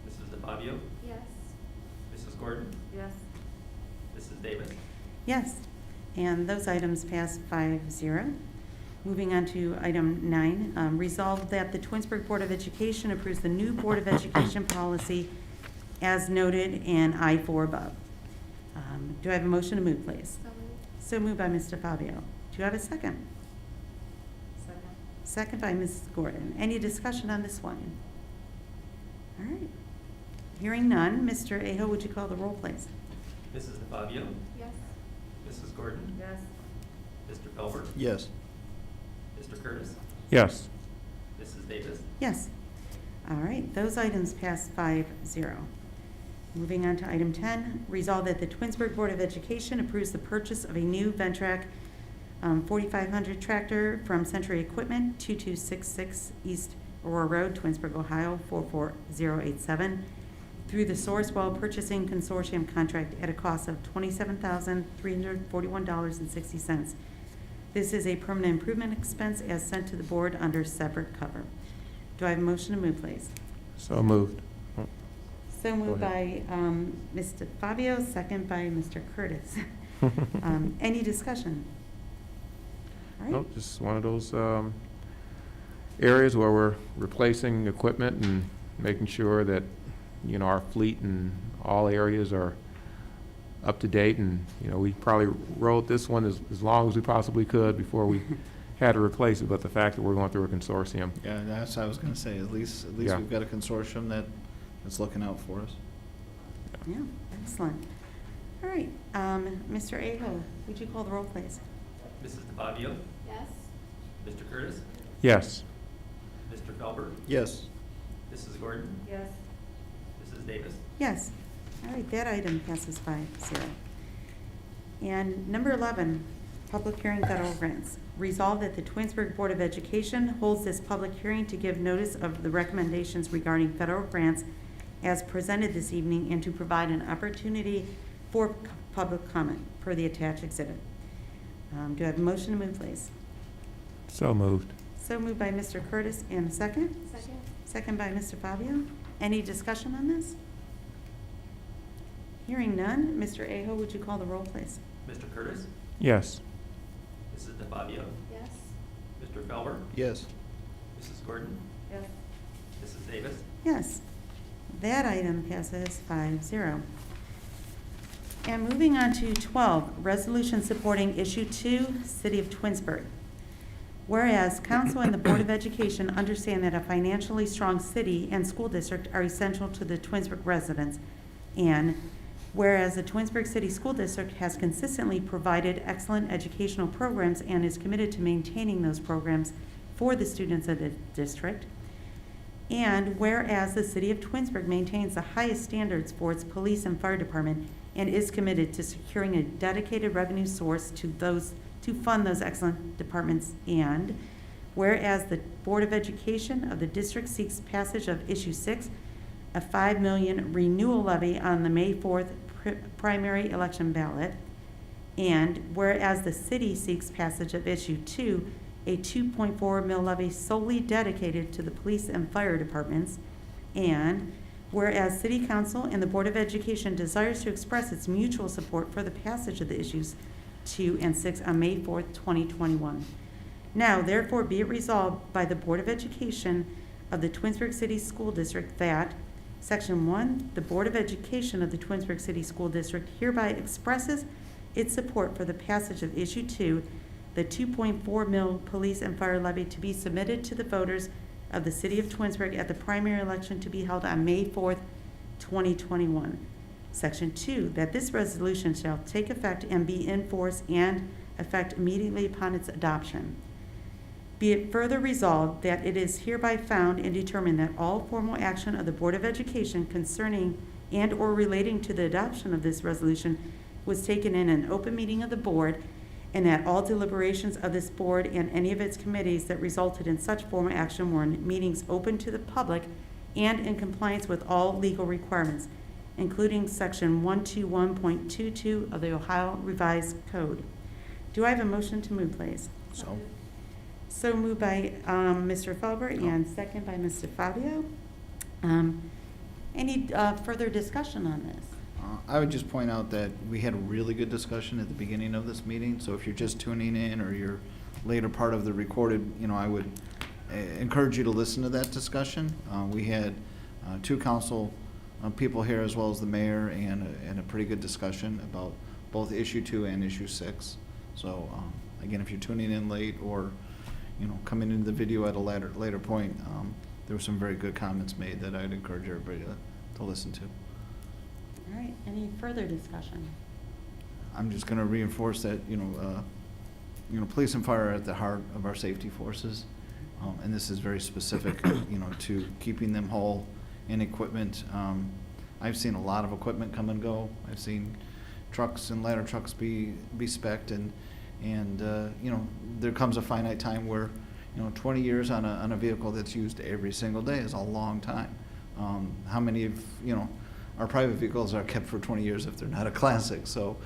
Mrs. DeFabio? Yes. Mrs. Gordon? Yes. Mrs. Davis? Yes, and those items pass 5-0. Moving on to item 9, resolved that the Twinsburg Board of Education approves the new Board of Education policy as noted in I-4 above. Do I have a motion to move, please? So moved. So moved by Mr. Fabio. Do you have a second? Second. Second by Mrs. Gordon. Any discussion on this one? All right. Hearing none, Mr. Aho, would you call the roll, please? Mrs. DeFabio? Yes. Mrs. Gordon? Yes. Mr. Felber? Yes. Mr. Curtis? Yes. Mrs. Davis? Yes. All right, those items pass 5-0. Moving on to item 10, resolve that the Twinsburg Board of Education approves the purchase of a new Ventrac 4500 tractor from Century Equipment, 2266 East Aurora Road, Twinsburg, Ohio, 44087, through the Sourcewell Purchasing Consortium contract at a cost of $27,341.60. This is a permanent improvement expense as sent to the board under separate cover. Do I have a motion to move, please? So moved. So moved Go by Mr. Fabio, second by Mr. Curtis. Any discussion? All right. Nope, just one of those areas where we're replacing equipment and making sure that, you know, our fleet in all areas are up to date. And, you know, we probably rode this one as long as we possibly could before we had to replace it. But the fact that we're going through a consortium. Yeah, that's what I was gonna say. At least Yeah. we've got a consortium that's looking out for us. Yeah, excellent. All right, Mr. Aho, would you call the roll, please? Mrs. DeFabio? Yes. Mr. Curtis? Yes. Mr. Felber? Yes. Mrs. Gordon? Yes. Mrs. Davis? Yes. All right, that item passes 5-0. And number 11, public hearing federal grants. Resolved that the Twinsburg Board of Education holds this public hearing to give notice of the recommendations regarding federal grants as presented this evening and to provide an opportunity for public comment per the attached exhibit. Do I have a motion to move, please? So moved. So moved by Mr. Curtis, and a second? Second. Second by Mr. Fabio. Any discussion on this? Hearing none, Mr. Aho, would you call the roll, please? Mr. Curtis? Yes. Mrs. DeFabio? Yes. Mr. Felber? Yes. Mrs. Gordon? Yes. Mrs. Davis? Yes. That item passes 5-0. And moving on to 12, resolution supporting issue 2, City of Twinsburg. Whereas council and the Board of Education understand that a financially strong city and school district are essential to the Twinsburg residents, and whereas the Twinsburg City School District has consistently provided excellent educational programs and is committed to maintaining those programs for the students of the district, and whereas the City of Twinsburg maintains the highest standards for its police and fire department and is committed to securing a dedicated revenue source to fund those excellent departments, and whereas the Board of Education of the district seeks passage of issue 6, a $5 million renewal levy on the May 4th primary election ballot, and whereas the city seeks passage of issue 2, a $2.4 million levy solely dedicated to the police and fire departments, and whereas City Council and the Board of Education desires to express its mutual support for the passage of the issues 2 and 6 on May 4th, 2021. Now, therefore, be it resolved by the Board of Education of the Twinsburg City School District that Section 1, the Board of Education of the Twinsburg City School District hereby expresses its support for the passage of issue 2, the $2.4 million police and fire levy to be submitted to the voters of the City of Twinsburg at the primary election to be held on May 4th, 2021. Section 2, that this resolution shall take effect and be in force and effect immediately upon its adoption. Be it further resolved that it is hereby found and determined that all formal action of the Board of Education concerning and/or relating to the adoption of this resolution was taken in an open meeting of the board, and that all deliberations of this board and any of its committees that resulted in such formal action were in meetings open to the public and in compliance with all legal requirements, including Section 121.22 of the Ohio Revised Code. Do I have a motion to move, please? So moved by Mr. Felber and second by Mr. Fabio. Any further discussion on this? I would just point out that we had a really good discussion at the beginning of this meeting, so if you're just tuning in or you're later part of the recorded, I would encourage you to listen to that discussion. We had two council people here as well as the mayor and a pretty good discussion about both issue 2 and issue 6. So again, if you're tuning in late or coming into the video at a later point, there were some very good comments made that I'd encourage everybody to listen to. All right, any further discussion? I'm just going to reinforce that, police and fire are at the heart of our safety forces. And this is very specific, to keeping them whole in equipment. I've seen a lot of equipment come and go. I've seen trucks and ladder trucks be spec'd, and there comes a finite time where 20 years on a vehicle that's used every single day is a long time. How many of our private vehicles are kept for 20 years if they're not a classic? So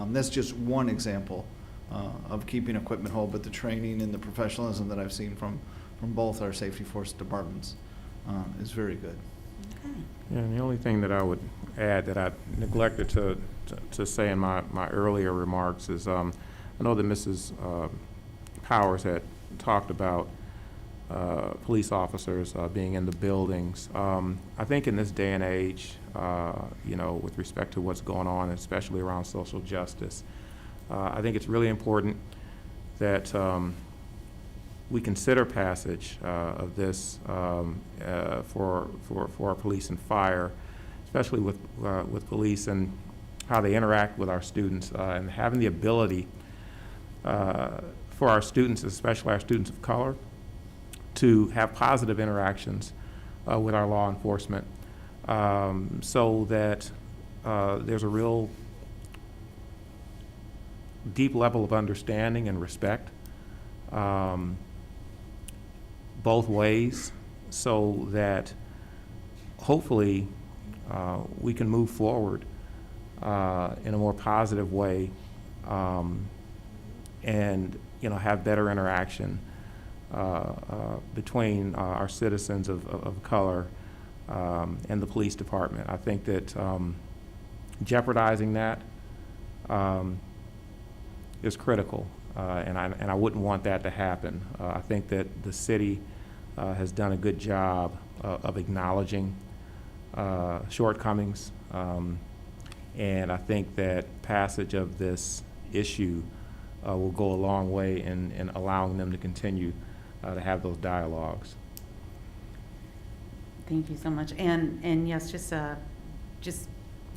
that's just one example of keeping equipment whole, but the training and the professionalism that I've seen from both our safety force departments is very good. Okay. Yeah, and the only thing that I would add that I neglected to say in my earlier remarks is I know that Mrs. Powers had talked about police officers being in the buildings. I think in this day and age, with respect to what's going on, especially around social justice, I think it's really important that we consider passage of this for our police and fire, especially with police and how they interact with our students, and having the ability for our students, especially our students of color, to have positive interactions with our law enforcement, so that there's a real deep level of understanding and respect both ways, so that hopefully we can move forward in a more positive way, and have better interaction between our citizens of color and the police department. I think that jeopardizing that is critical, and I wouldn't want that to happen. I think that the city has done a good job of acknowledging shortcomings, and I think that passage of this issue will go a long way in allowing them to continue to have those dialogues. Thank you so much. And yes, just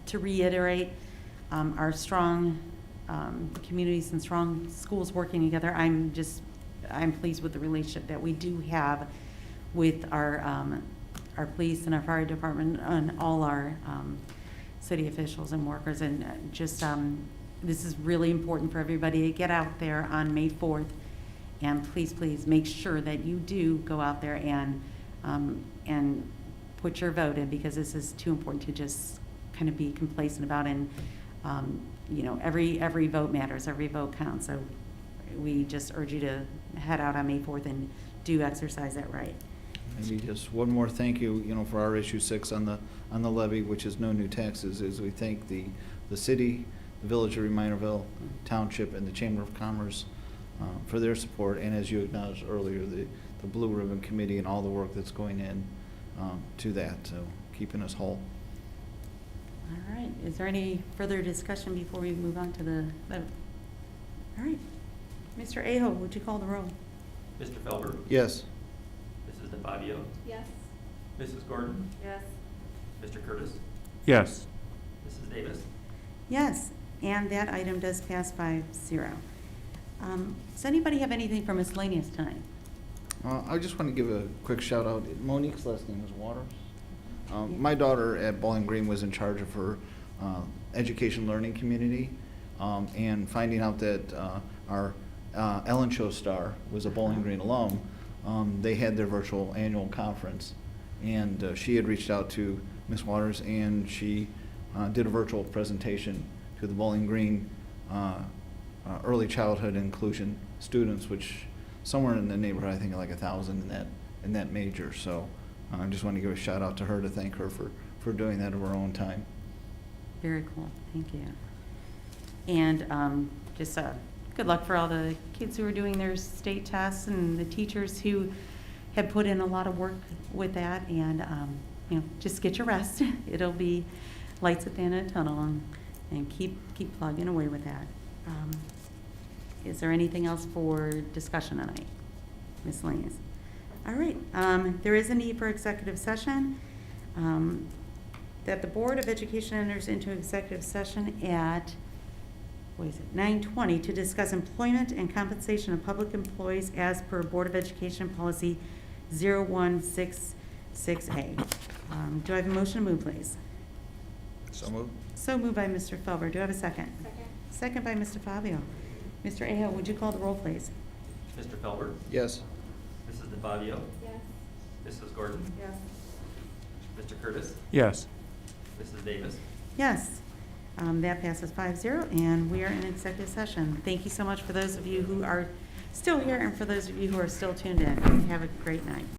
to reiterate, our strong communities and strong schools working together, I'm pleased with the relationship that we do have with our police and our fire department and all our city officials and workers, and this is really important for everybody to get out there on May 4th, and please make sure that you do go out there and put your vote in, because this is too important to just kind of be complacent about. And every vote matters, every vote counts. So we just urge you to head out on May 4th and do exercise that right. Maybe just one more thank you, for our issue 6 on the levy, which is no new taxes, is we thank the city, the village of Reminerville, Township, and the Chamber of Commerce for their support, and as you acknowledged earlier, the Blue Ribbon Committee and all the work that's going in to that, so keeping us whole. All right, is there any further discussion before we move on to the vote? All right, Mr. Aho, would you call the roll? Mr. Felber? Yes. Mrs. DeFabio? Yes. Mrs. Gordon? Yes. Mr. Curtis? Yes. Mrs. Davis? Yes, and that item does pass 5-0. Does anybody have anything for miscellaneous tonight? I just want to give a quick shout out. Monique's last name is Waters. My daughter at Bowling Green was in charge of her education learning community, and finding out that our Ellen Show star was a Bowling Green alum, they had their virtual annual conference, and she had reached out to Miss Waters, and she did a virtual presentation to the Bowling Green early childhood inclusion students, which somewhere in the neighborhood, I think like 1,000 in that major. So I just want to give a shout out to her to thank her for doing that of her own time. Very cool, thank you. And just good luck for all the kids who are doing their state tests and the teachers who have put in a lot of work with that. And you know, just get your rest. It'll be lights at the end of the tunnel, and keep plugging away with that. Is there anything else for discussion tonight? Miscellaneous. All right, there is a need for executive session. That the Board of Education enters into executive session at, 9:20 to discuss employment and compensation of public employees as per Board of Education Policy 0166A. Do I have a motion to move, please? So moved. So moved by Mr. Felber. Do I have a second? Second. Second by Mr. Fabio. Mr. Aho, would you call the roll, please? Mr. Felber? Yes. Mrs. DeFabio? Yes. Mrs. Gordon? Yes. Mr. Curtis? Yes. Mrs. Davis? Yes. That passes 5-0, and we are in executive session. Thank you so much for those of you who are still here and for those of you who are still tuned in. Have a great night.